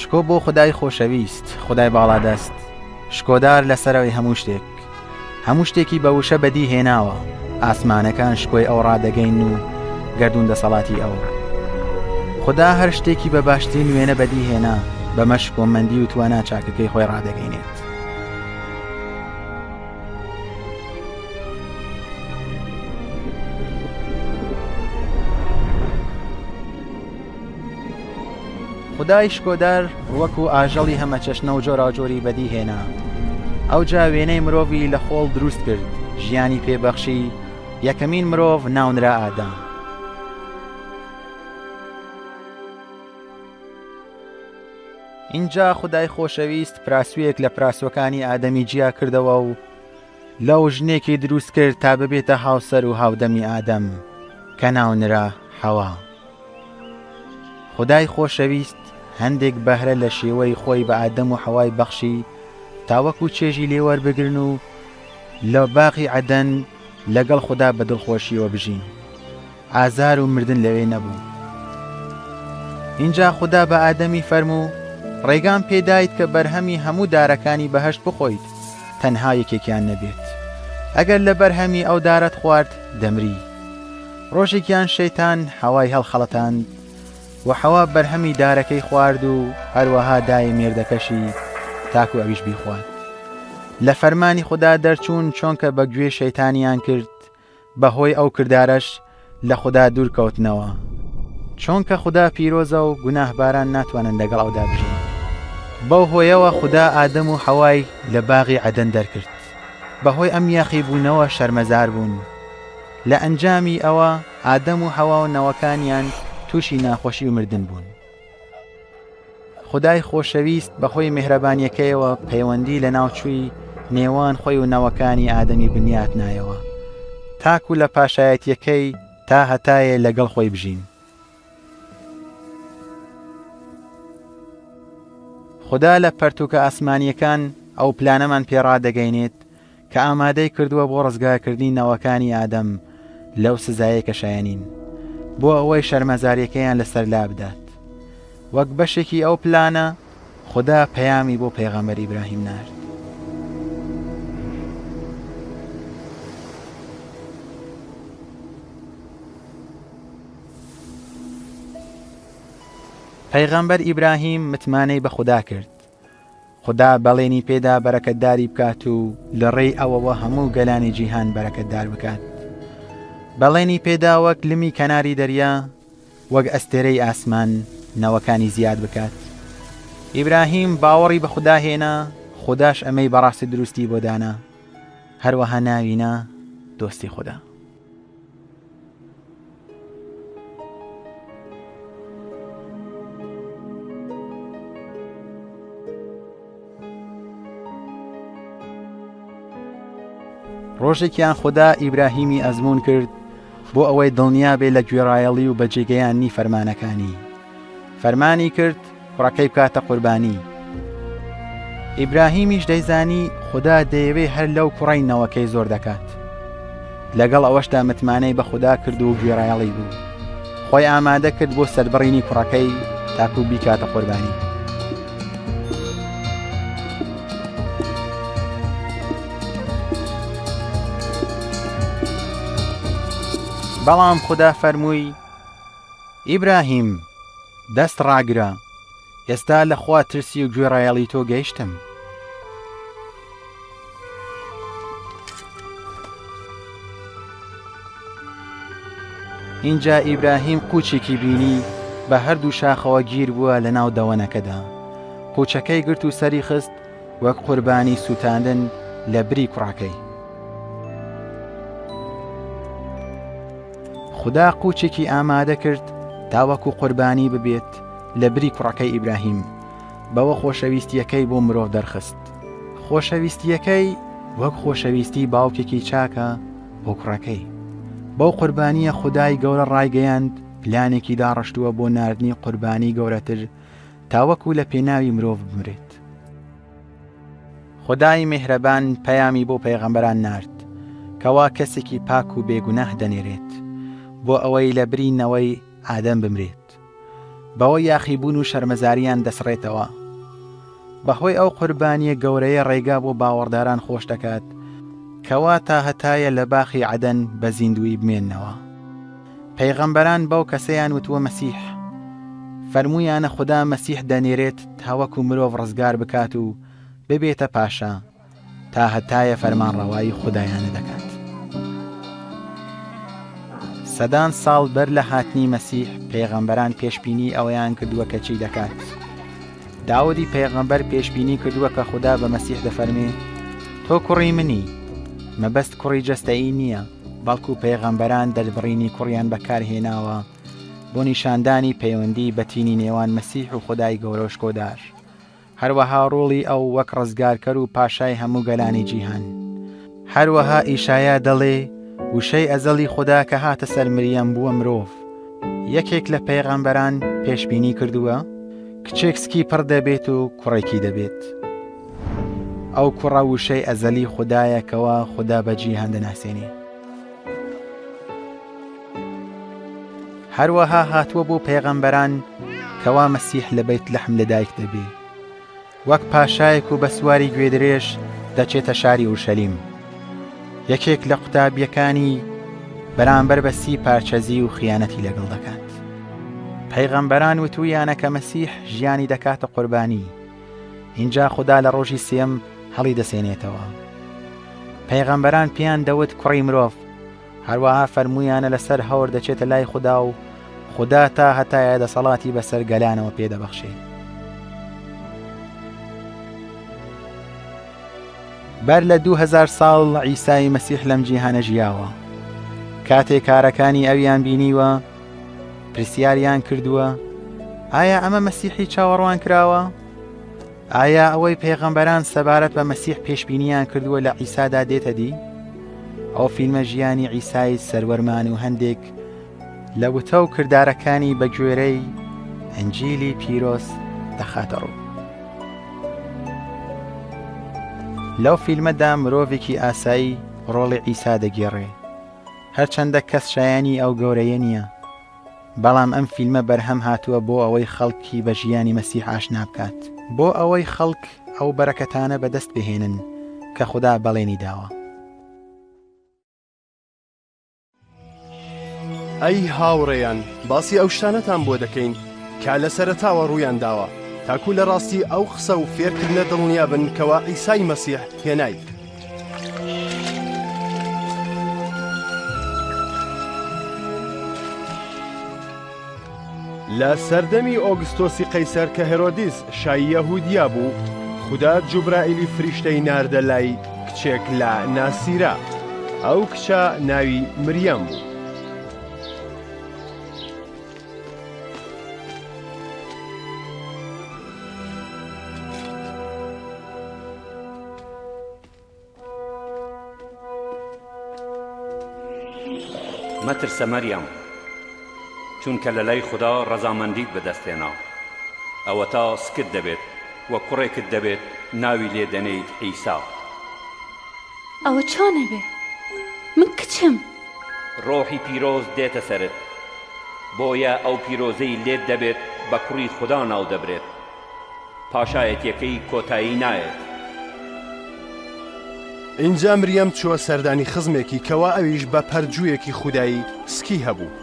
شکۆ بۆ خودای خۆشەویست، خودای باڵادەست، شکۆدار لەسەرەوەی هەموو شتێکی بە وشە بەدی هێناوە. ئاسمانەکان شکۆی ئەو ڕادەگەین و گەردوون دەسەڵاتی ئەو. خدا هەر شتێکی بە باشترین وێنە بەدی هێنا، بەمە شکۆمەندی و توانا چاکەکەی خۆی ڕادەگەینێت. خدای شکۆدار وەکو ئاژەڵی هەمە چەشنە و جۆراجۆری بەدی هێنا. ئەوجا وێنەی مرۆڤی لە خۆڵ دروست کرد، ژیانی پێبەخشی، یەکەمین مرۆڤ ناونرا ئادەم. اینجا خدای خۆشەویست پراسوویەک لە پراسوەکانی ئادەمی جیا کردەوە و لەو ژنێکی دروست کرد تا ببێتە هاوسەر و هاودەمی ئادەم کە ناونرا حەوا. خدای خۆشەویست هەندێک بەهرە لە شێوەی خۆی بە ئادەم و حەوای بەخشی تاوەکو چێژی لێوەربگرن و لە باغی عەدەن لەگەڵ خدا بە دڵخۆشیەوە بژین. ئازار و مردن لەوێ نەبوو. اینجا خدا بە ئادەمی فەرموو ڕێگان پێدایت کە بەرهەمی هەموو دارەکانی بەهەشت بخۆیت، تەنها یەکێکیان نەبێت. ئەگەر لە بەرهەمی ئەو دارەت خوارد دەمری. ڕۆژێکیان شەیتان حەوای هەڵخەڵەتاند و حەوا بەرهەمی دارەکەی خوارد و هەروەها دای مێردەکەشی تاکو ئەویش بیخوات. لە فەرمانی خدا دەرچوون چۆنکە بە گوێ شەیتانیان کرد، بەهۆی ئەو کردارەش لە خدا دوور کەوتنەوە. چۆنکە خدا پیرۆزە و گوناهباران ناتوانن لەگەڵ ئەودا بژین. بەو هۆیەوە خدا ئادەم و حەوای لە باغی عەدەن دەرکرد. بەهۆی ئەم یاخیبوونەوە شەرمەزار بوون. لە ئەنجامی ئەوە ئادەم و حەوا و نەوەکانیان تووشی ناخۆشی و مردن بوون. خدای خۆشەویست بەخۆی میهرەبانیەکەیەوە پەیوەندی لە ناوچووی نێوان خۆی و نەوەکانی ئادەمی بنیات نایەوە، تاکو لە پاشایەتیەکەی تا هەتایە لەگەڵ خۆی بژین. خدا لە پەرتووکە ئاسمانیەکان ئەو پلانەمان پێڕادەگەینێت کە ئامادەی کردووە بۆ ڕزگارکردنی نەوەکانی ئادەم لەو سزایە کە شایەنین، بۆ ئەوەی شەرمەزاریەکەیان لەسەر لا بدات. وەک بەشێکی ئەو پلانە خدا پەیامی بۆ پێغەمبەر ئیبراهیم نارد. پەیغەمبەر ئیبراهیم متمانەی بە خدا کرد. خدا بەڵێنی پێدا بەرەکەتداری بکات و لە ڕێی ئەوەوە هەموو گەلانی جیهان بەرەکەتدار بکات. بەڵێنی پێدا وەک لمی کەناری دەریا، وەک ئەستێرەی ئاسمان نەوەکانی زیاد بکات. ئیبراهیم باوەڕی بە خدا هێنا، خداش ئەمەی بەڕاستی دروستی بۆ دانا، هەروەها ناوینا دۆستی خدا. ڕۆژێکیان خدا ئیبراهیمی ئەزمون کرد بۆ ئەوەی دڵنیا بێ لە گوێڕایەڵی و بەجێگەیانی فەرمانەکانی. فەرمانی کرد کوڕەکەی بکاتە قوربانی. ئیبراهیمیش دەیزانی خدا دەیەوێ هەر لەو کوڕینەوەکەی زۆر دەکات. لەگەڵ ئەوەشدا متمانەی بە خدا کرد و گوێڕایەڵی بوو. خۆی ئامادە کرد بۆ سەربڕینی کوڕەکەی تاکو بیکاتە قوربانی. بەڵام خدا فەرمووی ئیبراهیم دەست ڕاگرە، ئێستا لە خوا ترسی و گوێڕایەڵی تۆ گەیشتم. اینجا ئیبراهیم قوچێکی بینی بە هەردوو شاخەوە گیر بووە لە ناو دەوەنەکەدا. قوچەکەی گرت و سەری خست وەک قوربانی سوتاندن لە بری کوڕەکەی. خدا قوچێکی ئامادە کرد تاوەکو قوربانی ببێت لە بری کوڕەکەی ئیبراهیم. بەوە خۆشەویستیەکەی بۆ مرۆڤ دەرخست. خۆشەویستیەکەی وەک خۆشەویستی باوکێکی چاکە بۆ کوڕەکەی. بەو قوربانیە خدای گەورە ڕایگەیاند پلانێکی داڕشتووە بۆ ناردنی قوربانی گەورەتر تاوەکو لە پێناوی مرۆڤ بمرێت. خدای میهرەبان پەیامی بۆ پەیغەمبەران نارد کەوا کەسێکی پاک و بێگوناه دەنێرێت بۆ ئەوەی لە برینەوەی ئادەم بمرێت. بەوە یاخیبوون و شەرمەزاریان دەسڕێتەوە. بەهۆی ئەو قوربانیە گەورەیە ڕێگا بۆ باوەڕداران خۆش دەکات کەوا تا هەتایە لە باخی عەدەن بە زیندوی بمێننەوە. پەیغەمبەران بەو کەسەیان وتووە مەسیح، فەرموویانە خوددا مەسیح دەنێرێت تا وەکو مرۆڤ ڕزگار بکات و ببێتە پاشا تا هەتایە فەرمانڕەوایی خوددایانە دەکات. سەدان ساڵ بەر لە هاتنی مەسیح پێغەمبەران پێشبینی ئەوەیان کردووە کە چی دەکات. داودی پێغەمبەر پێشبینی کردووە کە خوددا بە مەسیح دەفەرمێ تۆ کوڕی منی، مەبەست کوڕی جەستەیی نییە، بەڵکو پێغەمبەران دەربڕینی کوڕیان بەکارهێناوە بۆ نیشاندانی پەیوەندی بەتینی نێوان مەسیح و خودای گەورە و شکۆدار، هەروەها ڕۆڵی ئەو وەک ڕزگارکەر و پاشای هەموو گەلانی جیهان. هەروەها ئیشایا دەڵێ وشەی ئەزەڵی خوددا کە هاتە سەر مریەم بووە مرۆڤ. یەکێک لە پێغەمبەران پێشبینی کردووە کچێک سکی پڕ دەبێت و کوڕێکی دەبێت. ئەو کوڕە وشەی ئەزەلی خوددایەکەوە خوددا بە جیهان دەناسێنێ. هەروەها هاتووە بۆ پێغەمبەران کەوا مەسیح لە بەیت لەحم لەدایک دەبێ، وەک پاشایەک و بە سواری گوێدرێژ دەچێتە شاری ئورشەلیم. یەکێک لە قوتابیەکانی بەرامبەر بە 30 پارچەزی و خیانەتی لەگەڵ دەکات. پەیغەمبەران وتویانە کە مەسیح ژیانی دەکاتە قوربانی. اینجا خوددا لە ڕۆژی سێم هەڵی دەسێنێتەوە. پەیغەمبەران پێیان دەوت کوڕی مرۆڤ، هەروەها فەرموویانە لەسەر هەور دەچێتە لای خوددا و خوددا تا هەتایە دەسەڵاتی بەسەر گەلانەوە پێدەبەخشێت. بەر لە 2000 ساڵ عیسای مەسیح لەم جیهانە ژیاوە. کاتێک کارەکانی ئەویان بینیوە پرسیاریان کردووە ئایا ئەمە مەسیحی چاوەڕوان کراوە؟ ئایا ئەوەی پێغەمبەران سەبارەت بە مەسیح پێشبینیان کردووە لە عیسادا دێتە دی؟ ئەو فیلمە ژیانی عیسای سەروەرمان و هەندێک لە وتە و کردارەکانی بە گوێرەی ئەنجیلی پیرۆز دەخاتە ڕوو. لەو فیلمەدا مرۆڤێکی ئاسایی ڕۆڵی عیسا دەگێڕێ، هەرچەندە کەس شایانی ئەو گەورەیە نییە، بەڵام ئەم فیلمە بەرهەم هاتووە بۆ ئەوەی خەڵکی بە ژیانی مەسیح ئاشنا بکات، بۆ ئەوەی خەڵک ئەو بەرەکەتانە بەدەست بهێنن کە خوددا بەڵێنی داوە. ئەی هاوڕێیان، باسی ئەو شتانەتان بۆ دەکەین کە لە سەرەتاوە ڕوویان داوە تاکو لە ڕاستی ئەو قسە و فێرکردنە دڵنیا بن کەوا عیسای مەسیح هێنای. لە سەردەمی ئۆگستۆسی قەیسەر کە هێرۆدیس شای یەهودیا بوو، خوددا جوبرائیلی فریشتەی ناردە لای کچێک لە ناسیرا. ئەو کچە ناوی مریەم بوو. مەترسە مەریەم، چونکە لە لای خوددا ڕەزامەندیت بەدەستێنا. ئەوە تا سکت دەبێت وە کوڕێکت دەبێت ناوی لێ دەنێیت عیسا. ئەوە چۆنە بێ؟ من کچم. ڕۆحی پیرۆز دێتە سەرت، بۆیە ئەو پیرۆزەی لێت دەبێت بە کوڕی خوددا ناو دەبرێت. پاشایەتیەکەی کۆتایی نایێت. اینجا مریەم چووە سەردانی خزمێکی کەوا ئەویش بە پەرجوویەکی خودایی سکی هەبوو.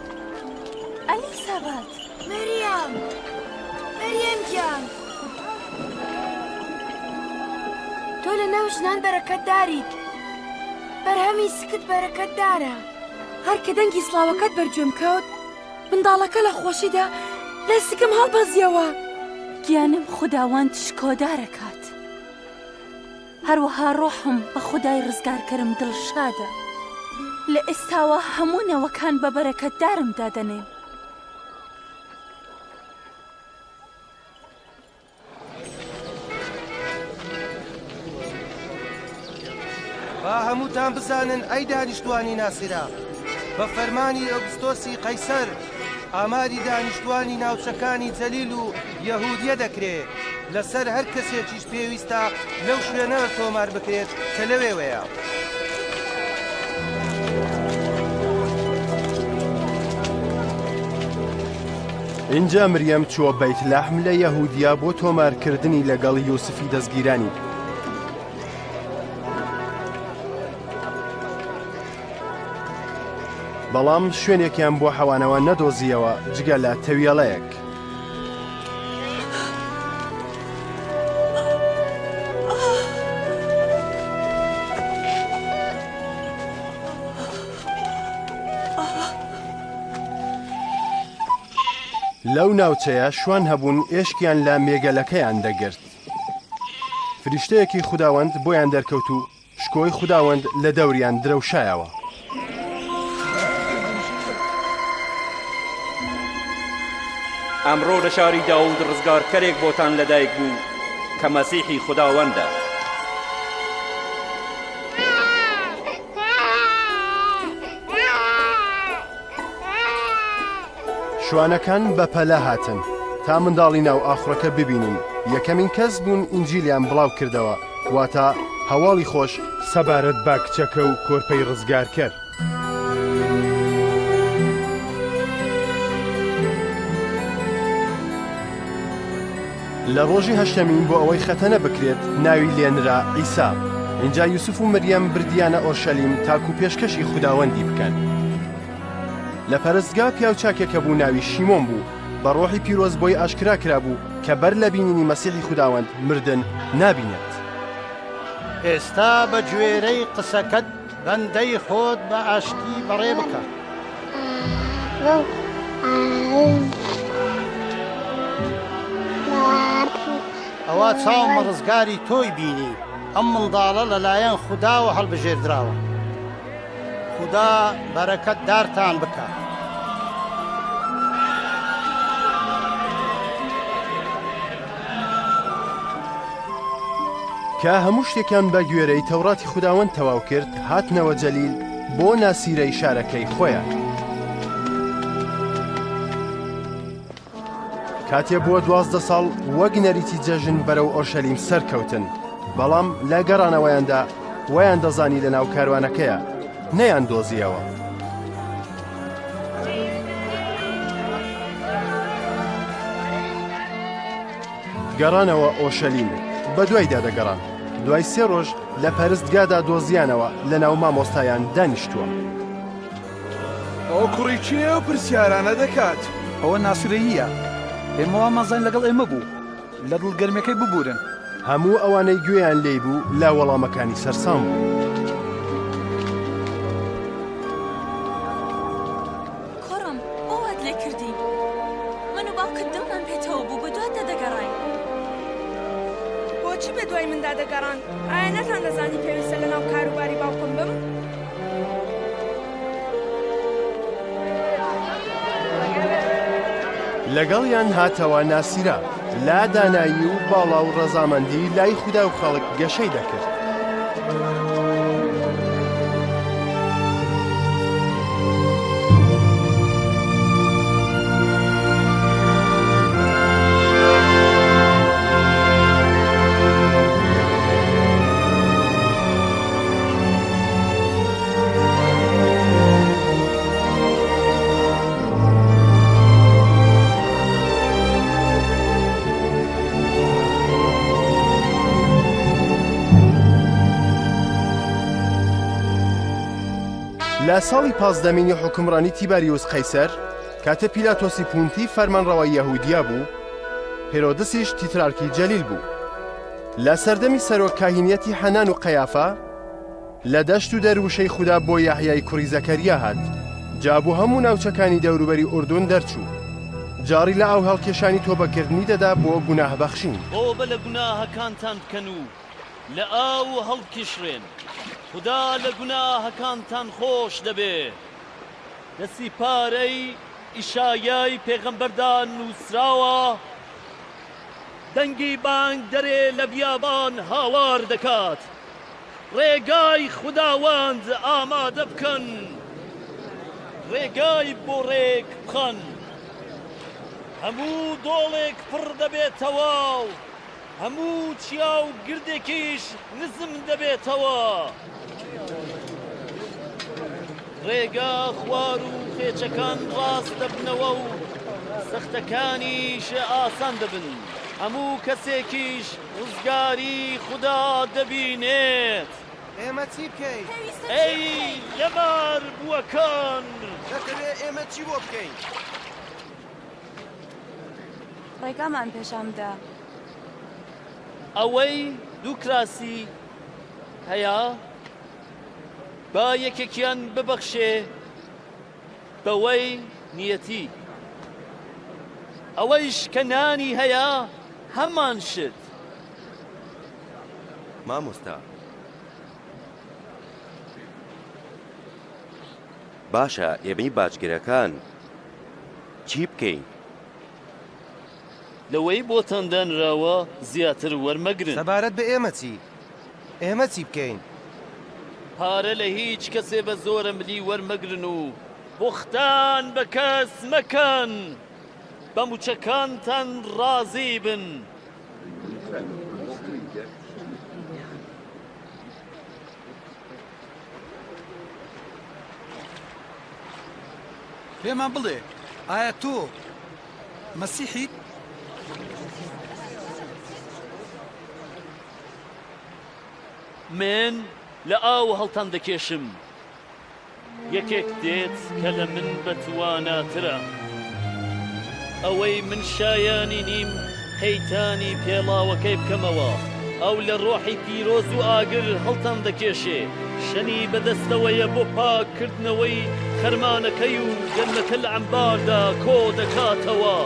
ئەلیسابەت، مەریەم گیان، تۆ لە ناو ژنان بەرەکەتداریت، بەرهەمی سکت بەرەکەتدارە. هەر کە دەنگی سڵاوەکەت بەرجێم کەوت، منداڵەکە لە خۆشیدا لە سکم هەڵبەزیەوە. گیانم خوداوەند شکۆدارەکات، هەروەها ڕۆحم بە خودای ڕزگارکەرم دڵشادە. لە ئێستاوە هەموو نەوەکان بە بەرەکەتدارم دادەنێن. با هەمووتان بزانن ئەی دانیشتوانی ناسیرا، بە فەرمانی ئۆگستۆسی قەیسەر ئاماری دانیشتوانی ناوچەکانی جەلیل و یەهودیە دەکرێت لەسەر هەر کەسێکیش پێویستە لەو شوێنەوە تۆمار بکرێت کە لەوێوەیە. اینجا مریەم چوە بەیتلەحم لە یەهودیا بۆ تۆمارکردنی لەگەڵ یوسفی دەستگیرانی. بەڵام شوێنێکیان بۆ حەوانەوە نەدۆزیەوە جگە لە تەویەڵەیەک. لەو ناوچەیە شوان هەبوون ئێشکیان لە مێگەلەکەیان دەگرت. فریشتەیەکی خوداوەند بۆیان دەرکەوت و شکۆی خوداوەند لە دەوریان درەوشایەوە. ئەمڕۆ لە شاری داود ڕزگارکەرێک بۆتان لەدایک بوو کە مەسیحی خوداوەندە. شوانەکان بە پەلە هاتن تا منداڵی ناو ئاخڕەکە ببینن. یەکەمین کەس بوون ئینجیلیان بڵاو کردەوە، واتە هەواڵی خۆش سەبارەت با کچەکە و کۆرپەی ڕزگارکەر. لە ڕۆژی هەشتەمین بۆ ئەوەی خەتەنە بکرێت ناوی لێنرا عیسا. اینجا یوسف و مریەم بردیانە ئۆرشەلیم تاکو پێشکەشی خوداوەندی بکەن. لە پەرستگا پیاو چاکێکە بوو ناوی شیمۆن بوو، بە ڕۆحی پیرۆز بۆی ئاشکرا کرا بوو کە بەر لە بینینی مەسیحی خوداوەند مردن نابینێت. ئێستا بە گوێرەی قسەکەت بەندەی خۆت بە ئاشتی بەڕێ بکە. ئەوە چاومە ڕزگاری تۆی بینی، ئەم منداڵە لەلایەن خودداوە هەڵبژێردراوە. خوددا بەرەکەت دارتان بکە. کە هەموو شتێکان بە گوێرەی تەوڕاتی خوداوەند تەواو کرد، هاتنەوە جەلیل بۆ ناسیرەی شارەکەی خۆیان. کاتێ بووە 12 ساڵ وەک نەریتی جەژن بەرەو ئۆرشەلیم سەرکەوتن، بەڵام لە گەڕانەوەیاندا ویان دەزانی لە ناو کاروانەکەیە نەیان دۆزیەوە. گەڕانەوە ئۆرشەلیم بە دوایدا دەگەڕان. دوای 3 ڕۆژ لە پەرستگادا دۆزیانەوە لە ناو مامۆستایان دانیشتووە. ئەوە کوڕی چیە و پرسیارانە دەکات؟ ئەوە ناسرەییە. ئێمەوە مەزان لەگەڵ ئێمە بوو، لە دڵگەرمەکەی ببورن. هەموو ئەوانەی گوێیان لێی بوو لا وەڵامەکانی سەرسام بوو. کوڕم بۆ وات لێ کردی؟ من و باوکت دڵمان پێتەوە بوو، بە دواتە دەگەڕین. بۆچی بە دوای مندا دەگەڕان؟ ئایا نەتان دەزانی پێویستە لە ناو کاروباری باوکم بم؟ لەگەڵیان هاتەوە ناسیرا، لا دانایی و باڵا و ڕەزامەندی لای خوددا و خەڵک گەشەی دەکرد. لە ساڵی 15 حکمڕانی تیبەریوس قەیسەر، کاتە پیلاتۆسی پونتی فەرمانڕەوای یەهودیا بوو، هێرۆدسیش تیترارکی جەلیل بوو. لە سەردەمی سەرۆک کاهینەتی حەنان و قەیافا لە دەشت و دەروشەی خوددا بۆ یەحیای کوڕی زەکەریا هات. جابوو هەموو ناوچەکانی دەوروبەری ئوردون دەرچوو، جاری لە ئەو هەڵکێشانی تۆبەکردنی دەدا بۆ گوناهبەخشین. بۆ بە لە گوناهەکانتان بکەن و لە ئاو هەڵکێشرێن. خدا لە گوناهەکانتان خۆش دەبێ. دەستی پارەی ئیشایای پێغەمبەردان نووسراوە، دەنگی بانگ دەرێ لە بیابان هاوار دەکات. ڕێگای خوداوەند ئامادە بکەن، ڕێگای بۆ ڕێک بخەن. هەموو دۆڵێک پڕ دەبێتەوە، هەموو چیا و گردێکیش نزم دەبێتەوە. ڕێگا خوار و خێچەکان ڕاست دەبنەوە و سەختەکانیش ئاسان دەبن هەموو کەسێکیش ڕزگاری خوددا دەبینێت ئێمە چی بکەین؟ ئەی لەبار بووەکان دەکەوێت ئێمە چی بۆ بکەین؟ ڕێگامان پێشامدا. ئەوەی دوو کراسی هەیە با یەکێکیان ببەخشێ بەوەی نیەتی ئەوەیش کە نانی هەیە هەمان شت. مامۆستا باشە ئێمەی باجگرەکان چی بکەین؟ لەوەی بۆتان دانراوە زیاتر وەرمەگرن. سەبارەت بە ئێمە چی؟ ئێمە چی بکەین؟ پارە لە هیچ کەسێ بە زۆرە ملی وەرمەگرن و بوختان بە کەس مەکەن بە موچەکانتان ڕازی بن. پێمان بڵێ ئایا تۆ مەسیحیت؟ من لە ئاو هەڵتان دەکێشم یەکێک دێت کە لە من بەتواناترە ئەوەی من شایانی نیم قەیتانی پێڵاوەکەی بکەمەوە ئەو لە ڕۆحی پیرۆز و ئاگر هەڵتان دەکێشێ شەنی بەدەستەوەیە بۆ پاکردنەوەی خەرمانەکەی و گەنمەکە لە عەمباردا کۆ دەکاتەوە.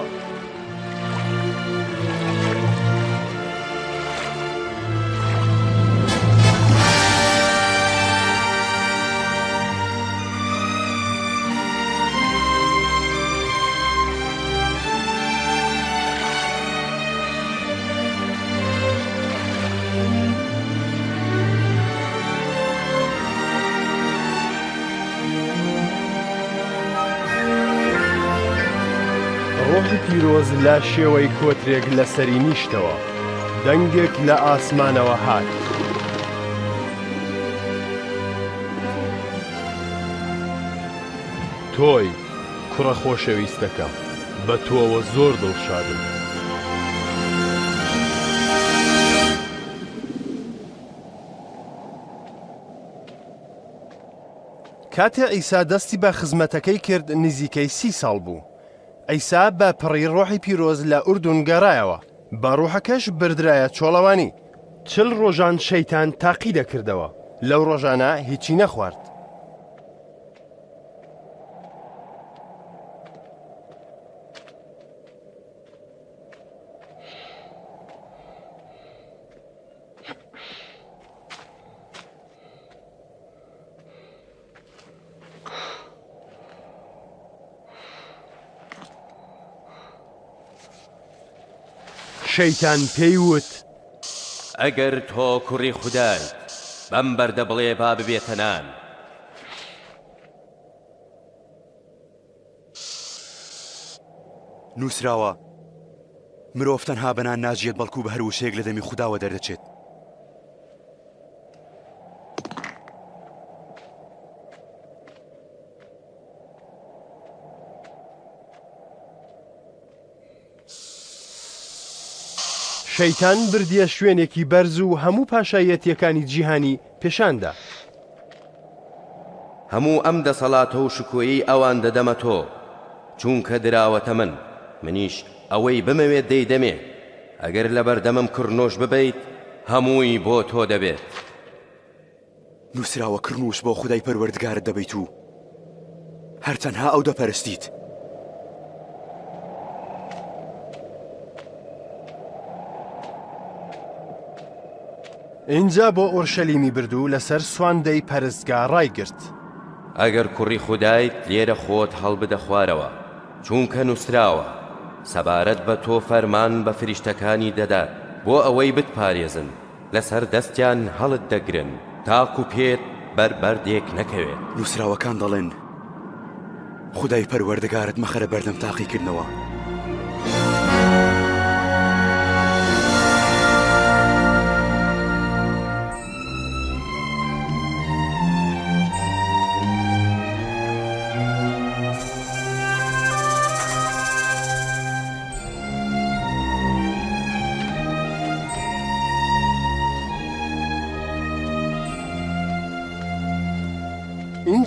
ڕۆحی پیرۆز لە شێوەی کۆترێک لەسەری نیشتەوە دەنگێک لە ئاسمانەوە هات. تۆی کوڕە خۆشەویستەکەم بە تۆوە زۆر دڵشادم. کاتێ ئەیسا دەستی بە خزمەتەکەی کرد نزیکەی 30 ساڵ بوو. ئەیسا بە پڕی ڕۆحی پیرۆز لە ئوردون گەڕایەوە بە ڕوحەکەش بردرایە چۆڵەوانی 40 ڕۆژان شەیتان تاقی دەکردەوە لەو ڕۆژانە هیچی نەخوارد. شەیتان پێی وت ئەگەر تۆ کوڕی خودای بەم بەردە بڵێ با ببێتە نان. نووسراوە مرۆڤ تەنها بەنان ناژێت بەڵکو بە هەر وشەیەک لە دەمی خوداوە دەردەچێت. شەیتان بردیە شوێنێکی بەرز و هەموو پاشایەتیەکانی جیهانی پێشاندا. هەموو ئەم دەسەڵاتە و شکۆیی ئەوان دەدەمە تۆ چونکە دراوەتە منیش ئەوەی بمەوێت دەیدەمێ ئەگەر لە بەردەمم کڕنۆش ببەیت هەمووی بۆ تۆ دەبێت. نووسراوە کڕنوش بۆ خودای پەروەردگارت دەبیت و هەرچەنها ئەو دەپەرستیت. اینجا بۆ ئۆرشەلیمی بردو لەسەر سواندەی پەرستگا ڕایگرت. ئەگەر کوڕی خودایت لێرە خۆت هەڵبدە خوارەوە چونکە نووسراوە سەبارەت بە تۆ فەرمان بە فریشتەکانی دەدات بۆ ئەوەی بتپارێزن لەسەر دەستیان هەڵت دەگرن تاکو پێت بەربەردێک نەکەوێت. نووسراوەکان دەڵێن خودای پەروەردگارت مەخەرە بەردەم تاقیکردنەوە.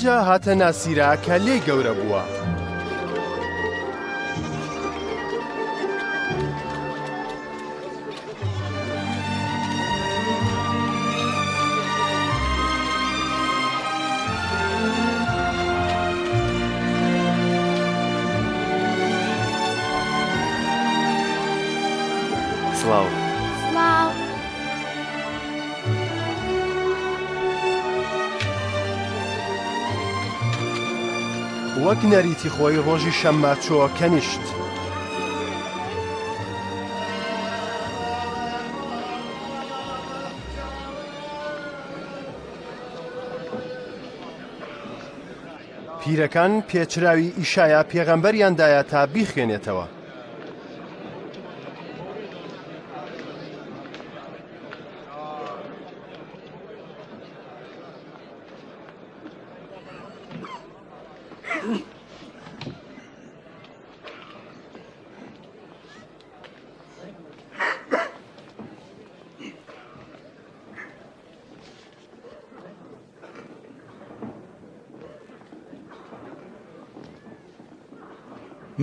اینجا هاتە ناسیرا کە لێی گەورە بووە. سڵاو. سڵاو. وەک نەریتی خۆی ڕۆژی شەممە چووە کەنیشت. پیرەکان پێچراوی ئیشایە پێغەمبەریاندایە تا بیخوێنێتەوە.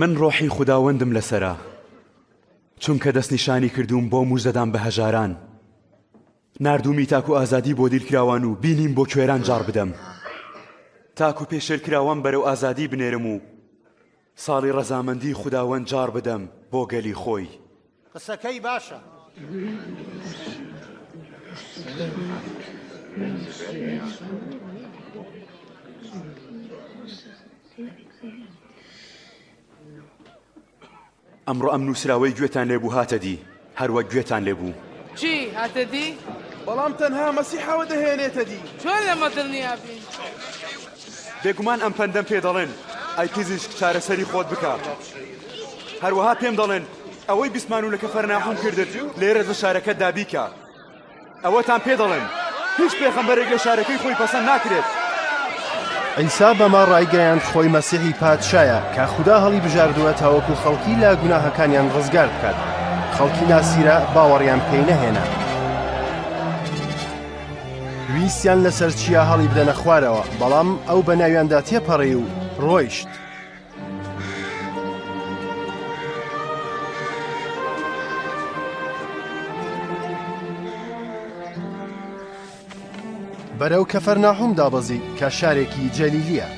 من ڕۆحی خوداوەندم لەسەرە، چونکە دەستنیشانی کردوم بۆ موژدەدان بە هەژاران. نردومی تاکو ئازادی بۆ دیرکراوان و بینیم بۆ کوێران جار بدەم. تاکو پێشێرکراوان بەرەو ئازادی بنێرم و ساڵی ڕەزامەندی خوداوەند جار بدەم بۆ گەلی خۆی. قسەکەی باشە. ئەمڕۆ ئەم نووسراوەی گوێتان لێبوو هاتە دی، هەروەک گوێتان لێبوو. چی هاتە دی؟ بەڵام تەنها مەسیحاوە دەهێنێتە دی. چۆن لەمە دڵنیابین؟ بێگومان ئەم پەندەم پێ دەڵێن ئای پزیشک چارەسەری خۆت بکە. هەروەها پێم دەڵێن ئەوەی بیسمان و لە کەفەرناحوم کردت لێرە لە شارەکەتدا بیکە. ئەوەتان پێ دەڵێن هیچ پێغەمبەرێک لە شارەکەی خۆی پەسەند ناکرێت. ئەیسا بەما ڕایگەیاند خۆی مەسیحی پادشایە کە خوددا هەڵی بژاردووە تاوەکو خەڵکی لە گوناهەکانیان ڕزگار بکات. خەڵکی ناسیرە باوەڕیان پێی نەهێنا. ویستیان لەسەر چیا هەڵی بدەنە خوارەوە، بەڵام ئەو بە ناویاندا تێپەڕی و ڕۆیشت. بەرەو کەفەرناحوم دابەزی کە شارێکی جەلیلیە.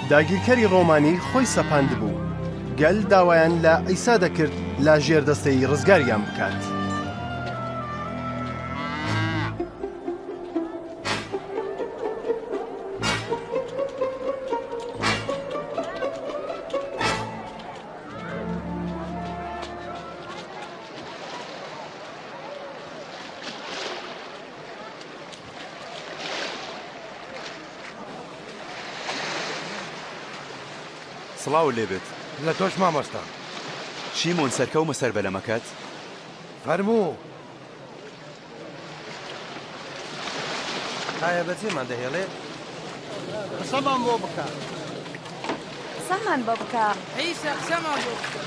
داگیرکەری ڕۆمانی خۆی سەپاند بوو. گەل داوایان لە ئەیسا دەکرد لا ژێر دەستەی ڕزگاریان بکات. سڵاو لێبێت. لە تۆش مامۆستا. شیمۆن سەرکەومە سەر بەلەمەکەت؟ فەرموو. ئایا بەجێمان دەهێڵێ؟ قسەمان بۆ بکە. قسەمان بۆ بکە. عیسا قسەمان بۆ بکە.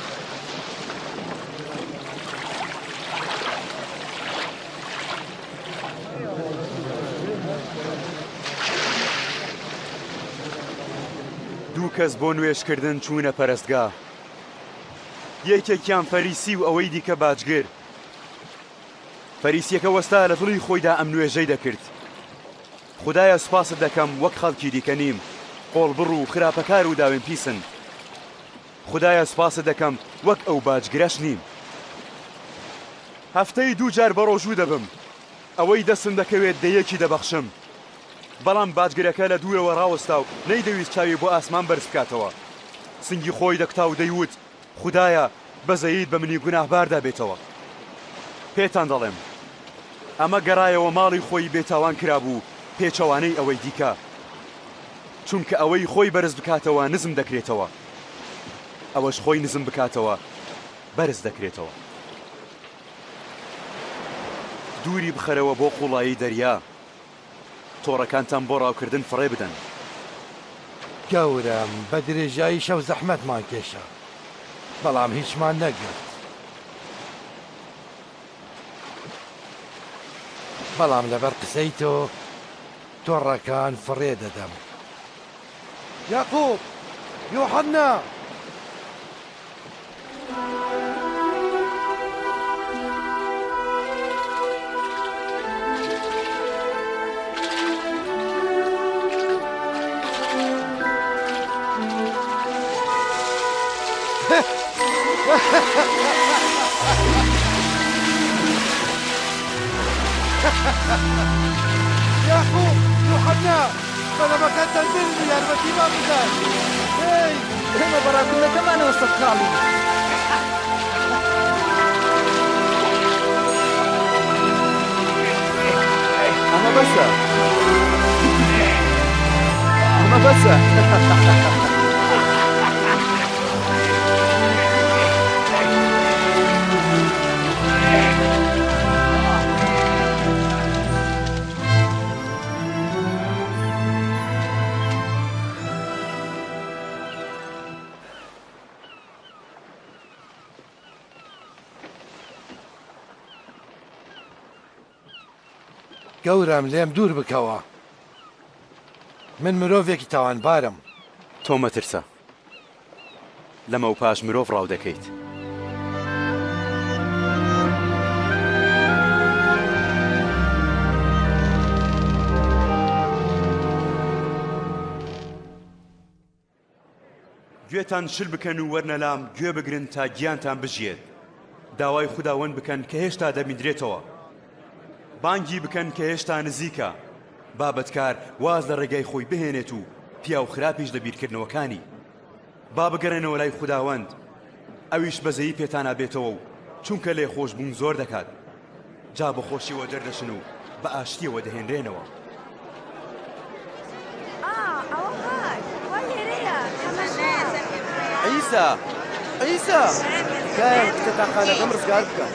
دوو کەس بۆ نوێشکردن چوونە پەرستگا. یەکێکیان فەریسی و ئەوەی دیکە باجگر. فەریسیەکە وەستا لە دڵی خۆیدا ئەم نوێژەی دەکرد. خودایە سوپاست دەکەم وەک خەڵکی دیکە نیم، قۆڵبڕ و خراپەکار و داوێن پیسن. خودایە سوپاست دەکەم وەک ئەو باجگرەش نیم. هەفتەی 2 جار بە ڕۆژوو دەبم، ئەوەی دەستم دەکەوێت دەیەکی دەبەخشم. بەڵام باجگرەکە لە دوورەوە ڕاوەستا و نەیدەویست چاوی بۆ ئاسمان بەرز بکاتەوە. سنگی خۆی دەکتا و دەیوت خودایە بەزەیت بە منی گوناهباردا بێتەوە. پێتان دەڵێم ئەمە گەڕایەوە ماڵی خۆی بێتاوان کرابوو پێچەوانەی ئەوەی دیکە، چونکە ئەوەی خۆی بەرز بکاتەوە نزم دەکرێتەوە، ئەوەش خۆی نزم بکاتەوە بەرز دەکرێتەوە. دووری بخەرەوە بۆ قوڵایی دەریا، تۆڕەکانتان بۆ ڕاوکردن فڕێ بدەن. گەورم بە درێژایی شەو زەحمەتمان کێشە، بەڵام هیچمان نەگرت. بەڵام لەبەر قسەی تۆ تۆڕەکان فڕێ دەدەم. یاقوب، یوحەنا! یاقوب، یوحەنا! بەلەمەکان دەنبێنی یارمەتیمان بدەن. ئێمە بەڕاکردنەکەمانەوە سەرقاڵین. ئەمە بەسە. ئەمە بەسە. گەورم لێم دوور بکەوە. من مرۆڤێکی تاوانبارم. تۆ مەترسە. لەمە و پاش مرۆڤ ڕاو دەکەیت. گوێتان شل بکەن و وەرنەلام گوێ بگرن تا گیانتان بژێت. داوای خوداوەند بکەن کە هێشتا دەمیدرێتەوە. بانگی بکەن کە هێشتا نزیکە. بابەتکار واز لە ڕێگای خۆی بهێنێت و پیا و خراپیش لە بیرکردنەوەکانی. با بگەڕێنەوە لای خوداوەند. ئەویش بەزەیی پێتانە بێتەوە و چونکە لێ خۆش بوون زۆر دەکات. جا بە خۆشیەوە دەردەشن و بە ئاشتیەوە دەهێنرێنەوە. عیسا! عیسا! تکایە کتە تاقانەکەم ڕزگار بکە.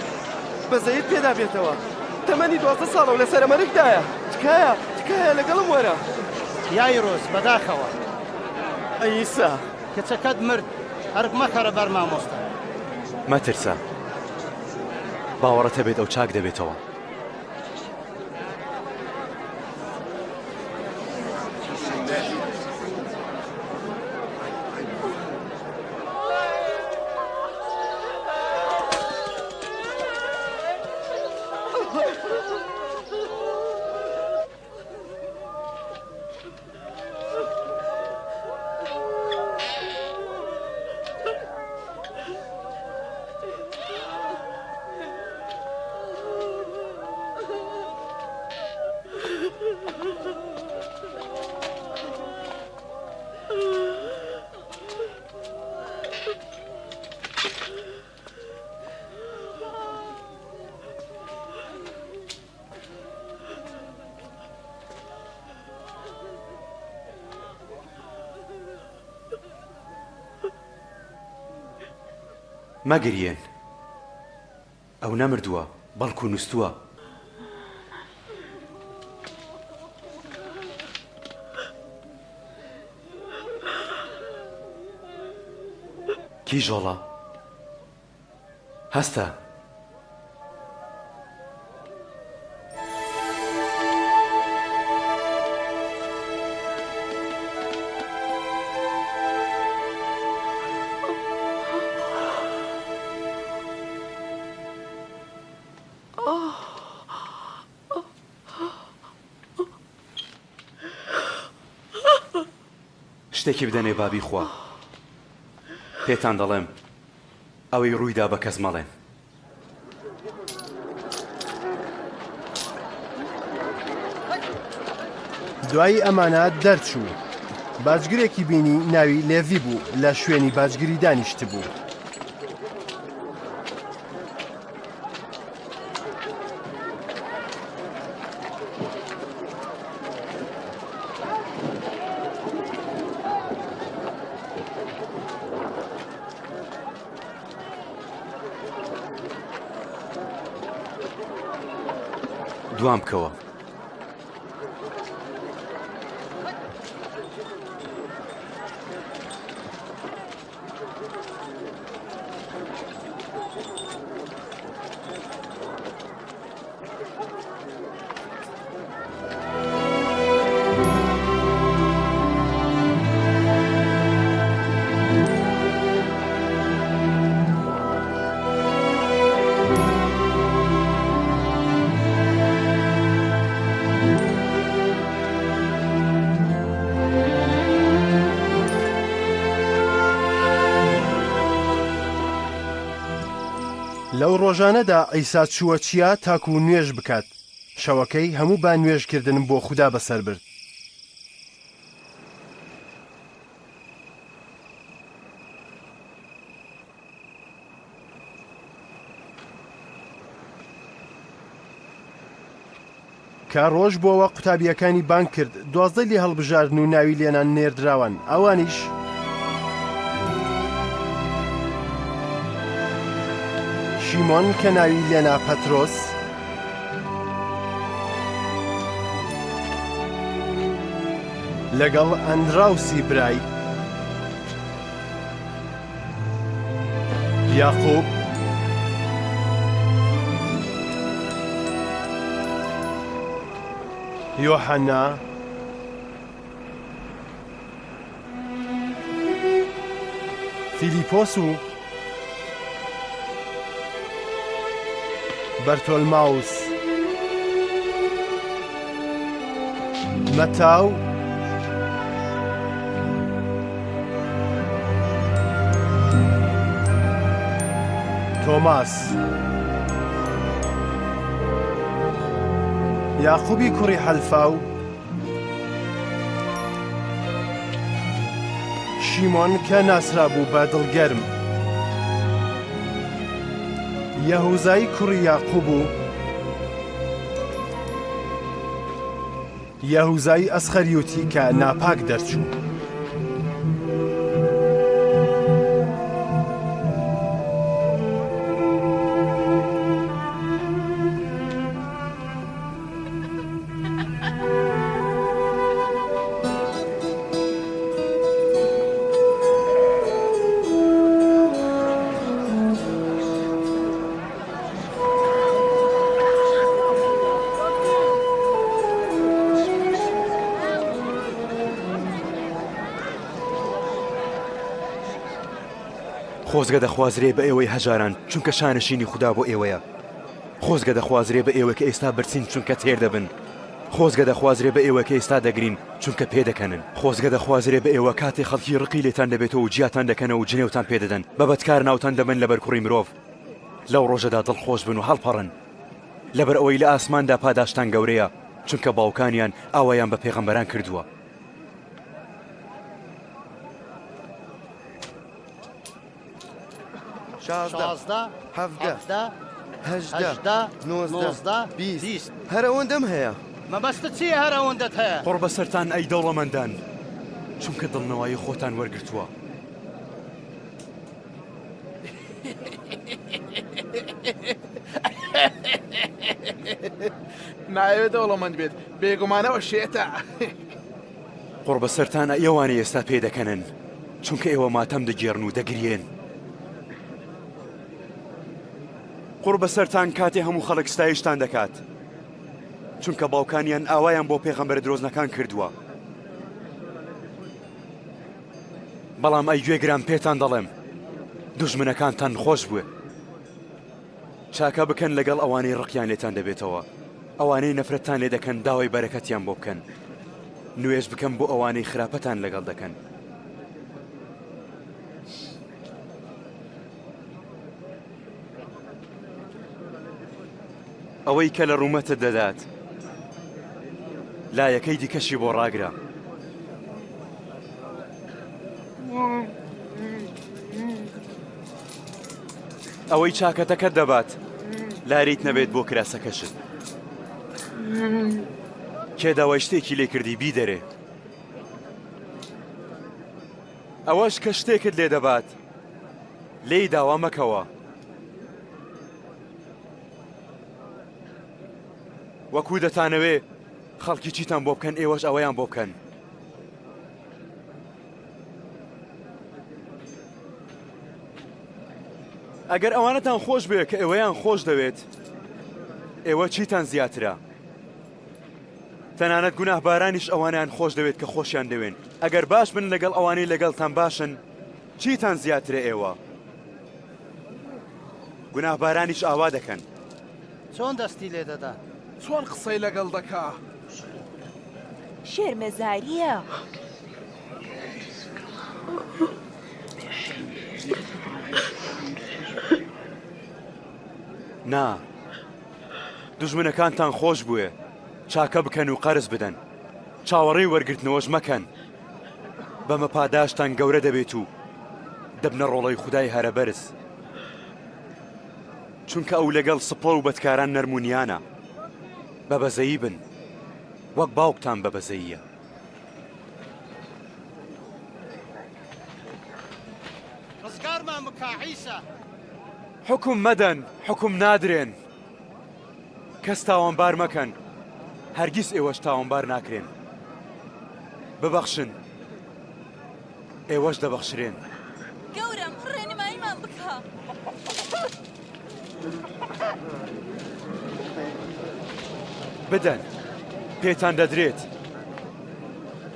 بەزەیت پێدا بێتەوە. تەمەنی 12 ساڵە و لە سەرەمەرگدایە. تکایە لەگەڵم وەرە. یایڕۆز بەداخەوە. عیسا! کچەکەت مرد. هەرگ مەکەرە بەر مامۆستا. مەترسە. باوەڕەت هەبێت ئەو چاک دەبێتەوە. مەگرێن. ئەو نەمردووە بەڵکو نووسووە. کیژۆڵە هەستە. شتێکی بدەنێ بابی خوا. پێتان دەڵێم ئەوەی ڕوویدا بە کەس مەڵێن. دوایی ئەمانە دەرچوو. باجگرێکی بینی ناوی لێڤی بوو لە شوێنی باجگری دانیشت بوو. دوام بکەوە. لەو ڕۆژانەدا ئەیسا چووە چیا تاکو و نوێژ بکات شەوەکەی هەموو با نوێژکردنم بۆ خوددا بەسەر برد. کارۆژ بۆەوە قوتابیەکانی بانگ کرد 12 لێ هەڵبژاردن و ناوی لێنان نێردراون ئەوانیش شیمۆن کە ناوی لێنا پەترۆس، لەگەڵ ئەندراوسی برای، یاقوب، یۆحەنا، فیلیپۆس و بەرتۆلماوس، مەتاو، تۆماس، یاقوبی کوڕی حەلفاو، شیمۆن کە ناسرا بوو بە دڵگەرم، یەهوزای کوڕی یاقوب و یەهوزای ئەسخەریوتی کە ناپاک دەرچوو. خۆزگە دەخوازرێ بە ئێوەی هەژاران چونکە شانشینی خوددا بۆ ئێوەیە. خۆزگە دەخوازرێ بە ئێوە کە ئێستا برچین چونکە تێر دەبن. خۆزگە دەخوازرێ بە ئێوە کە ئێستا دەگرین چونکە پێدەکەنن. خۆزگە دەخوازرێ بە ئێوە کاتێ خەڵکی ڕقی لێتان دەبێتەوە و جیاتان دەکەنەوە و جنێوتان پێدەدەن بە بەدکار ناوتان دەبن لەبەر کوڕی مرۆڤ. لەو ڕۆژەدا دڵخۆش بن و هەڵپەڕن لەبەر ئەوەی لە ئاسماندا پاداشتان گەورەیە چونکە باوکانیان ئاوایان بە پێغەمبەران کردووە. شازدە، هەڤدە، هەژدە، نۆزدە، بیست. هەر ئەوەندەم هەیە. مەبەستە چییە هەر ئەوەندەت هەیە؟ قڕ بەسەرتان ئەی دەوڵەمەندان چونکە دڵنەوەی خۆتان وەرگرتووە. نایەوێت دەوڵەمەند بێت بێگومانەوە شێتە. قڕ بەسەرتانە ئێوانە ئێستا پێدەکەنن چونکە ئێوە ماتەم دەگێڕن و دەگرێن. قڕ بەسەرتان کاتێ هەموو خەڵک ستایشتان دەکات چونکە باوکانیان ئاوایان بۆ پێغەمبەر درۆزنەکان کردووە. بەڵام ئەی گوێگران پێتان دەڵێم دوژمنەکانتان خۆش بووە. چاکە بکەن لەگەڵ ئەوانەی ڕقیان لێتان دەبێتەوە، ئەوانەی نەفرەتتان لێ دەکەن داوای بەرەکەتیان بۆ بکەن. نوێژ بکەن بۆ ئەوانەی خراپەتان لەگەڵ دەکەن. ئەوەی کە لە ڕوومەتت دەدات لایەکەی دیکەشی بۆ ڕاگرە. ئەوەی چاکەتەکەت دەبات لاریت نەبێت بۆ کراسەکەشت. کێ داوای شتێکی لێ کردی بی دەرێ. ئەوەش کە شتێکت لێ دەبات لێی داوا مەکەوە. وەکو دەتانەوێ خەڵکی چیتان بۆ بکەن ئێوەش ئەوەیان بۆ بکەن. ئەگەر ئەوانەتان خۆش بێ کە ئێوەیان خۆش دەوێت ئێوە چیتان زیاترە؟ تەنانەت گوناهبارانیش ئەوانیان خۆش دەوێت کە خۆشیان دەوێن. ئەگەر باش بن لەگەڵ ئەوانەی لەگەڵتان باشن چیتان زیاترە ئێوە؟ گوناهبارانیش ئاوا دەکەن. چۆن دەستی لێ دەدا؟ چۆن قسەی لەگەڵ دەکا؟ شێرمەزاریە. نا دوژمنەکانتان خۆش بووێ چاکە بکەن و قەرز بدەن چاوەڕێی وەرگرتنەوەش مەکەن بەمە پاداشتان گەورە دەبێت و دەبنە ڕۆڵەی خودای هەرە بەرز چونکە ئەو لەگەڵ سپڵ و بەدکاران نەرمونیانە بەبەزەیی بن وەک باوکتان بەبەزەییە ڕزگارمان بکە عیسا حکم مەدەن حکم نادرێن کەس تاوانبار مەکەن هەرگیز ئێوەش تاوانبار ناکرێن ببەخشن ئێوەش دەبەخشرێن گەورم ڕێنماییمان بکە بدەن پێتان دەدرێت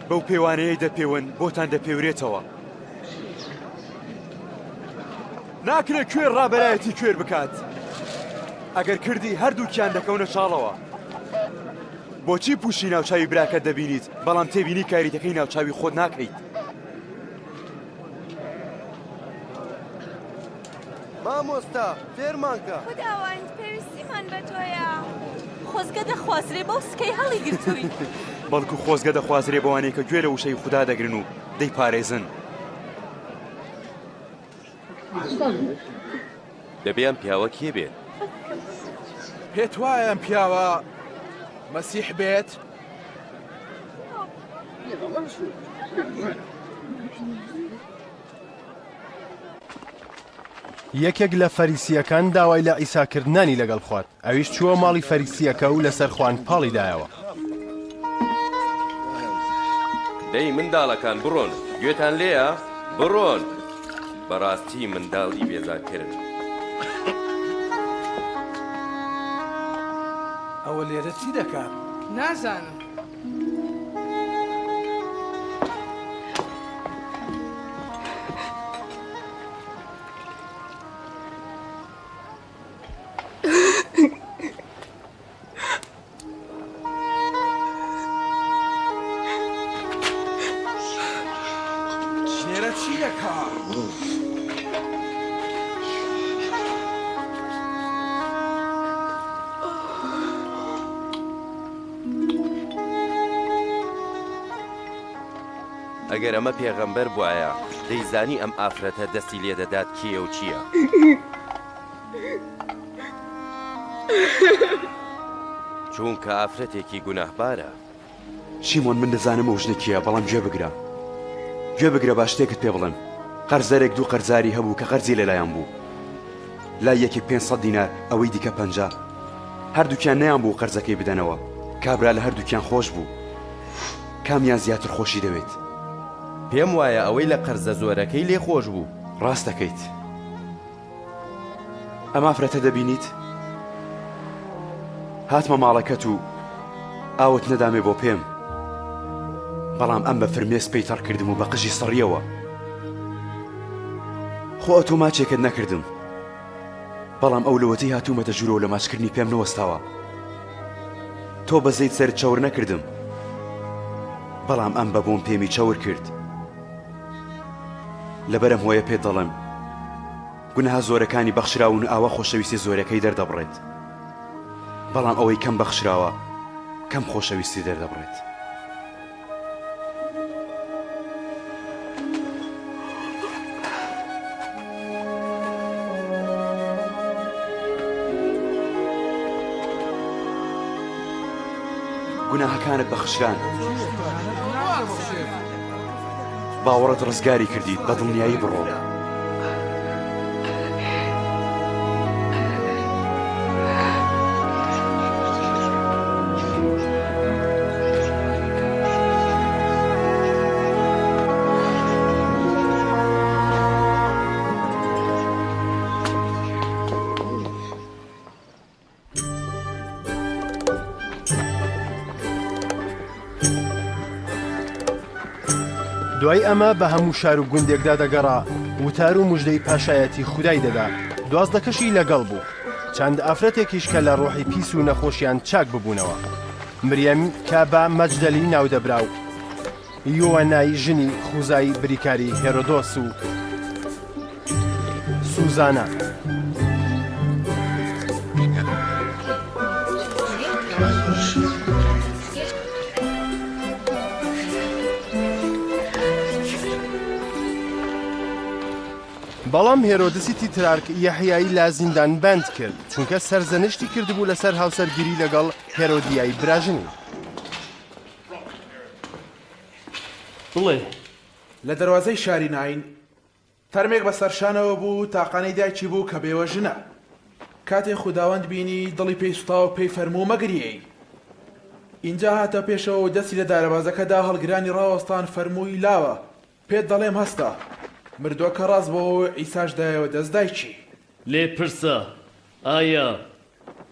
بەو پێوانەیەی دەپێون بۆتان دەپێورێتەوە ناکرێت کوێر ڕابەرایەتی کوێر بکات ئەگەر کردی هەردووکیان دەکەونە چاڵەوە بۆچی پوشی ناوچاوی براکە دەبینیت بەڵام تێبینی کاریتەکەی ناوچاوی خۆت ناکەیت مامۆستا فێرمانکە خوداوەند پێویستیمان بە تۆیە خۆزگە دەخوازرێ بەو سکەی هەڵی گرتووی بەڵکو خۆزگە دەخوازرێ بەوانەی کە گوێ لە وشەی خوددا دەگرن و دەیپارێزن دەبێ پیاوە کێ بێت پێت وایە ئەم پیاوە مەسیح بێت یەکێک لە فەریسیەکان داوای لە ئیساکردنانی لەگەڵ خوارد ئەویش چووە ماڵی فەریسیەکە و لەسەر خوان پاڵی دایەوە دەی منداڵەکان بڕۆن گوێتان لێیە بڕۆن بەڕاستی منداڵی بێزارکردن ئەوە لێرە چی دەکات؟ نازانم لێرە چی دەکات؟ ئەگەر ئەمە پێغەمبەر بوایە دەیزانی ئەم ئافرەتە دەستی لێ دەدات کێ و چییە چونکە ئافرەتێکی گوناهبارە شیمۆن من دەزانم ئەو ژنێکیە بەڵام گوێ بگرە با شتێکت پێ بڵێم قەرزەرێک دوو قەرزاری هەبوو کە قەرزی لەلایەن بوو لای یەکێک 500 دینار ئەوەی دیکە 50 هەردووکیان نەیان بوو قەرزەکەی بدەنەوە کابرا لە هەردووکیان خۆش بوو کامیان زیاتر خۆشی دەوێت پێم وایە ئەوەی لە قەرزە زۆرەکەی لێ خۆش بوو ڕاست دەکەیت ئەم ئافرەتە دەبینیت هاتمە ماڵەکەت و ئاوت نەدامێ بۆ پێم بەڵام ئەم بە فرمێس پێی تەڕ کردم و بە قژی سڕیەوە خۆ ئەتۆ ماچێکت نەکردم بەڵام ئەو لەوەتی هاتوومەتە ژوورەوە لە ماچکردنی پێم نەوەستاوە تۆ بەزەیت سەر چاور نەکردم بەڵام ئەم بە بۆم پێمی چاور کرد لەبەرم هۆیە پێ دەڵێم گوناها زۆرەکانی بەخشراون و ئاوا خۆشەویستی زۆرەکەی دەردەبڕێت بەڵام ئەوەی کەم بەخشراوە کەم خۆشەویستی دەردەبڕێت گوناهەکانت بەخشران باوەڕەت ڕزگاری کردیت بە دڵنیایی بڕۆ دوای ئەمە بە هەموو شار و گوندێکدا دەگەڕا وتار و موژدەی پاشایەتی خودای دەدا دوازدەکەشی لەگەڵ بوو چەند ئافرەتێکیش کە لە ڕۆحی پیس و نەخۆشیان چاک ببوونەوە مریەم کە بە مەجدەلی ناودەبرا و یۆوەنای ژنی خوزایی بریکاری هێرۆدۆس و سوزانە بەڵام هێرۆدسی تیترارک یەحیایی لا زیندان بند کرد چونکە سەرزەنشتی کردبوو لەسەر هاوسەرگیری لەگەڵ هێرۆدیایی براژنی. بڵێ لە دەواازەی شاری ناین فەرمێک بە سەرشانەوە بوو تاقانەی دایکی بوو کە بێوە ژنە. کاتێ خوداوەند بینی دڵی پێی سوتا و پێی فەرموو مەگریەی. اینجا هاتە پێشەوە و دەستی لە دارەبازەکەدا هەڵگرانی ڕاوەستان فەرمووی لاوە پێت دەڵێم هەستە مردووەکە ڕاست بۆ ئیساش دایەوە دەستدایکی. لێ پرسە ئایا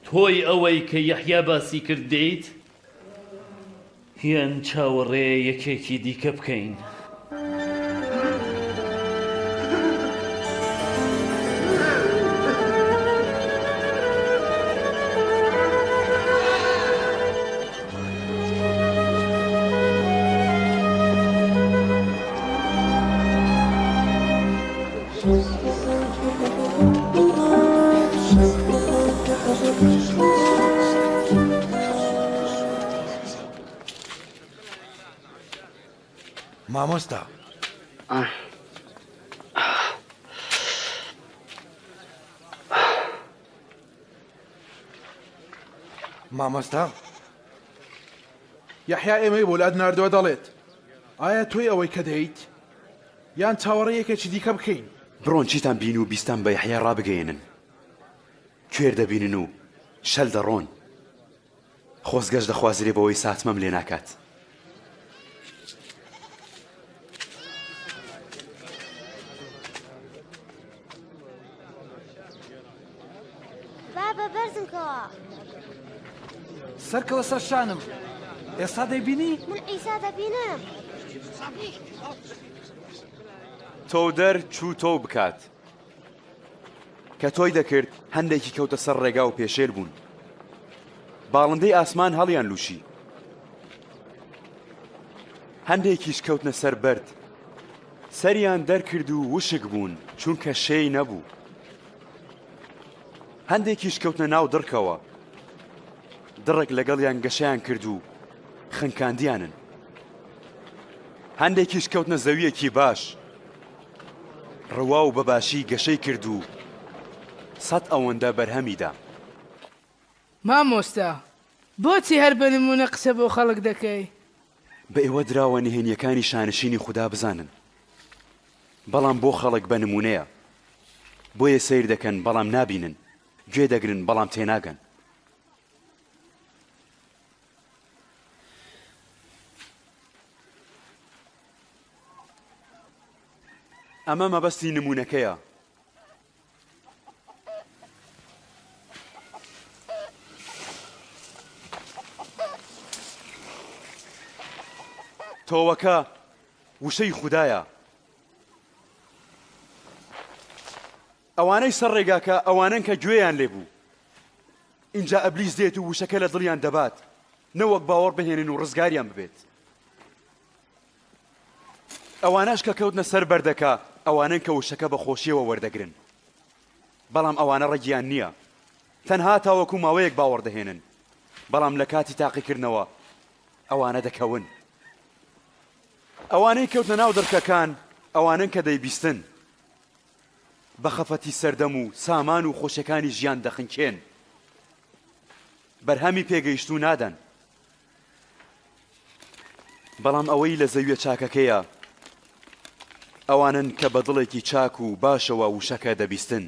تۆی ئەوەی کە یەحیا باسی کرد دەیت؟ هیان چاوەڕێ یەکێکی دیکە بکەین. مامۆستا مامۆستا یەحیا ئێمەی بۆ لات ناردووە دەڵێت ئایا تۆی ئەوەی کە دەیت یان چاوەڕێ یەکێکی دیکە بکەین؟ بڕۆن چیتان بین و بیستان بە یەحیا ڕابگەێنن کوێر دەبینن و شەل دەڕۆن خۆزگەشت دەخوازرێ بەوەی ساتمەم لێ ناکات. بابە بەرزمکەوە سەرکەوە سەرشانم ئێستا دەیبینی؟ من ئیسا دەبینم. تۆ دەر چوو تۆ بکات کە تۆی دەکرد هەندێکی کەوتە سەر ڕێگا و پێشێل بوون باڵندەی ئاسمان هەڵیان لوشی هەندێکیش کەوتنە سەر بەرد سەریان دەرکرد و وشک بوون چونکە شەی نەبوو هەندێکیش کەوتنە ناو دڕکەوە دڕێک لەگەڵیان گەشەیان کرد و خنکاندیانن هەندێکیش کەوتنە زەویەکی باش ڕوا و بەباشی گەشەی کرد و 100 ئەوەندە بەرهەمیدا. مامۆستا بۆچی هەر بە نمونە قسە بۆ خەڵک دەکەی؟ بە ئێوە دراوە نهێنیەکانی شانشینی خوددا بزانن بەڵام بۆ خەڵک بە نمونەیە بۆیە سیر دەکەن بەڵام نابینن گوێ دەگرن بەڵام تێناگەن. ئەمە مەبەستی نمونەکەیە. تۆوەکە وشەی خوددایە ئەوانەی سەر ڕێگاکە ئەوانن کە گوێیان لێبوو اینجا ئەبلیس دێت و وشەکە لە دڵیان دەبات نەوەک باوەڕ بهێنن و ڕزگاریان ببێت ئەوانەش کە کەوتنە سەر بەردەکە ئەوانن کە وشەکە بە خۆشیەوە وەردەگرن بەڵام ئەوانە ڕێگیان نییە تەنها تاوەکو ماوەیەک باوەڕ دەهێنن بەڵام لە کاتی تاقیکردنەوە ئەوانە دەکەون ئەوانەی کەوتنە ناو دڕکەکان ئەوانن کە دەیبیستن بە خەفەتی سەردەم و سامان و خۆشیەکانی ژیان دەخنکێن بەرهەمی پێگەیشت و نادەن بەڵام ئەوەی لە زەویە چاکەکەیە ئەوانن کە بە دڵێکی چاک و باشەوە وشەکە دەبیستن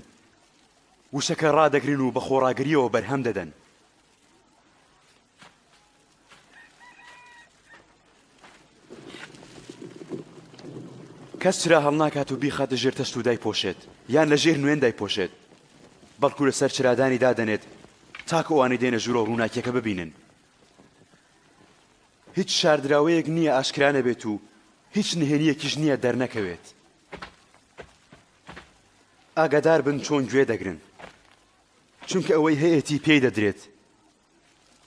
وشەکە ڕادەگرن و بە خۆڕاگریەوە بەرهەم دەدەن کەس چرا هەڵناکات و بیخاتە ژێر تەشت و دایپۆشێت یان لە ژێر نوێن دایپۆشێت بەڵکو لەسەر چرادانی دادەنێت تاکە ئەوانەی دێنە ژوورە و ڕووناکیەکە ببینن هیچ شاردراوەیەک نییە ئاشکرا نەبێت و هیچ نهێنیەکیش نییە دەرنەکەوێت ئاگادار بن چۆن گوێ دەگرن چونکە ئەوەی هەیەی پێی دەدرێت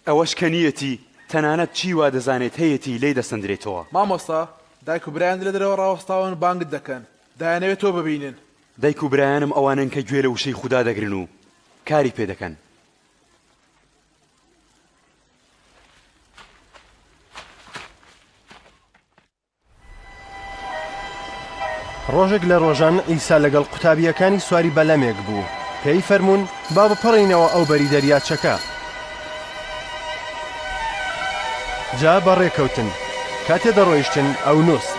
ئەوەش کە نیەتی تەنانەت چی وا دەزانێت هەیەی لێی دەسەندرێتەوە. مامۆستا دایک و برایان لە دەرەوە ڕاوەستاون بانگت دەکەن دایانەوێت تۆ ببینن. دایک و برایانم ئەوانن کە گوێ لە وشەی خوددا دەگرن و کاری پێ دەکەن ڕۆژێک لە ڕۆژان ئیسا لەگەڵ قوتابیەکانی سواری بەلەمێک بوو پێی فەرموون با بپەڕینەوە ئەو بەری دەریاچەکە جا بەڕێکەوتن کاتێ دەڕۆیشتن ئەو نووست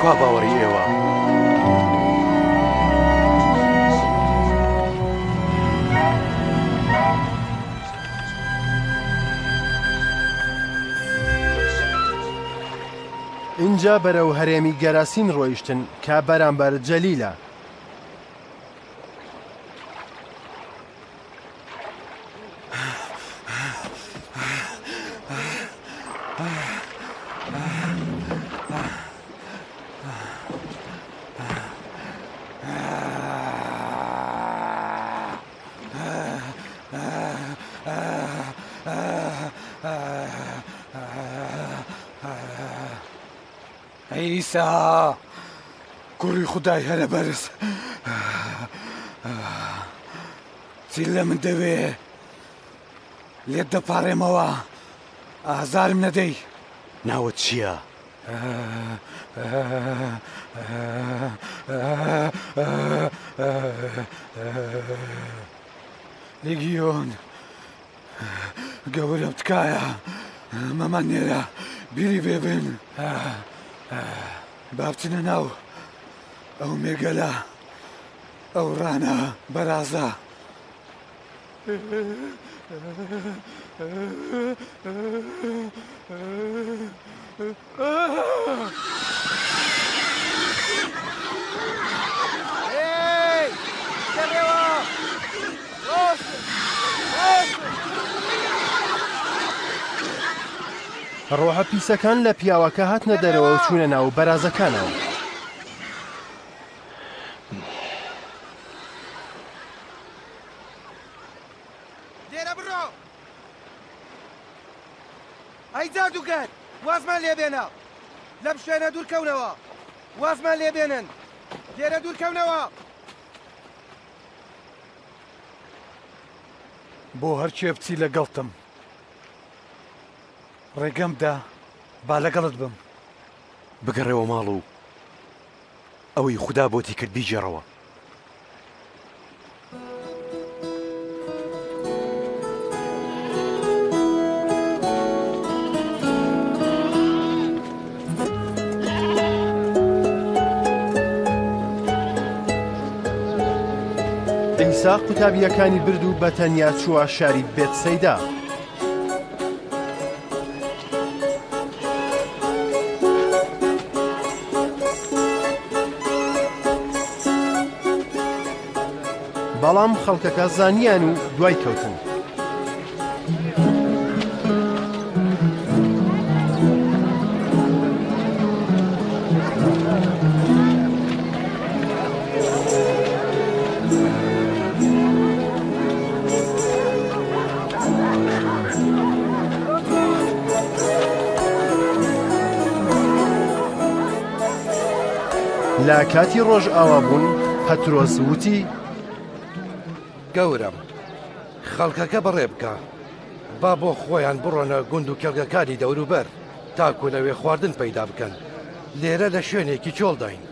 کوا باوەڕی ئێوە اینجا بەرەو هەرێمی گەراسین ڕۆیشتن کە بەرامبەر جەلیلە عیسا کوڕی خودای هەرە بەرز چی لە من دەوێ لێت دەپاڕێمەوە ئازارم نەدەی ناوت چییە؟ لێگیۆن گەورە تکایە مەمان نێرە بیری بێبن با بچنە ناو ئەو مێگەلە ئەو ڕانە بەرازە ڕۆحە پیسەکان لە پیاوەکە هاتنە دەرەوە و چوونە ناو بەرازەکانەوە لێرە بڕۆ ئەی جادوگەر وازمان لێبێنە لەم شوێنە دوورکەونەوە وازمان لێبێنن لێرە دوورکەونەوە بۆ هەرچێ بچی لەگەڵتم ڕێگەمدا با لەگەڵت بم بگەڕێەوە ماڵ و ئەوەی خوددا بۆتی کرد بیجێڕەوە ئیسا قوتابیەکانی برد و بەتەنیا چووە شاری بێت سەیدا بەڵام خەڵکەکە زانیان و دوای کەوتن لە کاتی ڕۆژ ئاوا بوون پەترۆس وتی گەورم خەڵکەکە بەڕێ بکە با بۆ خۆیان بڕۆنە گوند و کێڵگەکانی دەوروبەر تاکو لەوێ خواردن پەیدا بکەن لێرە لە شوێنێکی چۆڵداین.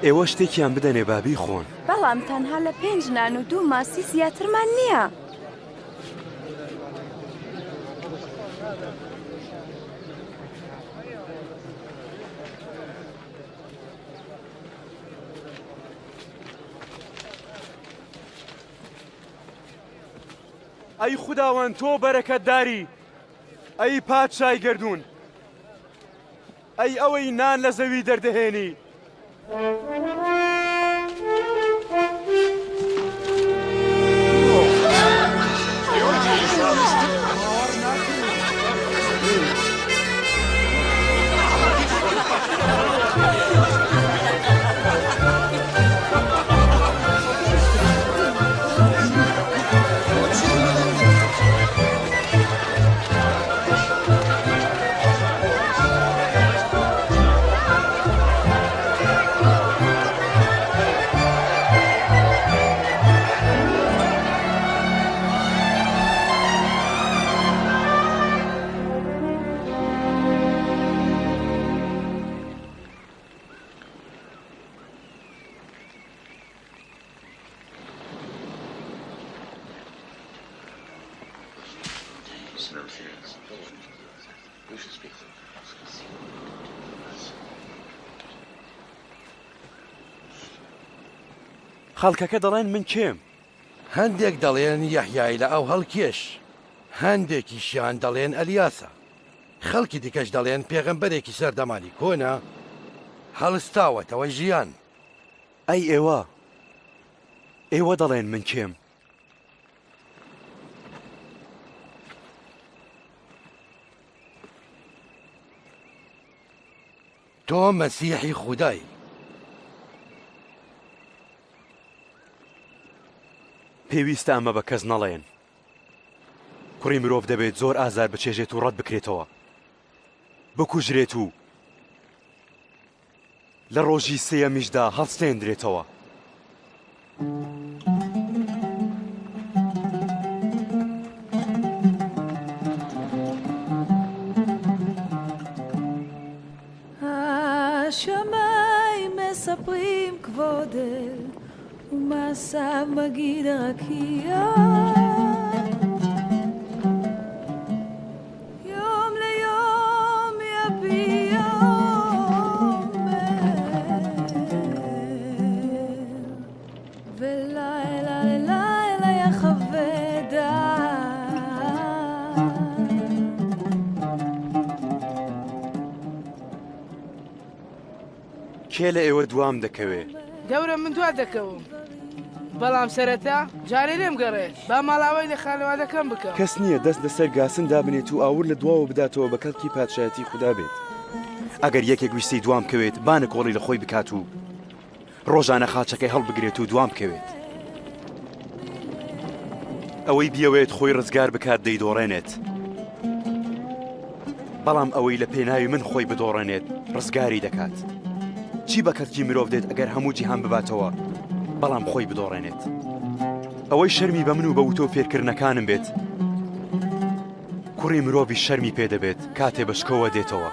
ئێوە شتێکیان بدەنێ بابی خۆن. بەڵام تەنها لە 5 نان و 2 ماسی زیاترمان نییە. ئەی خوداوەند تۆ بەرەکەتداری، ئەی پادشای گردوون، ئەی ئەوەی نان لە زەوی دەردەهێنی. خەڵکەکە دەڵێن من کێم. هەندێک دەڵێن یەحیای لە ئەو هەڵکێش، هەندێکیشیان دەڵێن ئەلیاسە، خەڵکی دیکەش دەڵێن پێغەمبەرێکی سەردەمانی کۆنا هەڵستاوەتەوە ژیان. ئەی ئێوە دەڵێن من کێم. تۆ مەسیحی خودای. پێویستە ئەمە بە کەس نەڵێن. کوڕی مرۆڤ دەبێت زۆر ئازار بچێژێت و ڕەت بکرێتەوە، بکوژرێت و لە ڕۆژی سێیەمیشدا هەڵستێندرێتەوە. השמיים מספרים כבודל ומעשה מגיד הרקיע יום ליום יביע אומר ולילה ללילה יחווה דעת کێ لە ئێوە دوام دەکەوێ؟ گەورە من دوا دەکەوم، بەڵام سەرەتا جارێ لێم گەڕێ با ماڵاوای لە خانەوادەکەم بکەم. کەس نییە دەست لەسەر گاسن دابنێت و ئاور لە دواوە بداتەوە بە کەڵکی پادشایەتی خوددا بێت. ئەگەر یەکێک ویستی دوام کەوێت بانە کۆڵی لە خۆی بکات و ڕۆژانە خاچەکەی هەڵبگرێت و دوام کەوێت. ئەوەی بیەوێت خۆی ڕزگار بکات دەیدۆڕێنێت، بەڵام ئەوەی لە پێناوی من خۆی بدۆڕێنێت ڕزگاری دەکات. چی بە کەرکی مرۆڤ دێت ئەگەر هەموو جیهان بباتەوە بەڵام خۆی بدۆڕێنێت؟ ئەوەی شەرمی بە من و بە وتۆ فێرکردنەکانم بێت، کوڕی مرۆڤی شەرمی پێدەبێت کاتێ بە شکۆوە دێتەوە،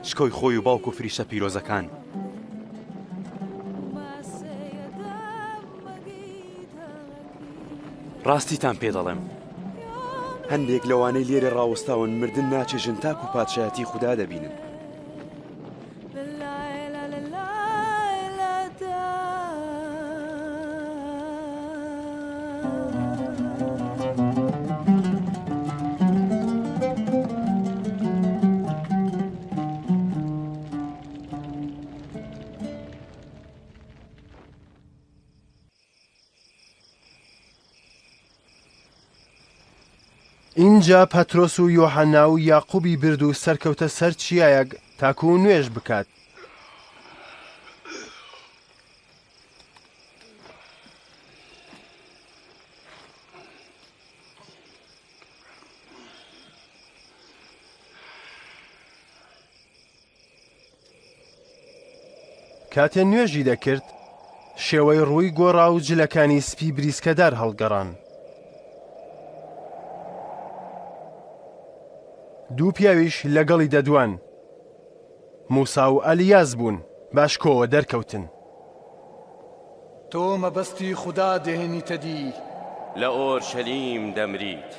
شکۆی خۆی و باوک و فریشتە پیرۆزەکان. ڕاستیتان پێ دەڵێم، هەندێک لەوانەی لێرە ڕاوەستاون مردن ناچێژن تاک و پادشایەتی خوددا دەبینن. اینجا پەترۆس و یۆحەنا و یاقوبی برد و سەرکەوتە سەر چیایەک تاکو و نوێژ بکات. کاتێ نوێژی دەکرد شێوەی ڕووی گۆڕا و جلەکانی سپی بریسکەدار هەڵگەڕان. دوو پیاویش لەگەڵی دەدوان. موسا و ئەلیاز بوون باشکۆوە دەرکەوتن. تۆ مەبەستی خوددا دێنیتە دی لە ئۆرشەلیم دەمریت.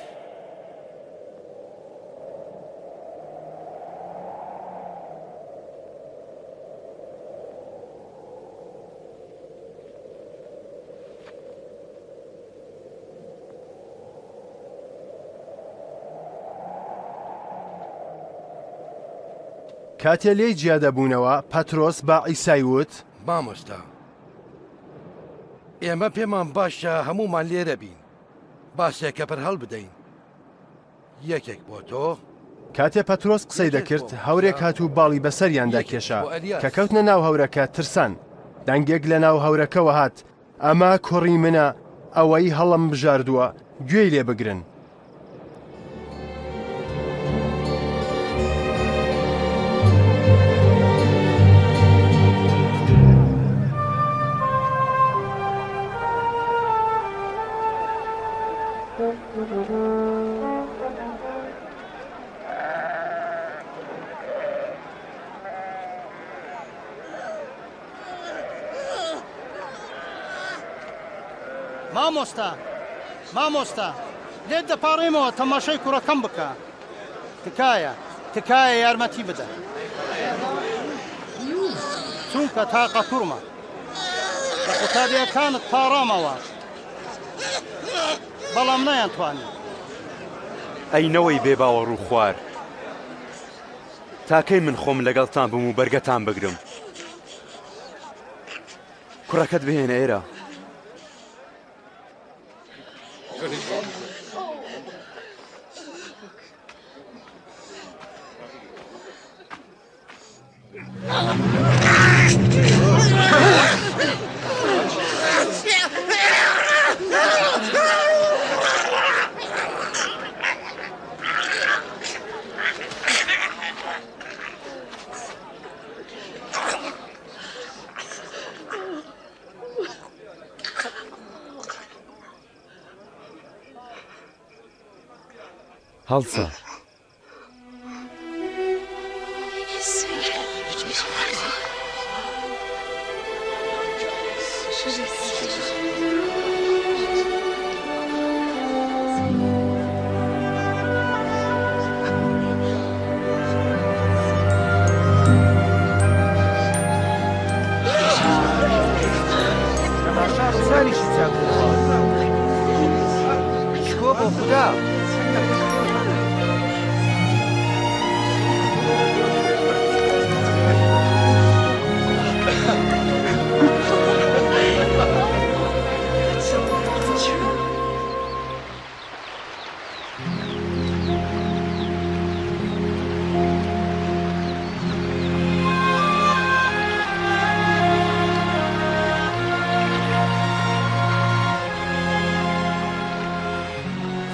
کاتێ لێی جیادەبوونەوە پەترۆس بە عیسای وت: مامۆستا، ئێمە پێمان باشە هەمومان لێرە بین، باسێکە پەر هەڵ بدەین. یەکێک بۆ تۆ. کاتێ پەترۆس قسەی دەکرد هەورێک هاتوو باڵی بەسەریاندا کێشا کە کەوتنە ناو هەورەکە ترسان. دەنگێک لە ناو هەورەکەەوە هات: ئەمە کوڕی منە، ئەوەی هەڵم بژاردووە، گوێی لێ بگرن. مامۆستا لێت دەپاڕێمەوە تەماشای کوڕەکەم بکە. تکایە یارمەتی بدە، چونکە تاقە توڕمە بە قوتابیەکانت پاڕامەوە، بەڵام نەیانتوانی. ئەینەوەی بێباوە ڕوو خوار، تاکەی من خۆم لەگەڵتان بم و بەرگەتان بگرم. کوڕەکەت بهێنە ئێرە. هەڵسە. تەماشا ڕزانیشی چاکووە شکۆ بۆ خوددا.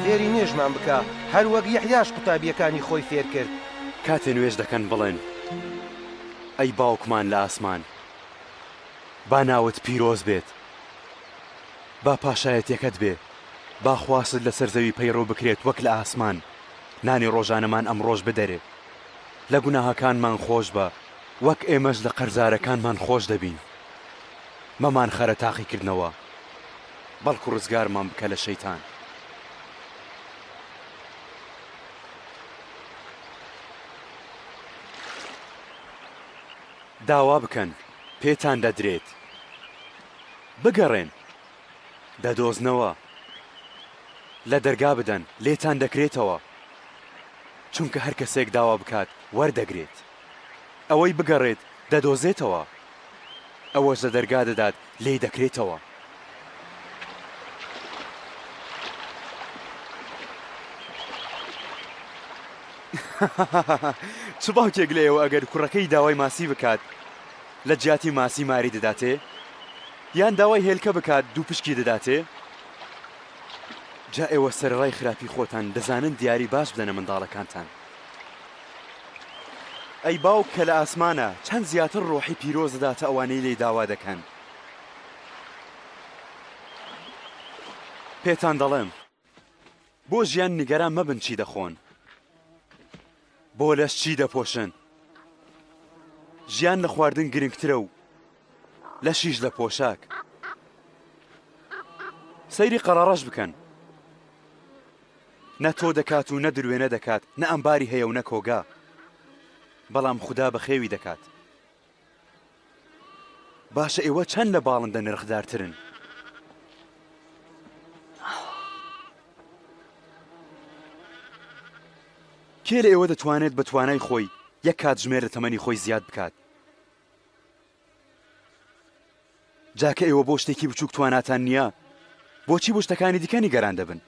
فێری نوێژمان بکە هەر وەک یەحیاش قوتابیەکانی خۆی فێر کرد. کاتێ نوێژ دەکەن بڵێن: ئەی باوکمان لە ئاسمان، با ناوت پیرۆز بێت، با پاشایەتێکت بێ، با خواست لەسەر زەوی پەیڕۆ بکرێت وەک لە ئاسمان. نانی ڕۆژانەمان ئەمڕۆژ بدەرێ، لە گوناهەکانمان خۆش بە وەک ئێمەش لە قەرزارەکانمان خۆش دەبین. مەمان خەرە تاقیکردنەوە، بەڵکو ڕزگارمان بکە لە شەیتان. داوا بکەن پێتان دەدرێت، بگەڕێن دەدۆزنەوە، لە دەرگا بدەن لێتان دەکرێتەوە، چونکە هەر کەسێک داوا بکات وەردەگرێت، ئەوەی بگەڕێت دەدۆزێتەوە، ئەوەش لە دەرگا دەدات لێی دەکرێتەوە. چ باوکێک لێەوە ئەگەر کوڕەکەی داوای ماسی بکات لە جیاتی ماسی ماری دەداتێ؟ یان داوای هێلکە بکات دوو پشکی دەداتێ؟ جا ئێوە سەرڕای خراپی خۆتان دەزانن دیاری باش بدەنە منداڵەکانتان. ئەی باوک کە لە ئاسمانە چەند زیاتر ڕۆحی پیرۆزداتە ئەوانەی لێ داوا دەکەن. پێتان دەڵێم بۆ ژیان نیگەران مەبن چی دەخۆن، بۆ لەش چی دەپۆشن. ژیان لە خواردن گرنگترە و لەشیش لە پۆشاک. سەیری قەرارەش بکەن، نە تۆ دەکات و نە دروێنە دەکات، نە ئەمباری هەیە و نە کۆگا، بەڵام خوددا بە خێوی دەکات. باشە ئێوە چەند لە باڵندە نرخدارترن؟ کێ لە ئێوە دەتوانێت بە توانای خۆی یەک کاتژمێر لە تەمەنی خۆی زیاد بکات؟ جاکە ئێوە بۆ شتێکی بچووک تواناتان نییە، بۆچی بۆ شتەکانی دیکە نیگەران دەبن؟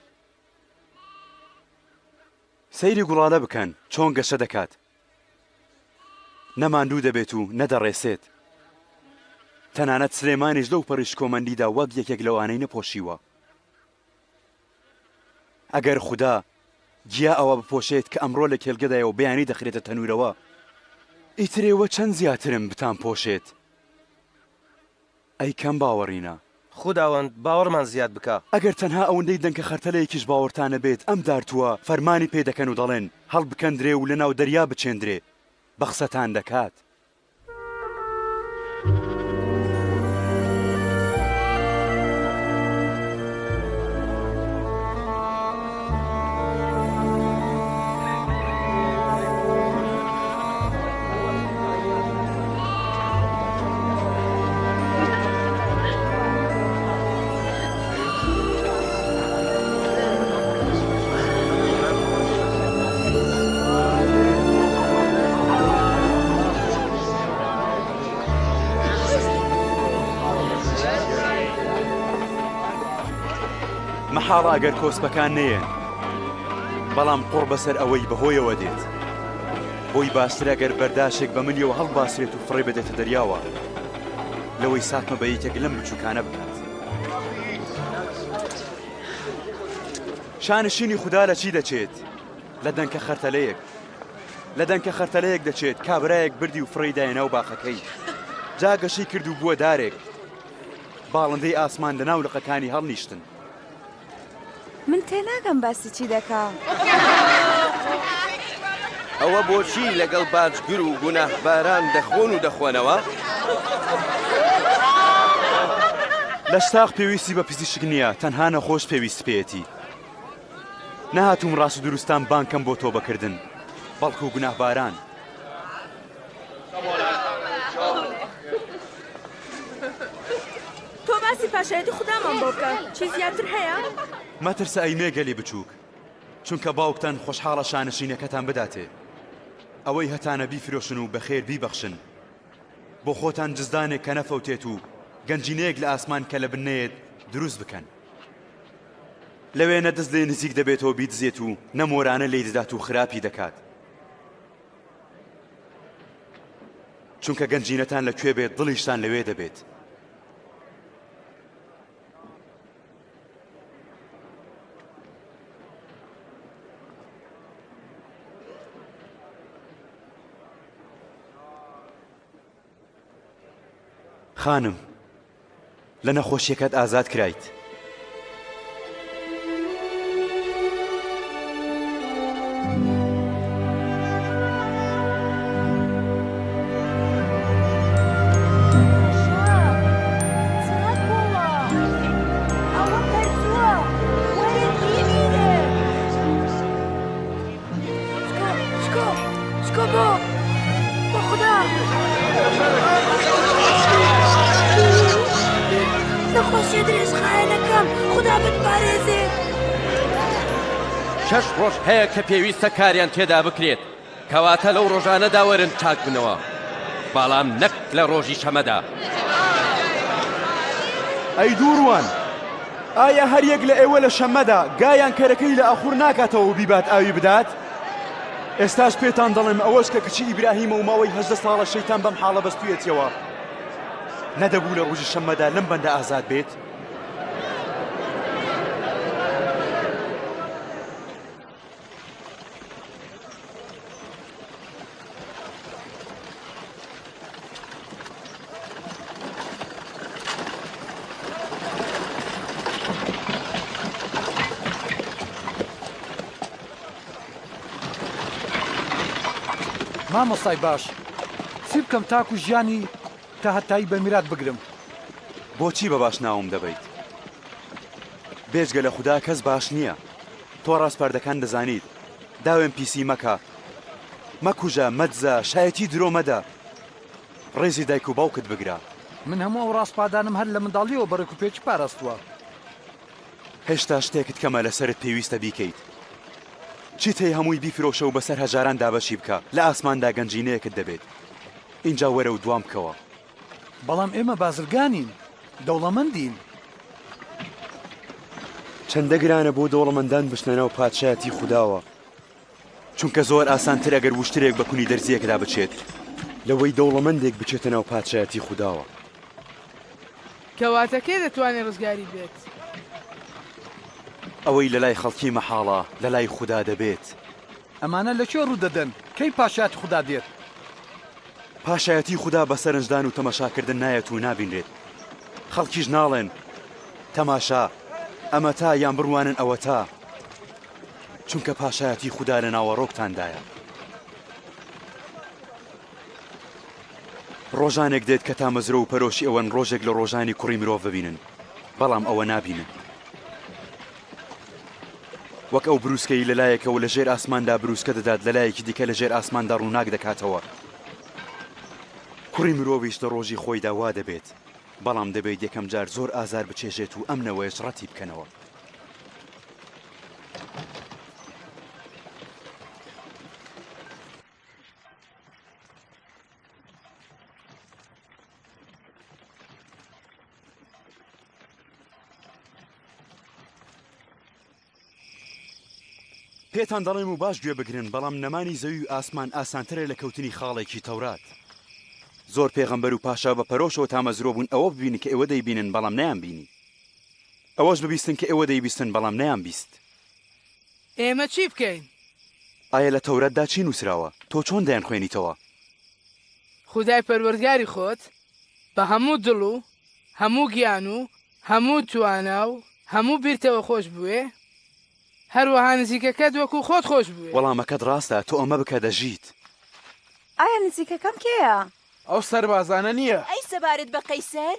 سەیری گوڵالە بکەن چۆن گەشە دەکات، نەماندوو دەبێت و نەدەڕێسێت. تەنانەت سلێمانیش لەو پەڕیش کۆمەندیدا وەک یەکێک لەوانەی نەپۆشیوە. ئەگەر خوددا گیا ئەوە بپۆشێت کە ئەمڕۆ لە کێلگەدایەوە بەیانی دەخرێتە تەنورەوە، ئیترێوە چەند زیاترم بتان پۆشێت. ئەی کەم باوەڕینە. خوداوەند باوەڕمان زیاد بکە. ئەگەر تەنها ئەوەندەی دەنکە خەرتەلەیەکیش باوەڕتانە بێت، ئەم دارتووە فەرمانی پێ دەکەن و دەڵێن هەڵبکەندرێ و لەناو دەریا بچێندرێ، بەخسەتان دەکات. مەحاڵە ئەگەر کۆسپەکان نەیەن، بەڵام قوڕ بەسەر ئەوەی بەهۆیەوە دێت. بۆی باشترە گەر بەرداشێک بە ملیەوە هەڵباسرێت و فڕێ بدێتە دەریاوە، لەوەی ساتمە بە یەکێک لەم بچووکانە بکات. شانشینی خوددا لە چی دەچێت؟ لە دەنکە خەرتەلەیەک. لە دەنکە خەرتەلەیەک دەچێت کابرایەک بردی و فڕی دایەنە و باخەکەی، جاگەشی کرد و بووە دارێک. باڵندەی ئاسمان لەناو لقەکانی هەڵنیشتن. من تێناگەم باسی چی دەکا. ئەوە بۆچی لەگەڵ باجگر و گوناهباران دەخۆن و دەخۆنەوە؟ لە شتاق پێویستی بە پزیشک نییە، تەنها نەخۆش پێویست پێیەتی. نەهاتووم ڕاست و دروستان بانکەم بۆ تۆ بەکردن، بەڵکو و گوناهباران. تۆ باسی پاشایەتی خودامان بۆ بکە، چی زیاتر هەیە؟ مەترسە ئەی مێگەلی بچووک، چونکە باوکتان خۆشحاڵە شانشینەکەتان بداتێ. ئەوەی هەتانە بیفرۆشن و بەخێر بیبەخشن، بۆ خۆتان جزدانێک کە نەفەوتێت و گەنجینەیەک لە ئاسمان کە لە بنێت دروست بکەن. لەوێنە دەست لێ نزیک دەبێتەوە بیدزێت و نەمۆرانە لێ دەدات و خراپی دەکات. چونکە گەنجینەتان لەکوێ بێت دڵیشتان لەوێ دەبێت. خانم، لە نەخۆشیەکەت ئازاد کرایت. شەش ڕۆژ هەیە کە پێویستە کاریان تێدا بکرێت، کەواتە لەو ڕۆژانەدا وەرن چاک بنەوە، بەڵام نەک لە ڕۆژی شەمەدا. ئەی دووڕوان، ئایا هەر یەک لە ئێوە لە شەمەدا گایان کەرەکەی لە ئەخور ناکاتەوە بیبات ئاوی بدات؟ ئێستاش پێتان دەڵێم ئەوەش کە کچی ئیبراهیمە و ماوەی 18 ساڵە شەیتان بەم حاڵە بەستوویەتەوە، نەدەبوو لە ڕۆژی شەمەدا لەم بەندە ئازاد بێت؟ مامۆستای باش چی بکەم تاکو ژیانی تا هەتایی بە میرات بگرم. بۆچی بە باش ناوم دەبیت؟ بێژگە لە خوددا کەس باش نییە. تۆ ڕاستپەردەکان دەزانیت. داوێن پیسی مەکە، مەکوژە، مەدزە، شایەتی درۆ مەدە. ڕێزی دایک و باوکت بگرە. من هەموو ئەو ڕاستپادانم هەر لە منداڵیەوە بەڕێک و پێچ پاراستووە. هێشتا شتێکت کەمە لەسرت پێویستە بیکەیت. چیتەی هەمووی بیفرۆشە و بەسەر هەژاران دابەشی بکە، لە ئاسماندا گەنجینەیەکت دەبێت. اینجا وەرە و دوام بکەوە. بەڵام ئێمە بازرگانین، دەوڵەمەندین. چەندە گرانە بۆ دەوڵەمەندان بشنەنەوە پادشایەتی خودداوە، چونکە زۆر ئاسانتر ئەگەر وشترێک بە کونی دەرزیەکدا بچێت لەوەی دەوڵەمەندێک بچێتە ناو پادشایەتی خودداوە. کەواتە کێ دەتوانێت ڕزگاری بێت؟ ئەوەی لە لای خەڵکی مەحاڵە لە لای خوددا دەبێت. ئەمانە لەکوێ ڕوو دەدەن؟ کەی پاشایەتی خوددا دێت؟ پاشایەتی خوددا بە سەرنجدان و تەماشاکردن نایەت و نابینرێت. خەڵکیش ناڵێن تەماشا، ئەمە تا یان بڕوانن ئەوە تا، چونکە پاشایەتی خوددا لە ناوەڕۆکتاندایە. ڕۆژانێک دێت کە تا مەزرە و پەرۆشی ئەوەن ڕۆژێک لە ڕۆژانی کوڕی مرۆڤ ببینن، بەڵام ئەوە نابینن. وەک ئەو بروسکەی لەلایەکەوە لە ژێر ئاسماندا بروسکە دەدات لەلایەکی دیکە لە ژێر ئاسماندا ڕووناک دەکاتەوە. کوڕی مرۆڤیش لە ڕۆژی خۆیدا وا دەبێت، بەڵام دەبێت یەکەم جار زۆر ئازار بچێژێت و ئەم نەوەیەش ڕەتی بکەنەوە. پێتان دەڵێم و باش گوێ بگرن، بەڵام نەمانی زەوی و ئاسمان ئاسانترە لە کەوتنی خاڵێکی تەورات. زۆر پێغەمبەر و پاشا بە پەرۆشەوە تامەزرۆ بوون ئەوە ببینن کە ئێوە دەیبینن بەڵام نەیان بینی، ئەوەش ببیستن کە ئێوە دەیبیستن بەڵام نەیان بیست. ئێمە چی بکەین؟ ئایا لە تەورەتدا چی نووسراوە؟ تۆ چۆن دەیان خوێنیتەوە؟ خودای پەروەردگاری خۆت بە هەموو دڵ و هەموو گیان و هەموو توانا و هەموو بیرتەوە خۆش بوێ، هەروەها نزیکەکەت وەکو خۆت خۆش بووێ. وەڵامەکەت ڕاستە، تۆ ئەمە بکە دەژیت. ئایا نزیکەکەم کێیە؟ ئەو سەربازانە نییە. ئەی سەبارەت بە قەیسەر؟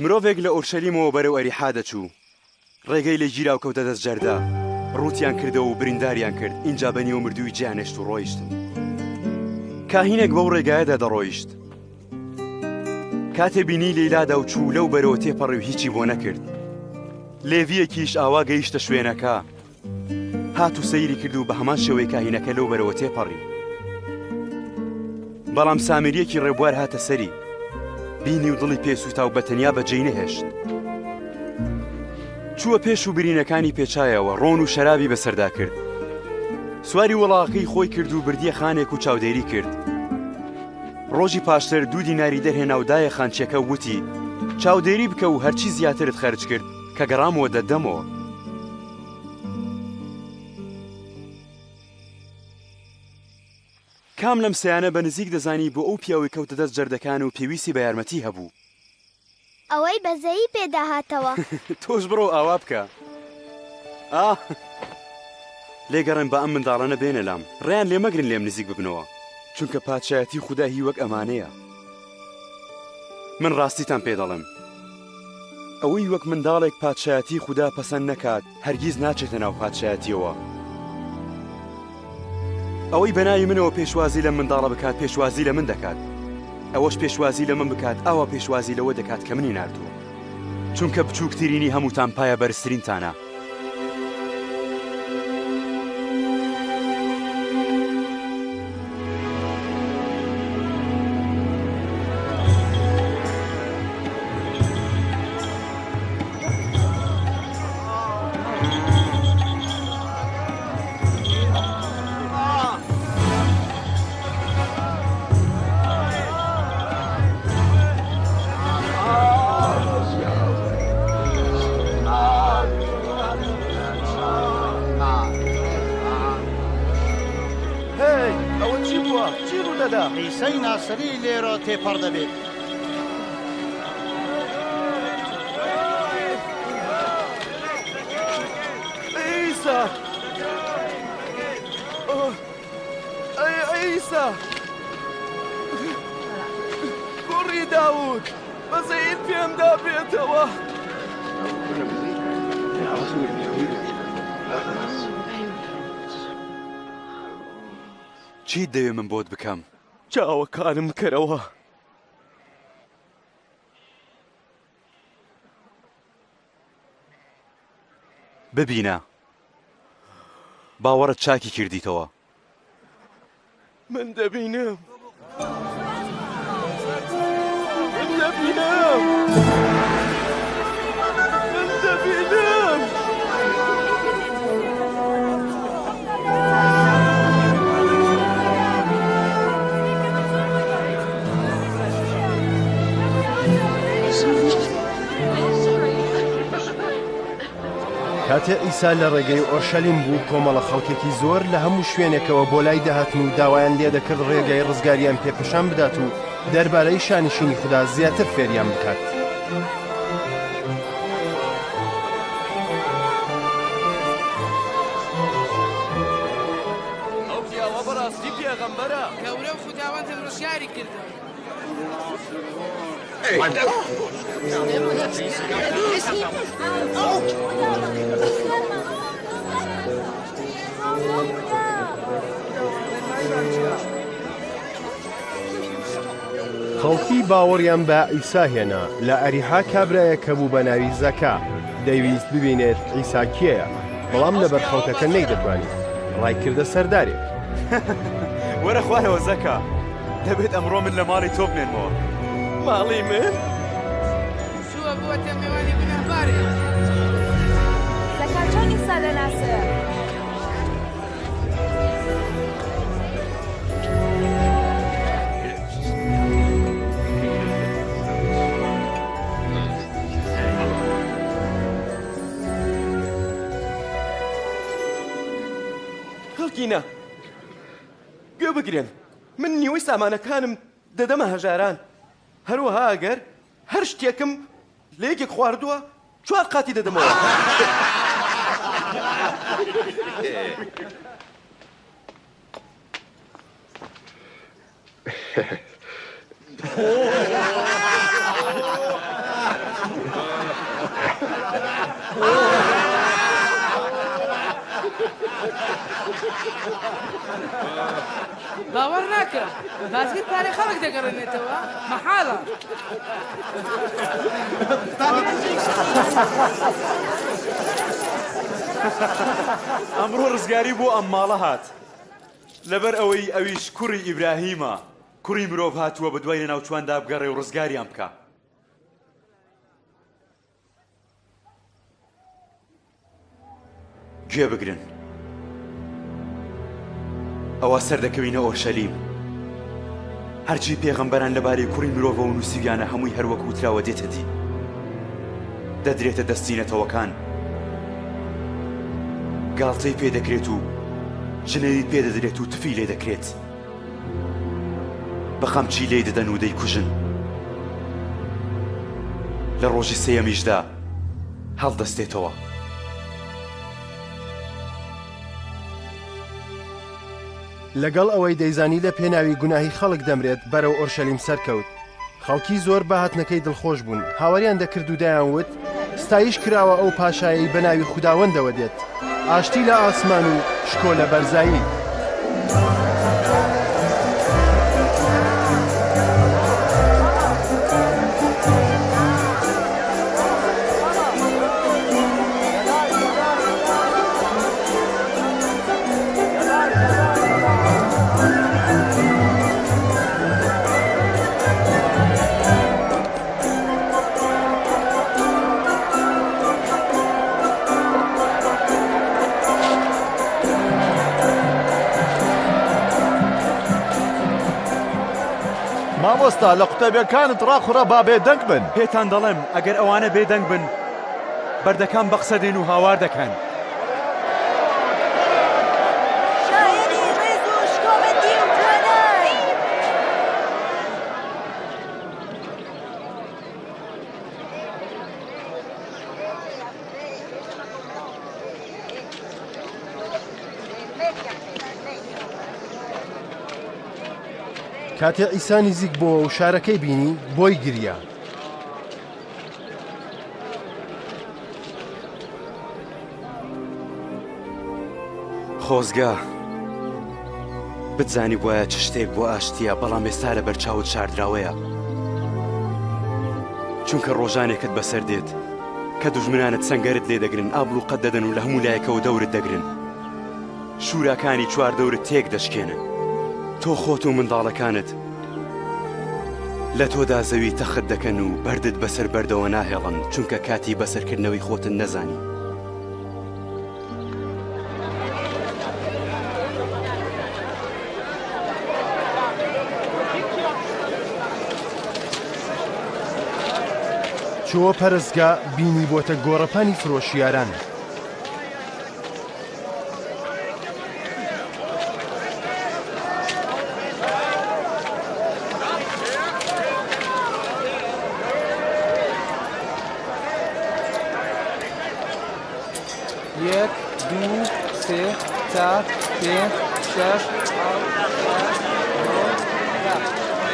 مرۆڤێک لە ئۆرشەلیمەوە بەرەو ئەریحا دەچوو، ڕێگەی لە گیرا و کەوتە دەست جەردا، ڕوتیان کردەوە و برینداریان کرد. اینجا بەنیوە مردووی جیانێشت و ڕۆیشتن. کاهینێک بەو ڕێگایەدا دەڕۆیشت، کاتێ بینی لەیلادا و چوو لەو بەرەوە تێپەڕی و هیچی بۆ نەکرد. لێڤیەکیش ئاوا گەیشتە شوێنەکە، هات و سەیری کرد و بە هەمان شێوەی کاهینەکە لەو بەرەوە تێپەڕی. بەڵام سامریەکی ڕێبوار هاتە سەری، بینی و دڵی پێسووتا و بەتەنیا بەجێی نەهێشت. چووە پێش و برینەکانی پێچایەوە، ڕۆن و شەرابی بەسەردا کرد. سواری وەڵاقەی خۆی کرد و بردیە خانێک و چاودێری کرد. ڕۆژی پاشتر 2 دیناری دەرهێنا و دایە خانچیەکە وتی چاودێری بکە و هەرچی زیاترت خەرج کرد کە گەڕامەوە دەدەمەوە. کام لەم سەیانە بە نزیک دەزانی بۆ ئەو پیاوەی کەوتە دەست جەردەکان و پێویستی بە یارمەتی هەبوو. ئەوەی بەزەیی پێداهاتەوە. تۆش بڕۆ ئاوا بکە. لێگەڕێن بە ئەم منداڵانە بێنە لام، ڕێیان لێ مەگرن لێم نزیک ببنەوە، چونکە پادشایەتی خوددا هی وەک ئەمانەیە. من ڕاستیتان پێ دەڵێم، ئەوەی وەک منداڵێک پادشایەتی خوددا پەسەند نەکات هەرگیز ناچێتە ناو پادشایەتیەوە. ئەوەی بەناوی منەوە پێشوازی لە منداڵە بکات پێشوازی لە من دەکات، ئەوەش پێشوازی لە من بکات ئاوا پێشوازی لەوە دەکات کە منی ناردووە، چونکە بچووکترینی هەمووتان پایە بەرزترینتانە. عیسەی ناسری لێرە تێپەڕ دەبێت. عیسا! ئیسا کوڕی داوود بەزەیت پێمدا بێتەوە. چیت دەوێ من بۆت بکەم؟ چاوەکانم کەرەوە. ببینە باوەڕت چاکی کردیتەوە. من دەبینم. من دەبینم. من دەبینم. کاتێ ئیسا لە ڕێگەی ئۆرشەلیم بوو کۆمەڵە خەڵکێکی زۆر لە هەموو شوێنێکەوە بۆ لای دەهاتن و داوایان لێ دەکرد ڕێگەی ڕزگاریان پێپەشان بدات و دەربارەی شانشینی خوددا زیاتر فێریان بکات. ئەو پیاوە بەڕاستی پێغەمبەرە. گەورە و خوداوەندم ڕزگاری کردەوە. خەڵکی باوەڕیان بە ئیسا هێنا لە ئەریحا کابرایە کە بوو بە ناوی زەکا دەیویست ببینێت ئیسا کێیە بەڵام لەبەر خەڵکەکە نەیدەتوانێت ڕایکردە سەردارێک. وەرە خوارەوە زەکا دەبێت ئەمڕۆ من لە ماڵی تۆ بنێنمەوە. ماڵی من؟ چووە بووەتە میوانی گوناهبارێ. زەکا چۆن ئیسا دەناسە؟ خەڵکینە گوێ بگرن، من نیوەی سامانەکانم دەدەمە هەژاران. هەروەها ئەگەر هەر شتێکم لە یەکێک خواردووە 4 قاتی دەدەمەوە. باوەڕ ناکە بازگیر پارەی خەڵک دەگەڕێنێتەوە مەحاڵە. ئەمڕۆ ڕزگاری بۆ ئەم ماڵە هات لەبەر ئەوەی ئەویش کوڕی ئیبراهیمە، کوڕی مرۆڤ هاتووە بە دوای لە ناوچواندا بگەڕێ و ڕزگاریان بکە. گوێ بگرن، ئەوە سەردەکەوینە ئۆرشەلیم. هەرچی پێغەمبەران لەبارەی کوڕی مرۆڤە و نووسیویانە هەمووی هەروەک وتراوە دێتە دی، دەدرێتە دەستینەتەوەکان، گاڵتەی پێدەکرێت و ژنەوی پێدەدرێت و تفی لێ دەکرێت، بە خەمچی لێ دەدەن و دەیکوژن. لە ڕۆژی سێیەمیشدا هەڵدەستێتەوە. لەگەڵ ئەوەی دەیزانی لە پێناوی گوناهی خەڵک دەمرێت بەرەو ئۆرشەلیم سەرکەوت. خەڵکی زۆر بە هاتنەکەی دڵخۆش بوون، هاوەریان دەکرد و دەیانوت ستایش کراوە ئەو پاشایی بە ناوی خوداوەندەوە دێت، ئاشتی لە ئاسمان و شکۆ لە بەرزایی. مامۆستا لە قوتەبیەکانت ڕاخورە با بێدەنگ بن. پێتان دەڵێم ئەگەر ئەوانە بێدەنگ بن بەردەکان بە قسە دێن و هاوار دەکەن. کاتێ ئیسا نزیک بۆ و شارەکەی بینی بۆی گریا. خۆزگا بتزانی بۆیە چ شتێک بۆ ئاشتیە بەڵام ئێستا لە بەرچاوت شاردراوەیە چونکە ڕۆژانێکت بەسەر دێت کە دوژمنانت سەنگەرت لێ دەگرن ئابڵ و قەت دەدەن و لە هەموو لایەکەوە دەورت دەگرن شوورەکانی چوار دەورت تێک دەشکێنن تۆ خۆت و منداڵەکانت لە تۆدا زەوی تەخت دەکەن و بەردت بەسەر بەردەوە ناهێڵن چونکە کاتی بەسەرکردنەوەی خۆتن نەزانی. چۆ پەرستگا بینی بۆتە گۆڕەپانی فرۆشیاران. یەک، دوو، سێ، چار، پێنج، شەش، حەوت، هەشت، نۆ، دە،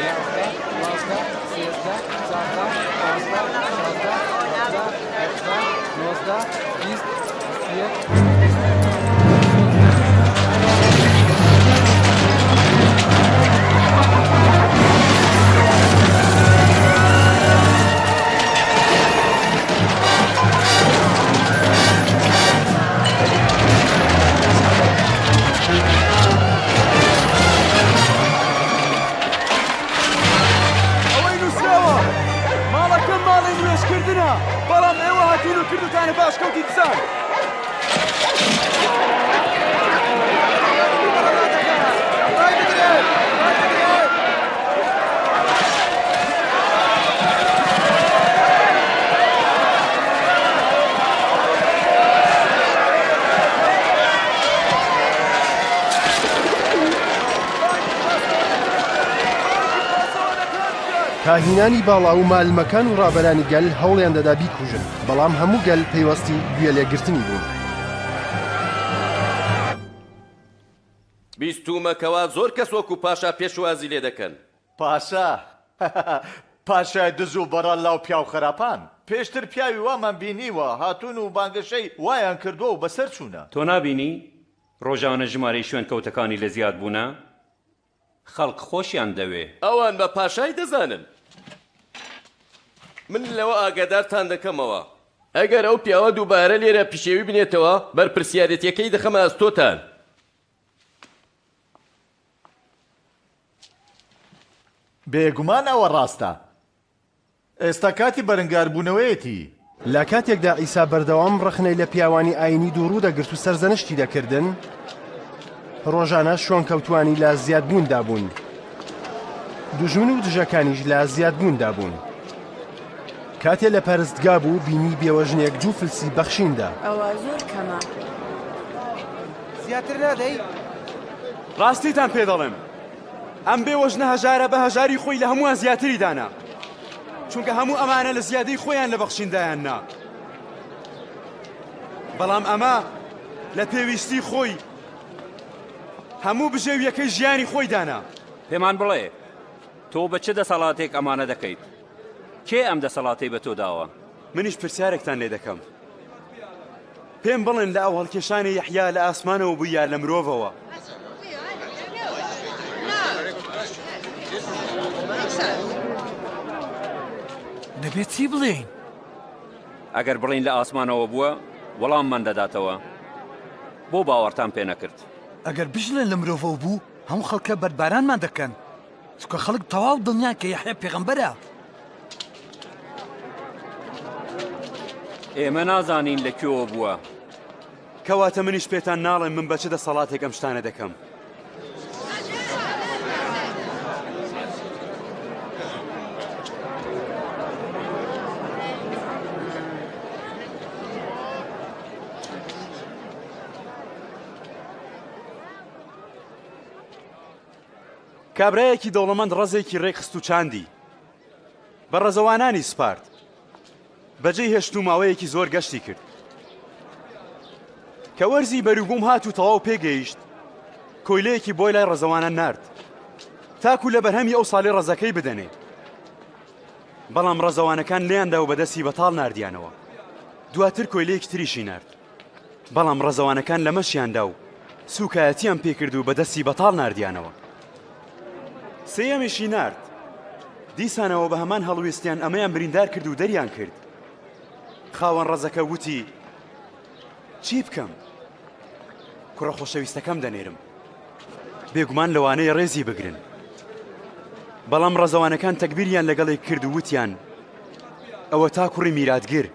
یازدە، دوازدە، سێزدە، چاردە، پانزدە، شازدە، هەفتە، هەشتە، نۆزدە، بیست، بیست و یەک. بەڵام ئێوە هاتوون و کردوتانە باشکەوتی دزان. کاهینانی باڵا و مالمەکان و ڕابەرانی گەل هەوڵیان دەدا بیکوژن بەڵام هەموو گەل پەیوەستی گوێ لێگرتنی بوون. بیستومەکەوە زۆر کەس وەکو پاشا پێشوازی لێ دەکەن. پاشا پاشای دز و بەڕال لاو پیا و خراپان پێشتر پیاوی وامان بینیوە هاتوون و بانگەشەی وایان کردووە و بەسەر چوونە. تۆ نابینی ڕۆژانە ژمارەی شوێن کەوتەکانی لە زیاد بوونە؟ خەڵک خۆشیان دەوێ ئەوان بە پاشای دەزانن. من لەوە ئاگادارتان دەکەمەوە ئەگەر ئەو پیاوە دووبارە لێرە پیشێوی بنێتەوە بەرپرسیارەتیەکەی دەخەمە ئەستۆتان. بێگومان ئەوە ڕاستە. ئێستا کاتی بەرەنگاربوونەوەیەتی. لە کاتێکدا ئیسا بەردەوام ڕخنەی لە پیاوانی ئاینی دووڕوو دەگرت و سەرزەنشتی دەکردن ڕۆژانە شۆن کەوتوانی لە زیادبووندا بوون. دوژمن و دژەکانیش لە زیادبووندا بوون. کاتێ لە پەرستگا بوو بینی بێوەژنێک جوو فلسی بەخشیندا. ئەوە زۆر کەمە. زیاتر نادەی؟ ڕاستیتان پێ دەڵێم ئەم بێوەژنە هەژارە بە هەژاری خۆی لە هەمووان زیاتری دانا چونکە هەموو ئەمانە لە زیادەی خۆیان لە بەخشیندایان نا بەڵام ئەمە لە پێویستی خۆی هەموو بژێویەکەی ژیانی خۆی دانا. پێمان بڵێ تۆ بە چه دەسەڵاتێک ئەمانە دەکەیت؟ کێ ئەم دەسەڵاتی بە تۆ داوە؟ منیش پرسیارێکتان لێ دەکەم پێم بڵێن لە ئەو هەڵکێشانی یەحیا لە ئاسمانەوە بوو یان لە مرۆڤەوە؟ دەبێت چی بڵێین؟ ئەگەر بڵین لە ئاسمانەوە بووە وەڵاممان دەداتەوە. بۆ باوەڕتان پێ نەکرد؟ ئەگەر بژڵێن لە مرۆڤەوە بوو هەموو خەڵکە بەربارانمان دەکەن چکە خەڵک تەواو دڵنیان کە یەحیا پێغەمبەرە. ئێمە نازانین لەکوێوە بووە. کەواتە منیش پێتان ناڵێم من بە چ دەسەڵاتێک ئەم شتانە دەکەم. کابرایەکی دەوڵەمەند ڕزێکی ڕێکخست و چاندی بە ڕەزەوانانی سپارد بەجێی هێشت و ماوەیەکی زۆر گەشتی کرد کە وەرزی بەروبووم هات و تەواو پێگەیشت کۆیلەیەکی بۆی لای ڕەزەوانە نارد تاکو لە بەرهەمی ئەو ساڵی ڕەزەکەی بدەنێ. بەڵام ڕەزەوانەکان لێیاندا و بەدەستی بەتاڵ ناردیانەوە. دواتر کۆیلەیەکی تریشی نارد. بەڵام ڕەزەوانەکان لە مەشیاندا و سوکایەتیان پێکرد و بەدەستی بەتاڵ ناردیانەوە. سێیەمیشی نارد. دیسانەوە بە هەمان هەڵویستیان ئەمەیان بریندار کرد و دەریان کرد. خاوەن ڕەزەکە وتی: چی بکەم؟ کوڕە خۆشەویستەکەم دەنێرم. بێگومان لەوانەیە ڕێزی بگرن. بەڵام ڕەزەوانەکان تەکبیریان لەگەڵی کرد و وتیان: ئەوە تا کوڕی میراتگر،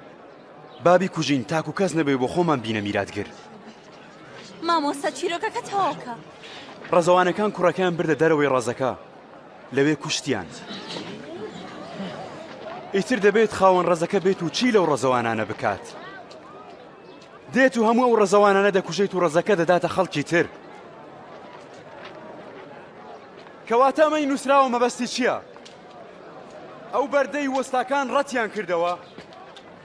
بابی کوژین تاکو کەس نەبێ بۆ خۆمان بینە میراتگر. مامۆستا چیرۆکەکە تەواوکە. ڕەزەوانەکان کوڕەکەیان بردە دەرەوەی ڕەزەکە، لەوێ کوشتیان. ئیتر دەبێت خاوەن ڕەزەکە بێت و چی لەو ڕەزەوانانە بکات؟ دێت و هەموو ئەو ڕەزەوانانە دەکوژێت و ڕەزەکە دەداتە خەڵکی تر. کەواتە ئەمەی نووسراوە مەبەستی چییە؟ ئەو بەردەی وەستاکان ڕەتیان کردەوە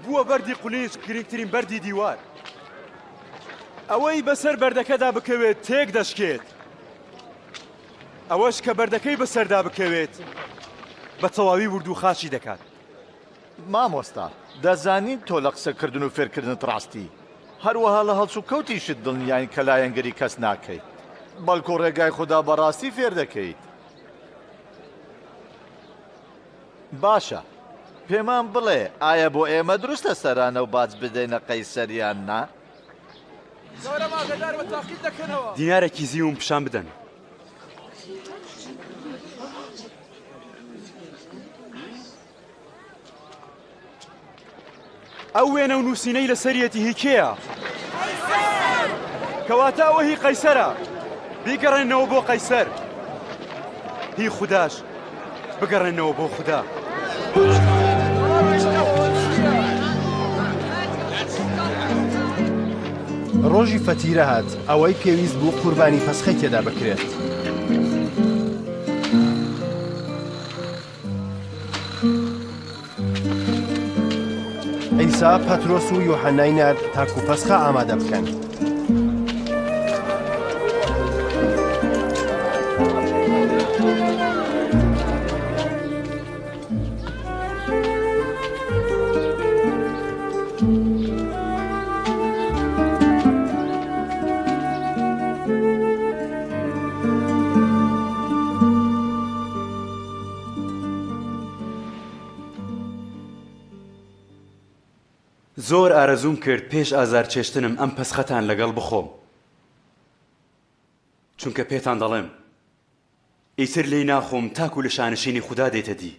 بووە بەردی قولینج، گرنگترین بەردی دیوار. ئەوەی بەسەر بەردەکەدا بکەوێت تێک دەشکێت. ئەوەش کە بەردەکەی بەسەردا بکەوێت بە تەواوی ورد و خاچی دەکات. مامۆستا، دەزانین تۆ لە قسەکردن و فێرکردنت ڕاستی، هەروەها لە هەڵسو کەوتیشت دڵنیاین کە لایەنگەری کەس ناکەیت، بەڵکو ڕێگای خوددا بەڕاستی فێر دەکەیت. باشە، پێمان بڵێ ئایا بۆ ئێمە دروستە سەرانە و باج بدەینە قەیسەریان نا؟ دینارێکی زیوم پیشان بدەن. ئەو وێنە و نووسینەی لەسەریەتی هی کێیە؟ کەواتە ئەوە هی قەیسەرە. بیگەڕێنەوە بۆ قەیسەر. هی خوداش بگەڕێنەوە بۆ خوددا. ڕۆژی فەتیرە هات، ئەوەی پێویست بوو قوربانی پەسخەی تێدا بکرێت. ئەیسا پەترۆس و یۆحەنای نارد تاکو پەسخە ئامادە بکەن. زۆر ئارەزوم کرد پێش ئازار چێشتنم ئەم پەسخەتان لەگەڵ بخۆم، چونکە پێتان دەڵێم ئیتر لێی ناخۆم تاکو لە شانشینی خوددا دێتە دی.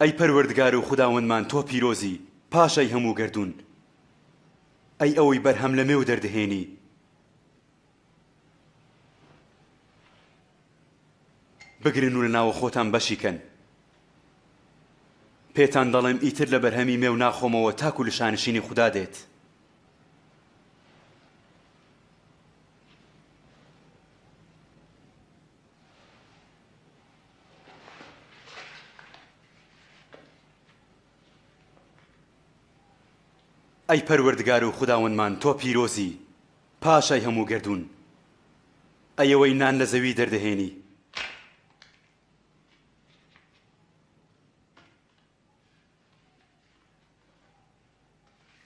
ئەی پەروەردگار و خوداوەندمان تۆ پیرۆزی پاشای هەموو گەردون، ئەی ئەوەی بەرهەم لە مێو دەردەهێنی، بگرن و لە ناوە خۆتان بەشیکەن. پێتان دەڵێم ئیتر لە بەرهەمی مێو ناخۆمەوە تاکو لە شانشینی خوددا دێت. ئەی پەروەردگار و خوداوەندمان تۆ پیرۆزی پاشای هەموو گەردون، ئەیەوەی نان لە زەوی دەردەهێنی.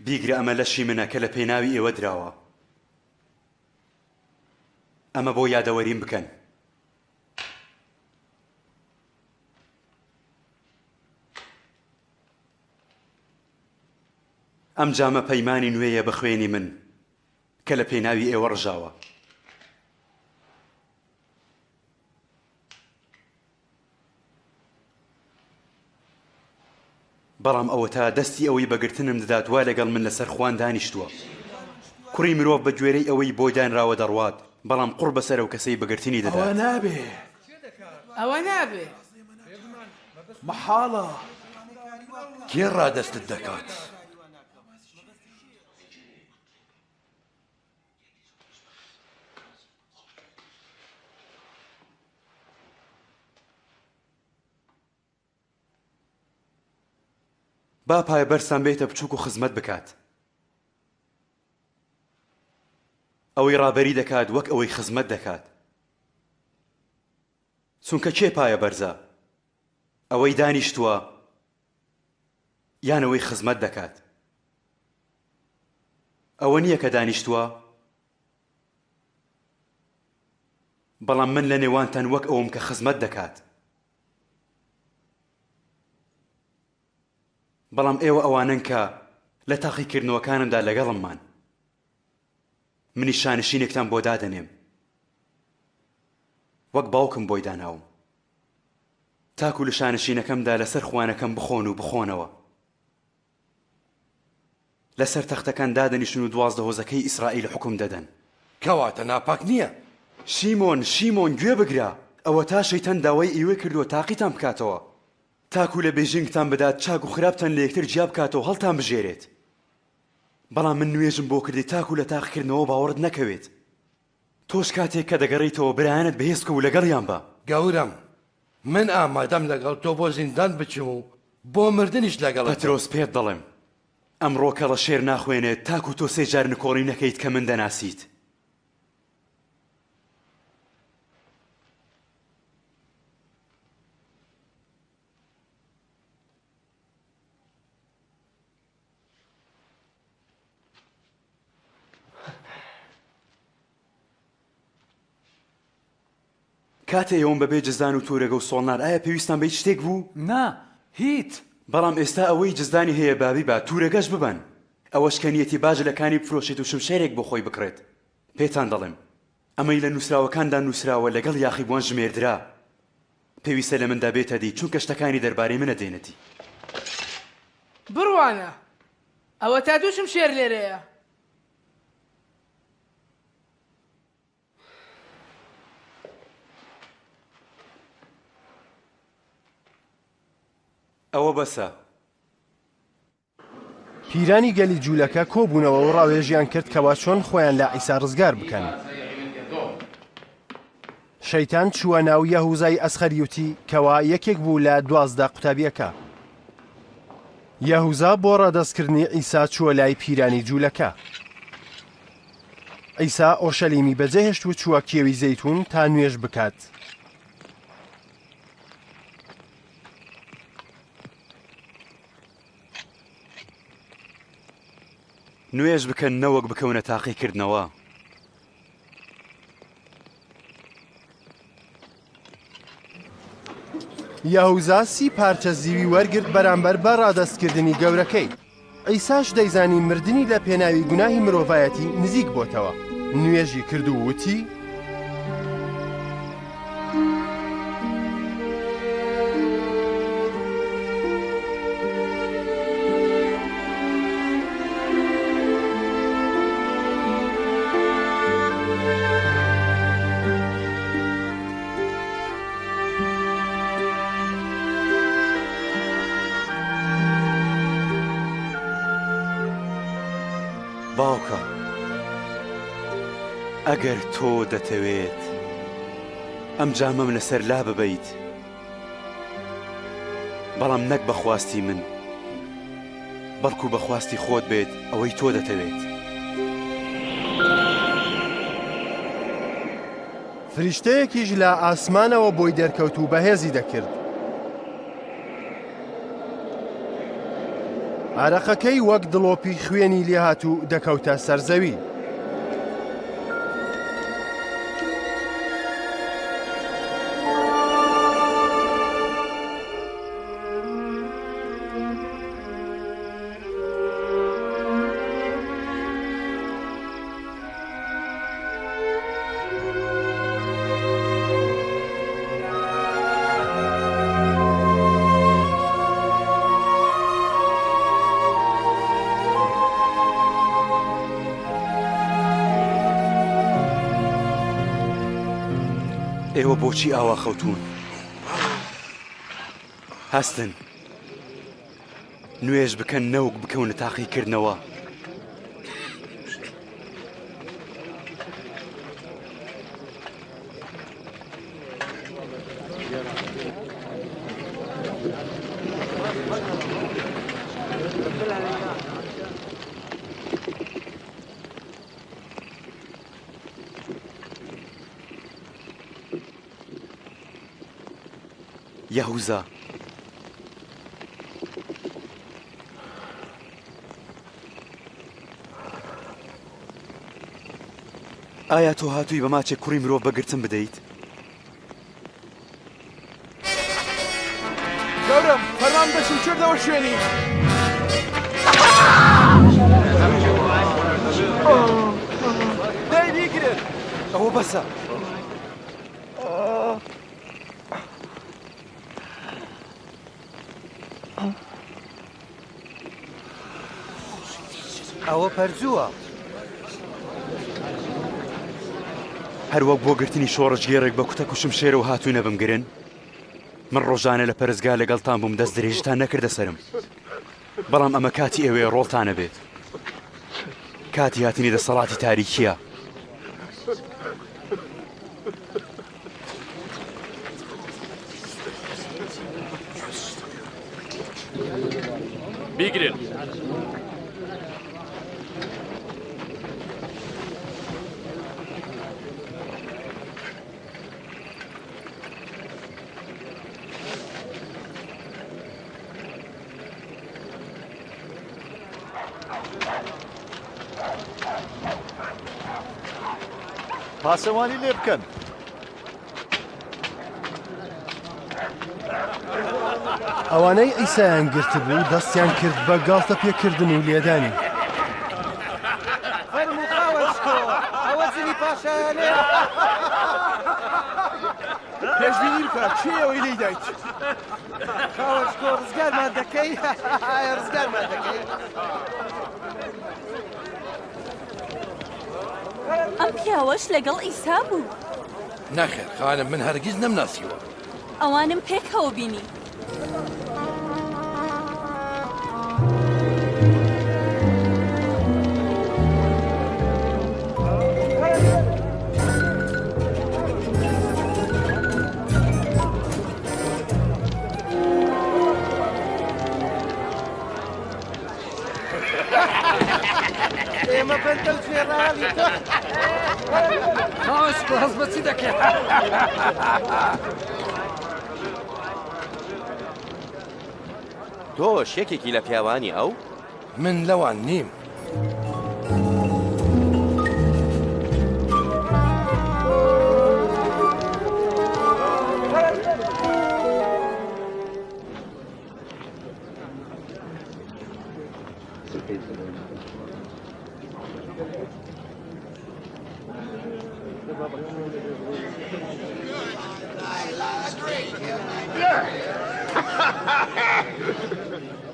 بیگرە ئەمە لەشی منە کە لە پێناوی ئێوە دراوە، ئەمە بۆ یادەوەریم بکەن. ئەم جامە پەیمانی نوێیە بە خوێنی من کە لە پێناوی ئێوە ڕژاوە. بەڵام ئەوە تا دەستی ئەوەی بەگرتنم دەدات وا لەگەڵ من لەسەر خوان دانیشتووە. کوڕی مرۆڤ بە گوێرەی ئەوەی بۆی دانراوە دەڕوات، بەڵام قوڕ بەسەر ئەو کەسەی بەگرتنی دەدات. ئەوە نابێ، ئەوە نابێ، مەحاڵە. کێ ڕادەستت دەکات؟ با پایە بەرسان بێتە بچووک و خزمەت بکات. ئەوەی ڕابەری دەکات وەک ئەوەی خزمەت دەکات. چونکە کێ پایە بەرزە؟ ئەوەی دانیشتووە یان ئەوەی خزمەت دەکات. ئەوە نییە کە دانیشتووە، بەڵام من لە نێوانتان وەک ئەوم کە خزمەت دەکات. بەڵام ئێوە ئەوانن کە لە تاقیکردنەوەکانمدا لەگەڵممان. منی شانشینێکتان بۆ دادەنێم، وەک باوکم بۆی داناوم، تاکو لە شانشینەکەمدا لەسەر خوانەکەم بخۆن و بخۆنەوە. لەسەر تەختەکان دادەنیشن و 12 هۆزەکەی ئیسرائیل حکم دەدەن. کەواتە ناپاک نییە. شیمۆن گوێ بگرە، ئەوە تا شەیتان داوای ئێوە کردووە تاقیتان بکاتەوە، تاکو لە بێژینگتان بدات چاک و خراپتان لە یەکتر جیا بکاتەوە هەڵتان بژێرێت. بەڵام من نوێژم بۆ کردی تاکو لە تاقیکردنەوە باوەڕت نەکەوێت. تۆش کاتێک کە دەگەڕیتەوە برایانت بەهێزکە و لەگەڵیان بە. گەورم، من ئامادەم لەگەڵ تۆ بۆ زیندان بچم و بۆ مردنیش لەگەڵ. پەترۆس پێت دەڵێم ئەمڕۆ کەڵە شێر ناخوێنێت تاکو تۆ 3 جار نکۆڕی نەکەیت کە من دەناسیت. کاتێ ئێوەم بەبێ جزدان و تورەگە و سۆڵنار ئایا پێویستان بە هیچ شتێک بوو؟ نا، هیچ. بەڵام ئێستا ئەوەی جزدانی هەیە بابی با تورەگەش ببەن. ئەوەش کە نیەتی باجلەکانی بفرۆشێت و شمشێرێک بۆ خۆی بکڕێت. پێتان دەڵێم ئەمەی لە نووسراوەکاندا نووسراوە لەگەڵ یاخیبوان ژمێردرا. پێویستە لە مندا بێتە دی چونکە شتەکانی دەربارەی منە دێنەتی. بڕوانە ئەوە تا دوو شمشێر لێرەیە. ئەوە بەسە. پیرانی گەلی جوولەکە کۆبوونەوە و ڕاوێژیان کرد کەوا چۆن خۆیان لە عیسا ڕزگار بکەن. شەیتان چووە ناو یەهوزای ئەسخەریوتی کەوا یەکێک بوو لە 12 قوتابیەکە. یەهوزا بۆ ڕادەستکردنی عیسا چووە لای پیرانی جوولەکە. عیسا ئۆرشەلیمی بەجێهێشت و چووە کێوی زەیتون تا نوێژ بکات. نوێژ بکەن نەوەک بکەونە تاقیکردنەوە. یەهوزا 30 پارچە زیوی وەرگرت بەرامبەر بە ڕادەستکردنی گەورەکەی. عیساش دەیزانی مردنی لە پێناوی گوناهی مرۆڤایەتی نزیک بۆتەوە. نوێژی کرد و وتی: باوکە، ئەگەر تۆ دەتەوێت ئەم جامەم لەسەر لا ببەیت، بەڵام نەک بەخواستی من، بەڵکو بەخواستی خۆت بێت ئەوەی تۆ دەتەوێت. فریشتەیەکیش لە ئاسمانەوە بۆی دەرکەوت و بەهێزی دەکرد. عرەقەکەی وەک دڵۆپی خوێنی لێهات و دەکەوتە سەرزەوی. ئێوە بۆچی ئاوا خەوتون؟ هەستن نوێژ بکەن نەوەک بکەونە تاقیکردنەوە. یەهوزا ئایا تۆ هاتووی بە ماچێک کوڕی مرۆڤ بەگرتم بدەیت؟ گەورم فەرمان بەشم کردەوە شوێنی دای بیگرن ئەوە بەسە ئەوە پەرجووە هەروەک بۆ گرتنی شۆڕەجگێڕێک بە کوتە کوشم شێرە و هاتووی نەبم گرن من ڕۆژانە لە پەرزگا لەگەڵتان بووم دەست درێژتان نەکردە سرم بەڵام ئەمە کاتی ئێوەیە ڕۆڵتانە بێت کاتی هاتنی دەسەڵاتی تاریکیە بیگرن پاسەوانی لێ بکەن ئەوانەی ئەیسایان گرت بوو دەستیان کرد بە گاڵتە پێکردن و لێدانی فەرموو خاوەشکۆ ئەوە زنی پاشایانێ پێشبینی بکە چی ئەوەی لێی دایت خاوەشکۆ ڕزگارمان دەکەی ڕزگارمان دەکەی ئەم پیاوەش لەگەڵ ئیسا بوو نەخێر خانم من هەرگیز نەمناسیوە ئەوانم پێکەوە بینی ئێمە بەندەم فێڕاڵی خاوەشکۆ هەست بە چی دەکەی تۆ شێکێکی لە پیاوانی ئەو؟ من لەوان نیم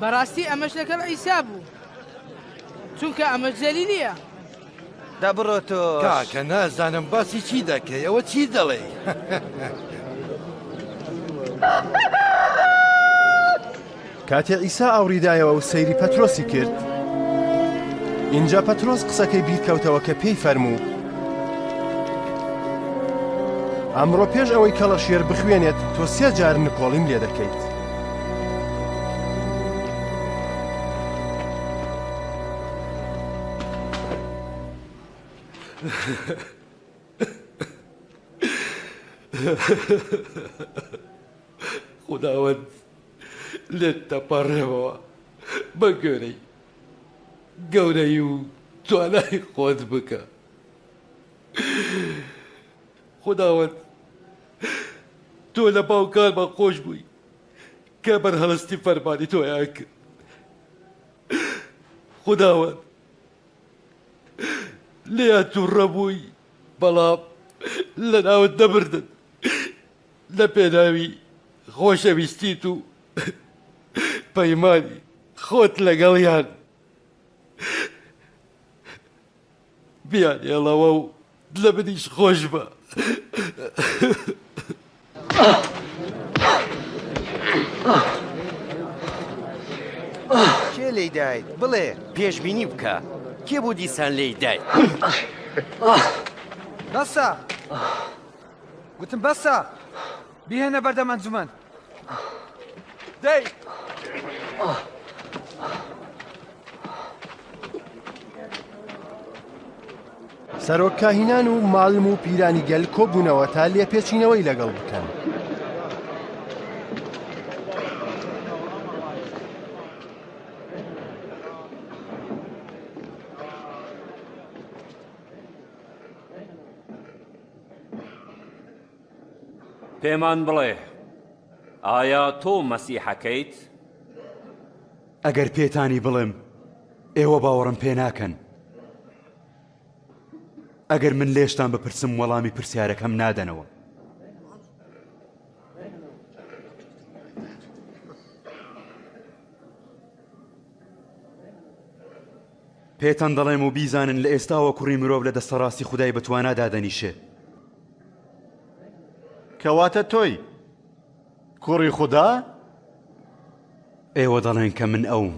بەڕاستی ئەمەش لەگەڵ ئیسا بوو چونکە ئەمە جەلیلیە دەبڕۆ تۆ کاکە نازانم باسی چی دەکەی ئەوە چی دەڵێ کاتێ ئیسا ئاوریدایەوە و سەیری پەترۆسی کرد اینجا پەترۆس قسەکەی بیرکەوتەوە کە پێی فەرموو ئەمڕۆ پێش ئەوەی کەڵە شێر بخوێنێت تۆ 3 جار نکۆڵیم لێ دەکەیت خداوەند لێت دەپەڕێەوە بە گەورەی و توانای خۆت بکە خداوەند تۆ لە باوکارمە خۆش بووی کە بەرهەڵستی فەرمانی تۆیان کرد خداوەند لێیان تووڕەبووی بەڵام لە ناوت دەبردن لە پێناوی خۆشەویستیت و پەیمانی خۆت لەگەڵیان بیانێڵەوە و لە منیش خۆش بە کێ لێی دایت بڵێ پێشبینی بکە کێ بۆ دیسان لێی دایت بەسە گوتم بەسە بیهێنە بەردەم ئەنجومەن دەی سەرۆک کاهینان و ماڵم و پیرانی گەل کۆبوونەوە تا لێپێچینەوەی لەگەڵ بکەن. پێمان بڵێ ئایا تۆ مەسیحەکەیت؟ ئەگەر پێتانی بڵێم ئێوە باوەڕم پێ ناکەن. ئەگەر من لێشتان بپرسم وەڵامی پرسیارەکەم نادەنەوە. پێتان دەڵێم و بیزانن لە ئێستاوە کوڕی مرۆڤ لە دەستەڕاستی خودای بەتوانا دادەنیشێ. کەواتە تۆی کوڕی خوددا؟ ئێوە دەڵێن کە من ئەوم.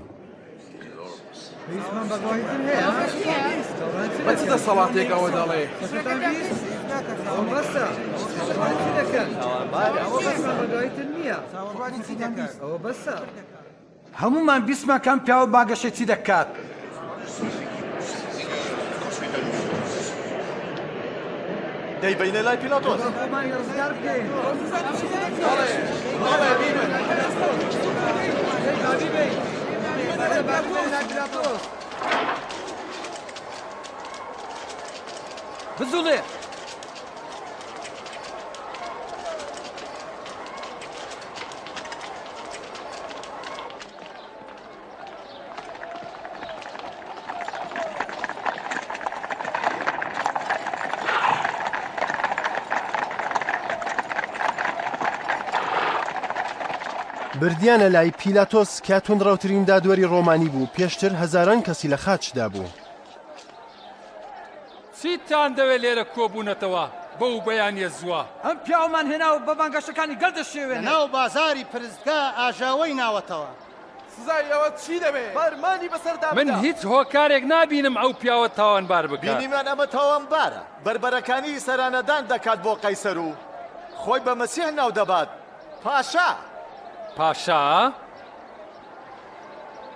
بەچ دەسەڵاتێک ئەوە دەڵێ؟ هەمومان بیسمان کەم پیاوە باگەشە چی دەکات. دەیبینە لای پیلاتۆس. بزوڵێ بردیانە لای پیلاتۆس کە توندڕەوترین دادوەری ڕۆمانی بوو. پێشتر هەزاران کەسی لە خاچدا بوو. چیتان دەوێت لێرە کۆبوونەتەوە بەو بەیانیە زووە؟ ئەم پیاومان هێناوە بە بانگەشەکانی گەردە شێوێنێ ناو بازاری پرستگا ئاژاوەی ناوەتەوە. سزای ئەوە چی دەبێت؟ فەرمانی بەسەردا من هیچ هۆکارێک نابینم ئەو پیاوە تاوانبار بکات. بینیمان ئەمە تاوانبارە. بربەرەکانی سەرانەدان دەکات بۆ قەیسەر و خۆی بە مەسیح ناو دەبات. پاشا پاشا؟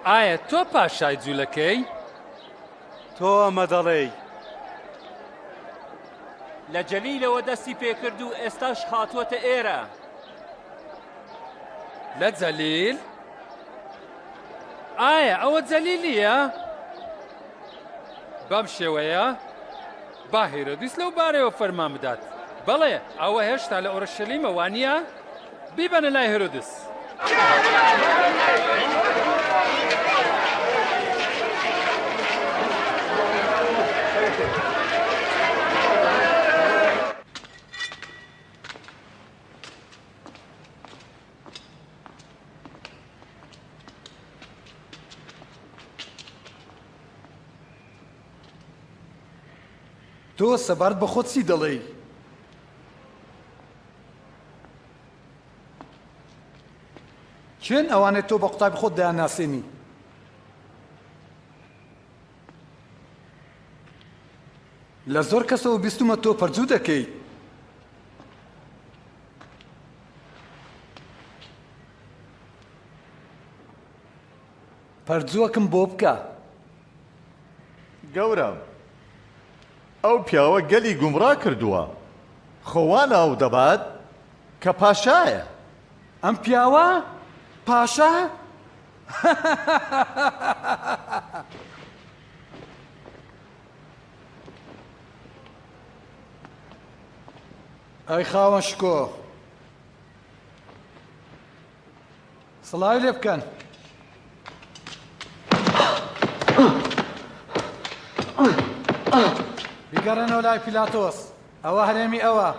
ئایا تۆ پاشای جوولەکەی؟ تۆ ئەمە دەڵێی. لە جەلیلەوە دەستی پێکرد و ئێستاش هاتووەتە ئێرە. لە جەلیل؟ ئایا ئەوە جەلیلیە؟ بەم شێوەیە؟ با هێرۆدیس لەو بارەوە فەرمان بدات. بەڵێ ئەوە هێشتا لە ئۆرشەلیمە وانییە؟ بیبەنە لای هێرۆدس. تۆ سەبارەت بە خۆت چی دەڵێی؟ چێن ئەوانێت تۆ بە قوتابی خۆت دایاناسێنی؟ لە زۆر کەسەوە بیستمە تۆ پەرجوو دەکەیت. پەرجووەکم بۆ بکە. گەورم ئەو پیاوە گەلی گومڕا کردووە. خۆوان ئەو دەبات کە پاشایە. ئەم پیاوە؟ پاشا؟ ئەی خاوەن شکۆ سڵاوی لێ بکەن. بیگەڕێنەوە لای پیلاتۆس. ئەوە هەرێمی ئەوە.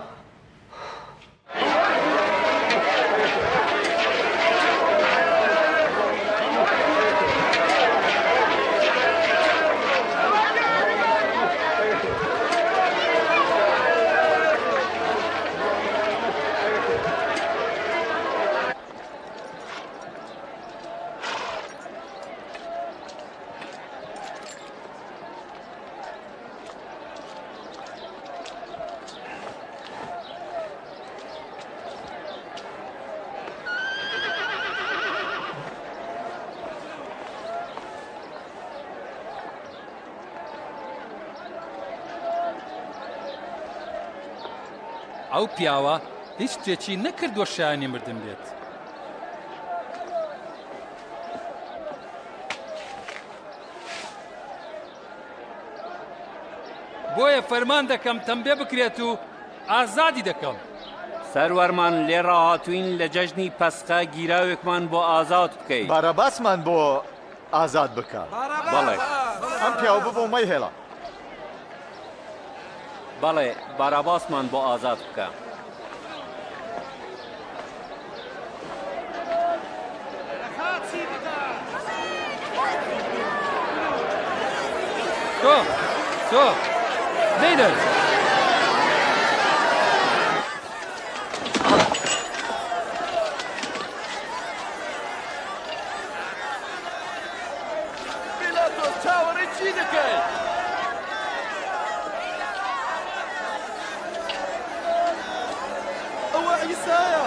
ئەو پیاوە هیچ شتێکی نەکردووە شایانی مردن بێت. بۆیە فەرمان دەکەم تەمبێ بکرێت و ئازادی دەکەم. سەروەرمان لێرە هاتوین لە جەژنی پەسخە گیراوێکمان بۆ ئازاد بکەیت. بارەباسمان بۆ ئازاد بکە. بەڵێ ئەم پیاوە ببۆ مەی هێڵە. بەڵێ باراباسمان بۆ ئازاد بکە. تۆ نەیدەن. پیلاتۆس چاوەڕێی چی دەکەی؟ ئەوە عیسایە.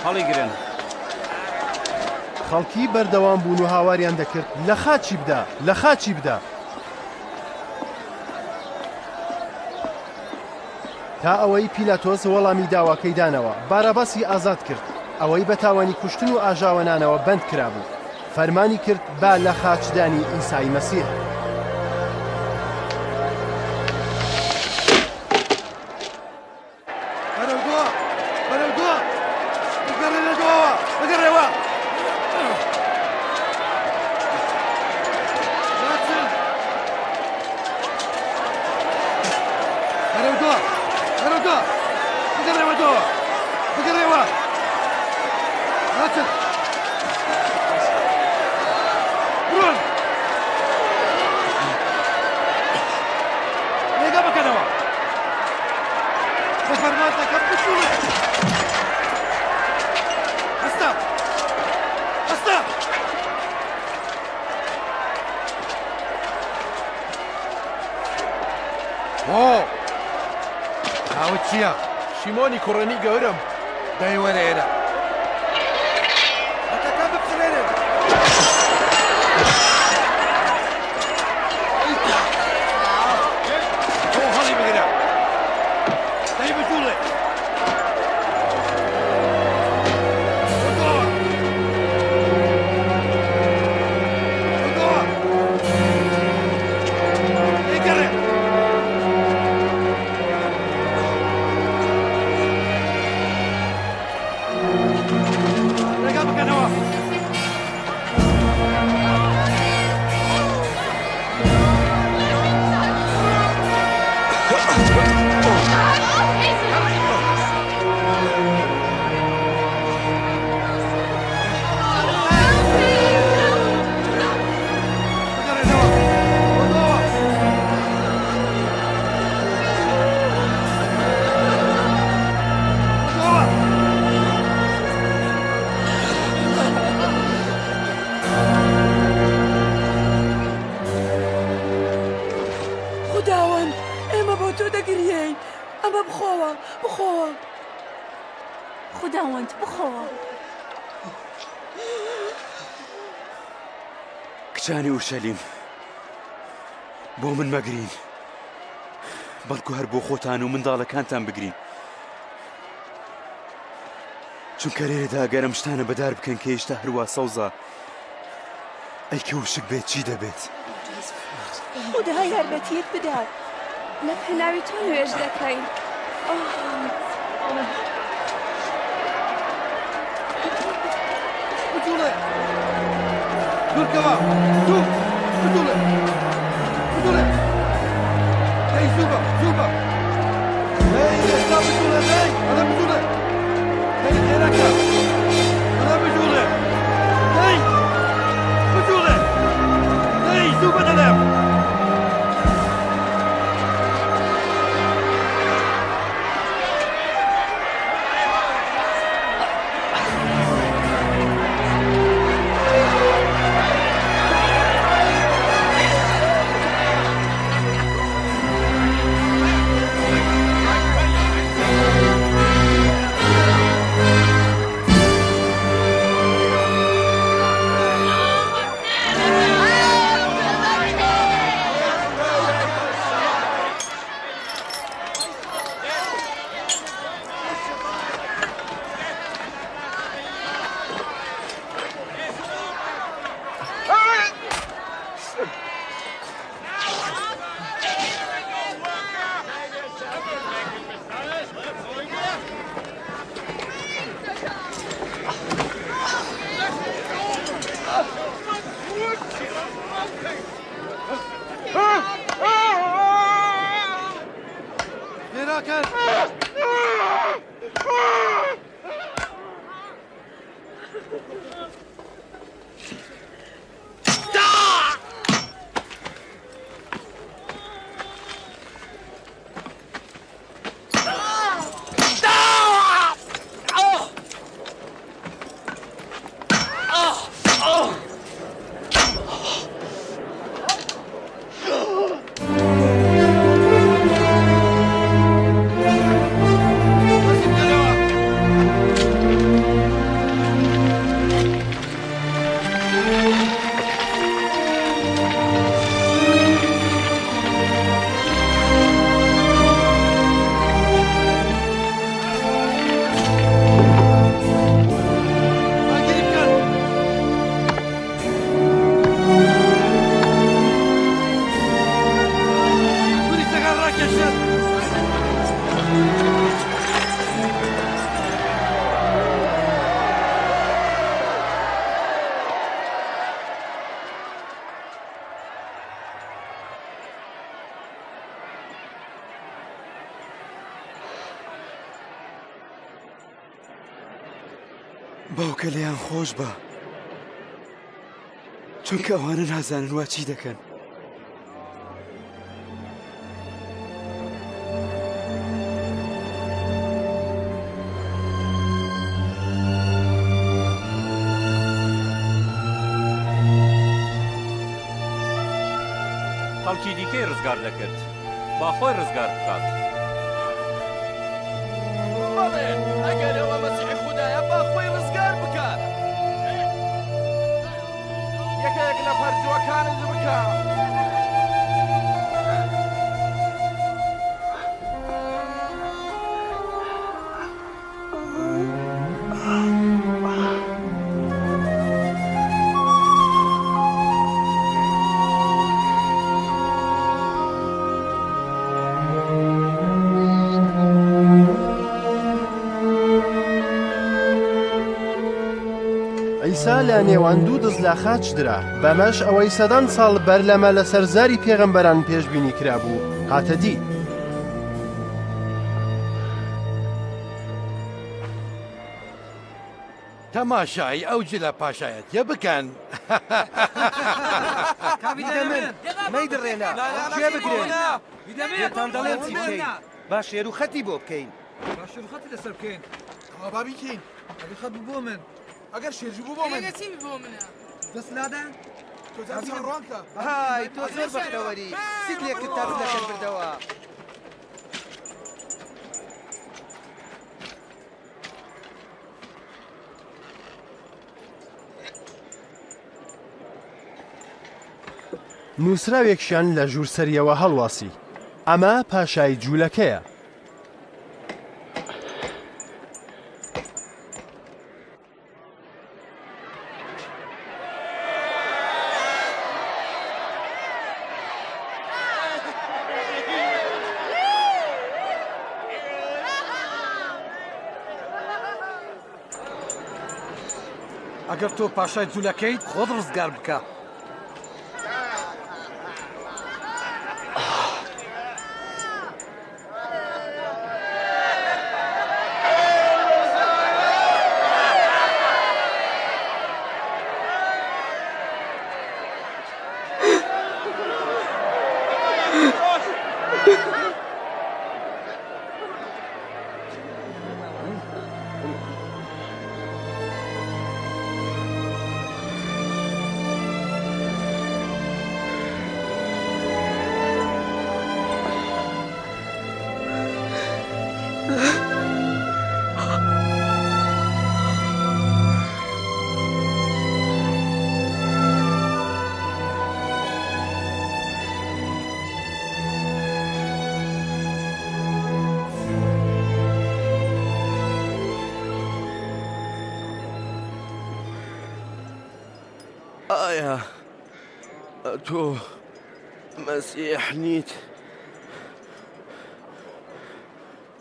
هەڵیگرن. خەڵکی بەردەوام بوون و هاواریان دەکرد لە خاچی بدا لە خاچی بدا. تا ئەوەی پیلاتۆس وەڵامی داواکەی دانەوە بارەباسی ئازاد کرد. ئەوەی بەتاوانی کوشتن و ئاژاوەنانەوە بەند کرابوو. فەرمانی کرد با لە خاچدانی ئیسای مەسیح. ناوت چییە؟ شیمۆنی کوڕەنی گەورم. دەیوەرە ئێرە. ئەتەکان بپسرێنن. تۆ هەڵی بگرە. دەی بجوڵێ. خوداوەند ئێمە بۆ تۆ دەگرین. ئەمە بخۆوە بخۆوە. خوداوەند بخۆوە. کچانی ئورشەلیم بۆ من مەگرین، بەڵکو هەر بۆ خۆتان و منداڵەکانتان بگرین، چونکە لێرەدا گەرم شتانە بەدار بکەن کە هێشتا هەروە سەوزە. ئەیکە وشک بێت چی دەبێت؟ خوددا یارمەتیت بدات. لە پێناوی تۆ نوێژ دەکەین. بجوڵێ دوورکەوە دوو بجوڵێ بجوڵێ. دەی زووبە زووبە. دەی ئێستا بجوڵێ. دەی ئەڵە بجوڵێ. دەی خێرەکە ئەڵە بجوڵێ. دەی بجوڵێ. دەی زووبە دەڵێم. ماکەن باوکە لێیان خۆش بە چونکە ئەوانە نازانن وا چی دەکەن خەڵکی دیکەی ڕزگار دەکرد با خۆی ڕزگار بکات بەڵێ ئەگەر ئەوە مەسیحی خودایە با خۆی ڕزگار بکات یەکێک لە پەرجووەکانت بکە ئەیسا لە نێوان دوو دز لە خاچ درا بەمەش ئەوەی سەدان ساڵ بەرلەمە لە سەرزاری پێغەمبەران پێشبینی کرابوو هاتە دی تەماشای ئەو جلە پاشایەتیە بکەن نەیدڕێنە گوێ بگرێن پێتان دەڵێن چی بکەین با شێر و خەتی بۆ بکەین با شێر و خەتی لەسەر بکەین ئەوە با بیکەین ئەگەر خەت بوو بۆ من ئەگەر شێرجی بوو بۆ من چی بۆ منە دەست لادە تۆ جارجیان ڕوانکە های تۆ زۆر بەختەوەری سید لێکت تاز لەکەن بردەوە نووسراوێکشیان لە ژوور سەریەوە هەڵواسی ئەمە پاشای جوولەکەیە ئەگەر تۆ پاشای جوولەکەیت خۆت ڕزگار بکە ئایا تۆ مەسیح نیت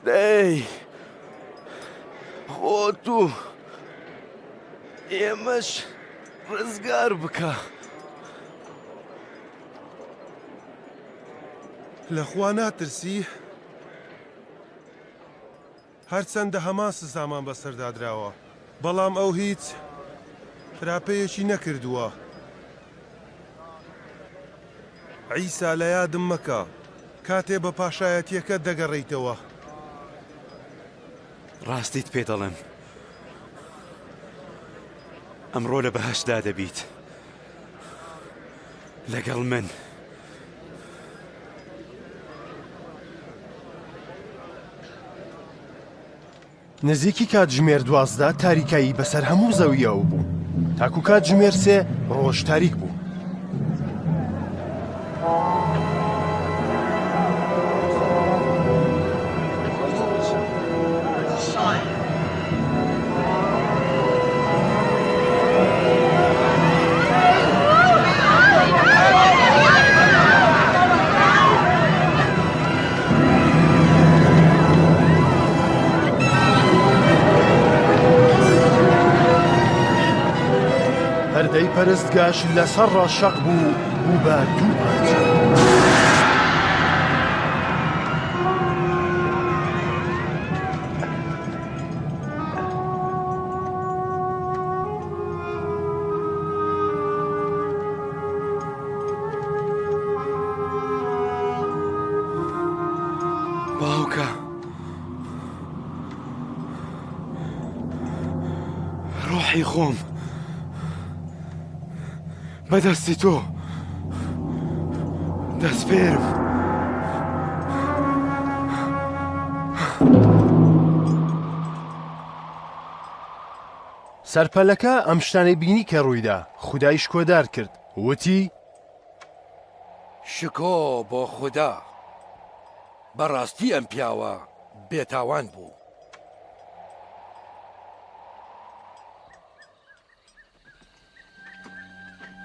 دەی خۆت و ئێمەش ڕزگار بکە لەخوا ناترسی هەرچەندە هەمان سزامان بەسەردادراوە بەڵام ئەو هیچ خراپەیەکی نەکردووە. عیسا لە یادم مەکە کاتێ بە پاشایەتیەکە دەگەڕێیتەوە. ڕاستیت پێ دەڵێم ئەمڕۆ لە بەهەشتدا دەبیت لەگەڵ من. نزیکی کاتژمێر 12 تاریکایی بەسەر هەموو زەویەوە بوو. تاکو کاتژمێر 3 ڕۆژ تاریک بوو. هەردەی پەرستگاش لەسەر ڕاشەق بوو بوو بە دوو پارچە. باوکە ڕۆحی خۆم بەدەستی تۆ دەستپێرم. سەرپەلەکە ئەم شتانەی بینی کە ڕوویدا خودایش کۆدار کرد وتی شکۆ بۆ خوددا بەڕاستی ئەم پیاوە بێتاوان بوو.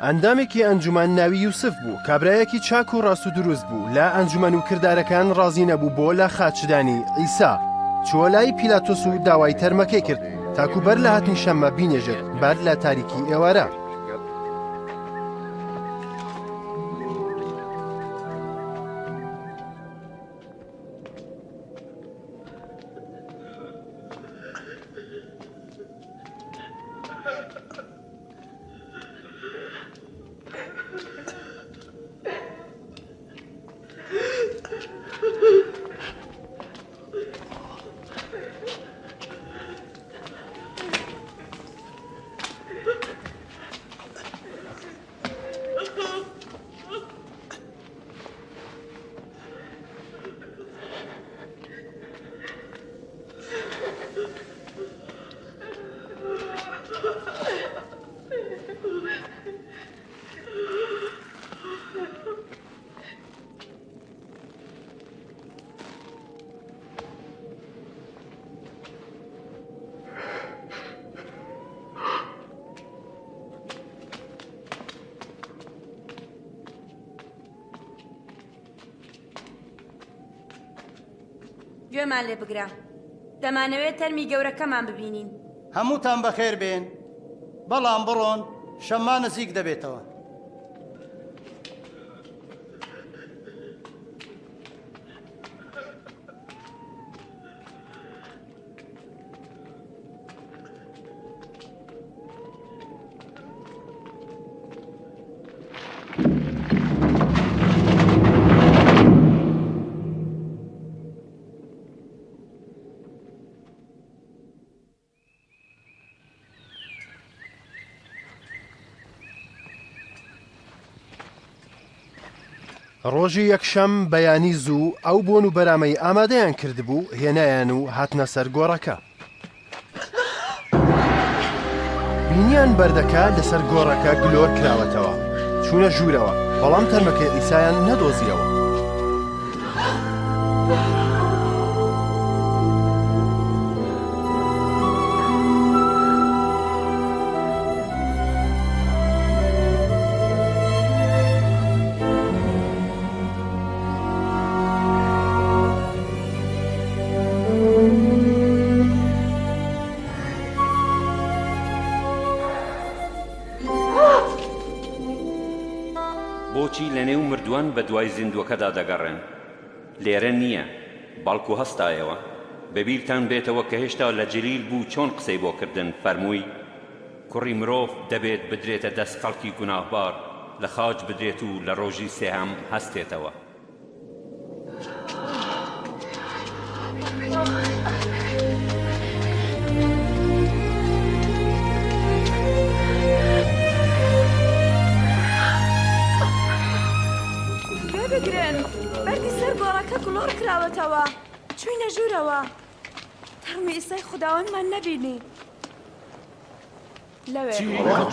ئەندامێکی ئەنجومان ناوی یوسف بوو کابرایەکی چاک و ڕاست و دروست بوو لە ئەنجومەن و کردارەکان ڕازی نەبوو بۆ لە خاچدانی ئیسا. چووە لای پیلاتۆس و داوای تەرمەکەی کرد تاکو بەر لە هاتنی شەممە بینێژێت بەر لە تاریکی ئێوارە. گوێمان لێ بگرە دەمانەوێت تەرمی گەورەکەمان ببینین. هەمووتان بەخێر بێن بەڵام بڕۆن شەممان نزیک دەبێتەوە. ڕۆژی یەکشەم بەیانی زوو ئەو بۆن و بەرامەی ئامادەیان کردبوو هێنایان و هاتنە سەر گۆڕەکە. بینیان بەردەکە لەسەر گۆڕەکە گلۆر کراوەتەوە چوونە ژوورەوە بەڵام تەرمەکەی ئیسایان نەدۆزیەوە. بۆچی لە نێو مردووان بە دوای زیندووەکەدا دەگەڕێن؟ لێرە نییە، بەڵکو هەستایەوە. بەبیرتان بێتەوە کە هێشتا لە جلیل بوو چۆن قسەی بۆ کردن فەرمووی کوڕی مرۆڤ دەبێت بدرێتە دەست خەڵکی گوناهبار لە خاج بدرێت و لە ڕۆژی سێهەم هەستێتەوە. بگرن بەردی سەر گۆڕەکە گڵۆڕ کراوەتەوە چووینە ژوورەوە تەرمی ئیسای خوداوەندمان نەبینی لەوێ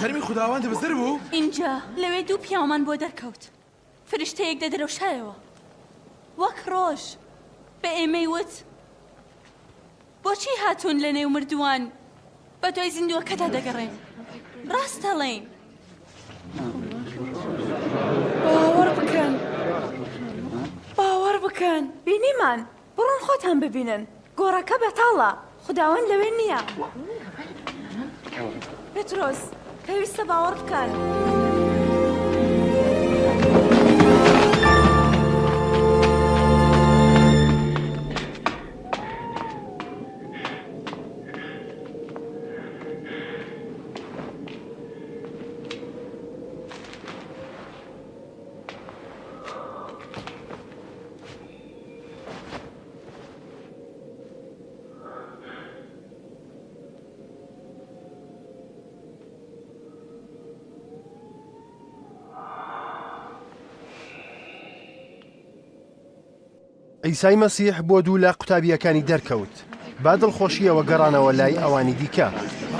تەرمی خوداوەند بزر بوو اینجا لەوێ دوو پیاومان بۆ دەرکەوت فریشتەیەک دەدرەوشایەوە وەک ڕۆژ بە ئێمەی وت بۆچی هاتوون لە نێو مردووان بە دوای زیندووەکەدا دەگەڕێن ڕاستەڵێن باوەڕ بکەن بینیمان بڕۆن خۆتان ببینن گۆڕەکە بەتاڵە خوداوەند لەوێ نییە پێترۆس پێویستە باوەڕ بکەن ئەیسای مەسیح بۆ دوو لە قوتابیەکانی دەرکەوت با دڵخۆشیەوە گەڕانەوە لای ئەوانی دیکە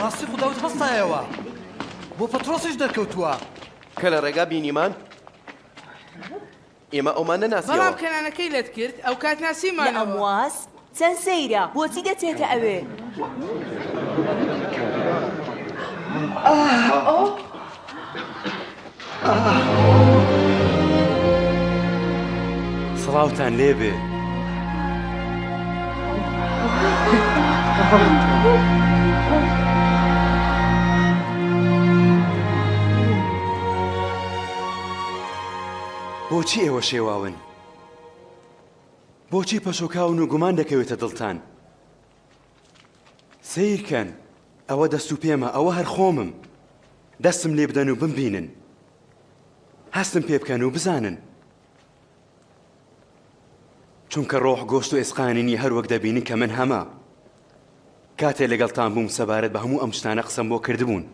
ڕاستی خوداوت هەستایەوە بۆ پەترۆسیش دەرکەوتووە کە لە ڕێگا بینیمان ئێمە ئەومان نەناسیەوە بەڵام کەنانەکەی لێت کرد ئەو کات ناسیمانەوە لە ئەمواس چەند سەیرە بۆچی دەچێتە ئەوێ سڵاوتان لێبێ بۆچی ئێوە شێواون؟ بۆچی پەشۆکاون و گومان دەکەوێتە دڵتان؟ سیرکەن ئەوە دەست و پێمە ئەوە هەر خۆمم دەستم لێ بدەن و بمبینن هەستم پێ بکەن و بزانن چونکە ڕۆح گۆشت و ئێسقانینی هەر وەک دەبینی کە من هەمە کاتێ لەگەڵتان بووم سەبارەت بە هەموو ئەم شتانە قسەم بۆ کردبوون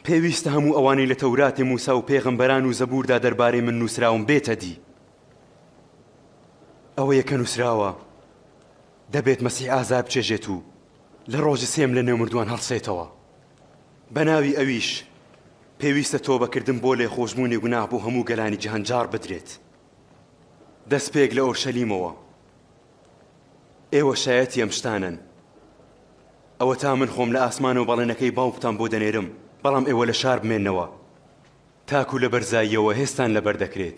پێویستە هەموو ئەوانەی لە تەوراتی موسا و پێغەمبەران و زەبووردا دەربارەی من نووسراوم بێتە دی ئەوەیە کە نووسراوە دەبێت مەسیح ئازار بچێژێت و لە ڕۆژی سێم لە نێو مردووان هەڵسێتەوە بە ناوی ئەویش پێویستە تۆبەکردن بۆ لێخۆشبوونی گوناه بۆ هەموو گەلانی جیهانجار بدرێت دەست پێک لە ئۆرشەلیمەوە ئێوە شایەتی ئەم شتانن ئەوە تا من خۆم لە ئاسمان و بەڵێنەکەی باوکتان بۆ دەنێرم بەڵام ئێوە لە شار بمێننەوە تاکو لە بەرزاییەوە هێستان لەبەر دەکرێت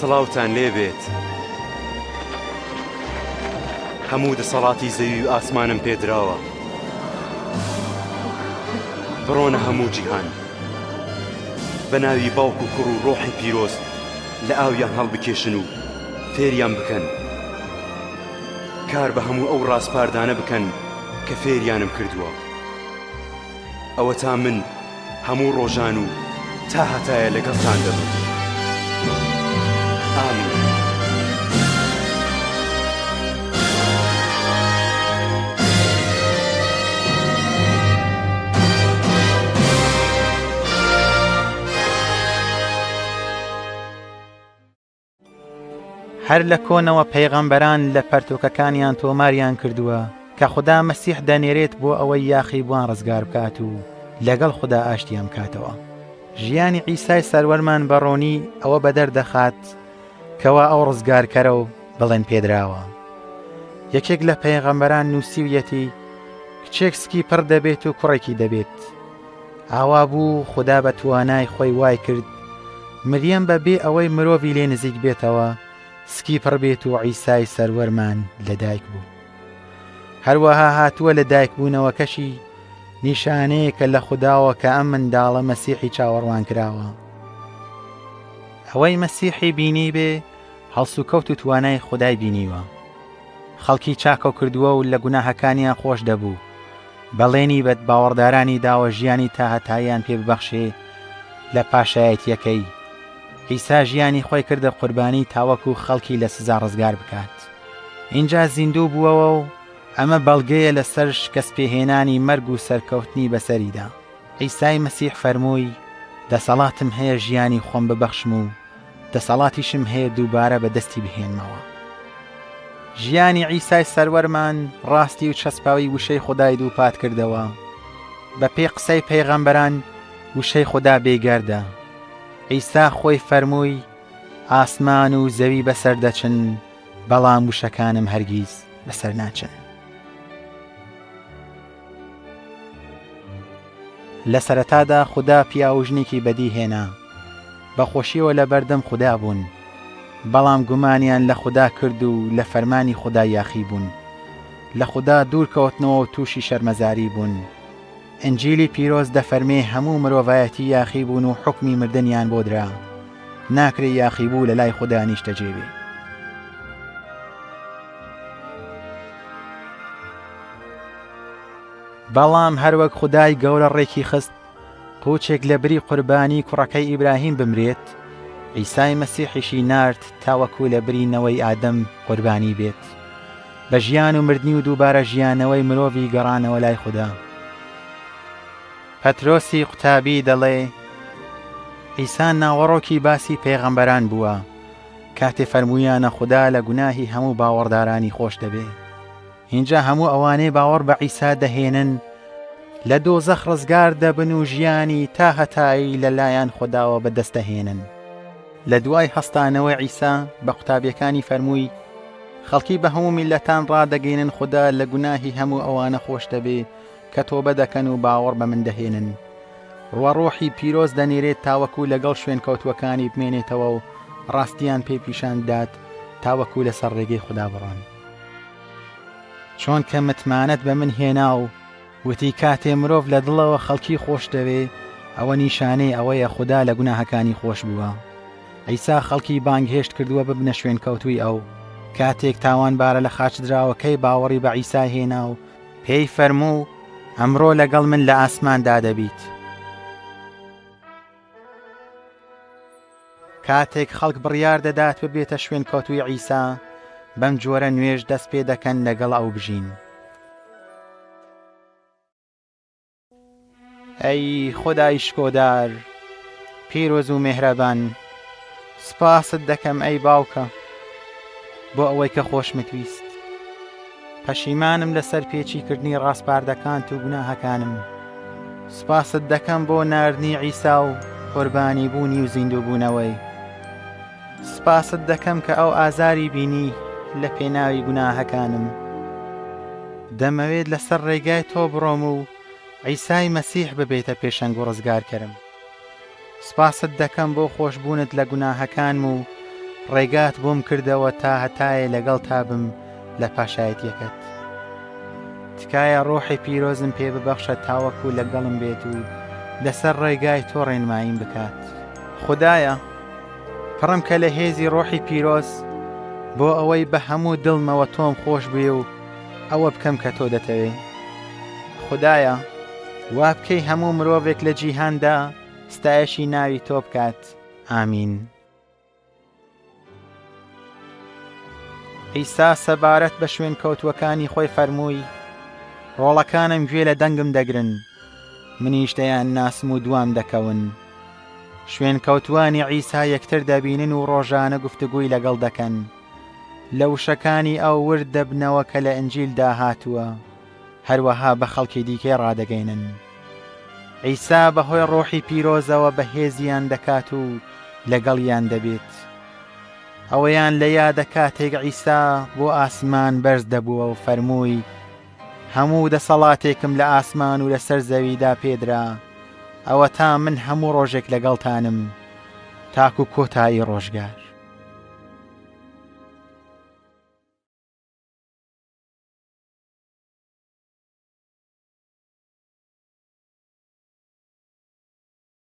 سڵاوتان لێبێت هەموو دەسەڵاتی زەوی و ئاسمانم پێدراوە بڕۆنە هەموو جیهان بە ناوی باوک و کوڕ و ڕۆحی پیرۆز لە ئاویان هەڵبکێشن و فێریان بکەن کار بە هەموو ئەو ڕاستپاردانە بکەن کە فێریانم کردووە ئەوە تا من هەموو ڕۆژان و تا هەتایە لەگەڵتان دەبم آمین هەر لە کۆنەوە پەیغەمبەران لە پەرتۆکەکانیان تۆماریان کردووە کە خوددا مەسیح دەنێرێت بۆ ئەوەی یاخی بوان ڕزگار بکات و لەگەڵ خوددا ئاشتیان بکاتەوە ژیانی عیسای سەروەرمان بەڕۆنی ئەوە بەدەردەخات کەوا ئەو ڕزگارکەرە و بڵێن پێدراوە یەکێک لە پەیغەمبەران نووسیویەتی کچێک سکی پڕ دەبێت و کوڕێکی دەبێت. ئاوا بوو خوددا بە توانای خۆی وای کرد مریەم بەبێ ئەوەی مرۆڤی لێ نزیک بێتەوە سکی پڕ بێت و عیسای سەروەرمان لەدایک بوو. هەروەها هاتووە لە دایکبوونەوەکەشی نیشانەیە کە لە خودداوە کە ئەم منداڵە مەسیحی چاوەڕوان کراوە. ئەوەی مەسیحی بینی بێ هەڵسوکەوت و توانای خودای بینیوە. خەڵکی چاکە کردووە و لە گوناهەکانیان خۆش دەبوو. بەڵێنی بەد باوەڕدارانی داوە ژیانی تا هەتاییان پێ ببەخشێ لە پاشایەتیەکەی. عیسا ژیانی خۆی کردە قوربانی تاوەکو خەڵکی لە سزا ڕزگار بکات. اینجا زیندوو بووەوە و ئەمە بەڵگەیە لەسەر شکەست پێهێنانی مەرگ و سەرکەوتنی بەسەریدا. عیسای مەسیح فەرمووی دەسەڵاتم هەیە ژیانی خۆم ببەخشم و دەسەڵاتیشم هەیە دووبارە بەدەستی بهێنمەوە. ژیانی عیسای سەروەرمان ڕاستی و چەسپاوی وشەی خودای دووپات کردەوە. بە پێی قسەی پەیغەمبەران وشەی خوددا بێگەردە. عیسا خۆی فەرمووی ئاسمان و زەوی بەسەر دەچن بەڵام وشەکانم هەرگیز بەسەر ناچن. لە سەرەتادا خوددا پیاوژنێکی بەدی هێنا. بەخۆشیەوە لە بەردەم خوددا بوون. بەڵام گومانیان لە خوددا کرد و لە فەرمانی خوددا یاخی بوون. لە خوددا دوورکەوتنەوە و تووشی شەرمەزاری بوون. ئەنجیلی پیرۆز دەفەرمێ هەموو مرۆڤایەتی یاخی بوون و حکمی مردنیان بۆ درا. ناکرێ یاخی بوو لە لای خوددا نیشتەجێبێ. بەڵام هەروەک خودای گەورە ڕێکی خست قوچێک لە بری قوربانی کوڕەکەی ئیبراهیم بمرێت، عیسای مەسیحیشی نارد تاوەکو لە برینەوەی ئادەم قوربانی بێت، بە ژیان و مردنی و دووبارە ژیانەوەی مرۆڤی گەڕانەوە لای خوددا. پەترۆسی قوتابی دەڵێ عیسا ناوەڕۆکی باسی پێغەمبەران بووە، کاتێ فەرموویانە خوددا لە گوناهی هەموو باوەڕدارانی خۆش دەبێت. اینجا هەموو ئەوانەی باوەڕ بە عیسا دەهێنن لە دۆزەخ ڕزگار دەبن و ژیانی تا هەتایی لەلایەن خودداوە بەدەستەهێنن. لە دوای هەستانەوەی عیسا بە قوتابیەکانی فەرمووی خەڵکی بە هەموو میلەتان ڕادەگەینن خوددا لە گوناهی هەموو ئەوانە خۆش دەبێت کە تۆبە دەکەن و باوەڕ بە من دەهێنن. ڕۆحی پیرۆز دەنێرێت تاوەکو لەگەڵ شوێن کەوتوەکانی بمێنێتەوە و ڕاستیان پێ پیشان دات تاوەکو لەسەر ڕێگەی خوددا بڕۆن. چۆن کە متمانەت بە من هێنا و وتی کاتێ مرۆڤ لە دڵەوە خەڵکی خۆش دەوێ ئەوە نیشانەی ئەوەیە خوددا لە گوناهەکانی خۆش بووە. عیسا خەڵکی بانگهێشت کردووە ببنە شوێن کەوتووی ئەو. کاتێک تاوانبارە لە خاچ دراوەکەی باوەڕی بە عیسا هێنا و پێی فەرموو ئەمڕۆ لەگەڵ من لە ئاسماندا دەبیت. کاتێک خەڵک بڕیار دەدات ببێتە شوێن کەوتووی عیسا بەم جۆرە نوێژ دەست پێ دەکەن لەگەڵ ئەو بژین. ئەی خودای شکۆدار، پیرۆز و مێهرەبان، سپاست دەکەم ئەی باوکە بۆ ئەوەی کە خۆشمت ویست. پەشیمانم لەسەر پێچیکردنی ڕاستپاردەکانت و گوناهەکانم. سپاست دەکەم بۆ ناردنی عیسا و قوربانی بوونی و زیندوو بوونەوەی. سپاست دەکەم کە ئەو ئازاری بینی لە پێناوی گوناهەکانم. دەمەوێت لەسەر ڕێگای تۆ بڕۆم و عیسای مەسیح ببێتە پێشەنگ و ڕزگارکەرم. سپاست دەکەم بۆ خۆشبوونت لە گوناهەکانم و ڕێگات بۆم کردەوە تا هەتایە لەگەڵ تابم لە پاشایەتیەکەت. تکایە ڕۆحی پیرۆزم پێ ببەخشە تاوەکو لەگەڵم بێت و لەسەر ڕێگای تۆ ڕێنماییم بکات. خودایە پڕم کە لە هێزی ڕۆحی پیرۆز بۆ ئەوەی بە هەموو دڵمەوە تۆم خۆش بێ و ئەوە بکەم کە تۆ دەتەوێ. خودایە وا بکەی هەموو مرۆڤێک لە جیهاندا ستایشی ناوی تۆ بکات. ئامین. عیسا سەبارەت بە شوێن کەوتوەکانی خۆی فەرمووی ڕۆڵەکانم گوێ لە دەنگم دەگرن، منیش دەیان ناسم و دوام دەکەون. شوێن کەوتوانی عیسا یەکتر دەبینن و ڕۆژانە گفتگووی لەگەڵ دەکەن. لە وشەکانی ئەو ورد دەبنەوە کە لە ئەنجیلدا هاتووە، هەروەها بە خەڵکی دیکەی ڕادەگەینن. عیسا بەهۆی ڕۆحی پیرۆزەوە بەهێزیان دەکات و لەگەڵیان دەبێت. ئەوەیان لە یادە کاتێک عیسا بۆ ئاسمان بەرز دەبووە و فەرمووی هەموو دەسەڵاتێکم لە ئاسمان و لەسەر زەویدا پێدرا ئەوە تا من هەموو ڕۆژێک لەگەڵتانم تاکو کۆتایی ڕۆژگار.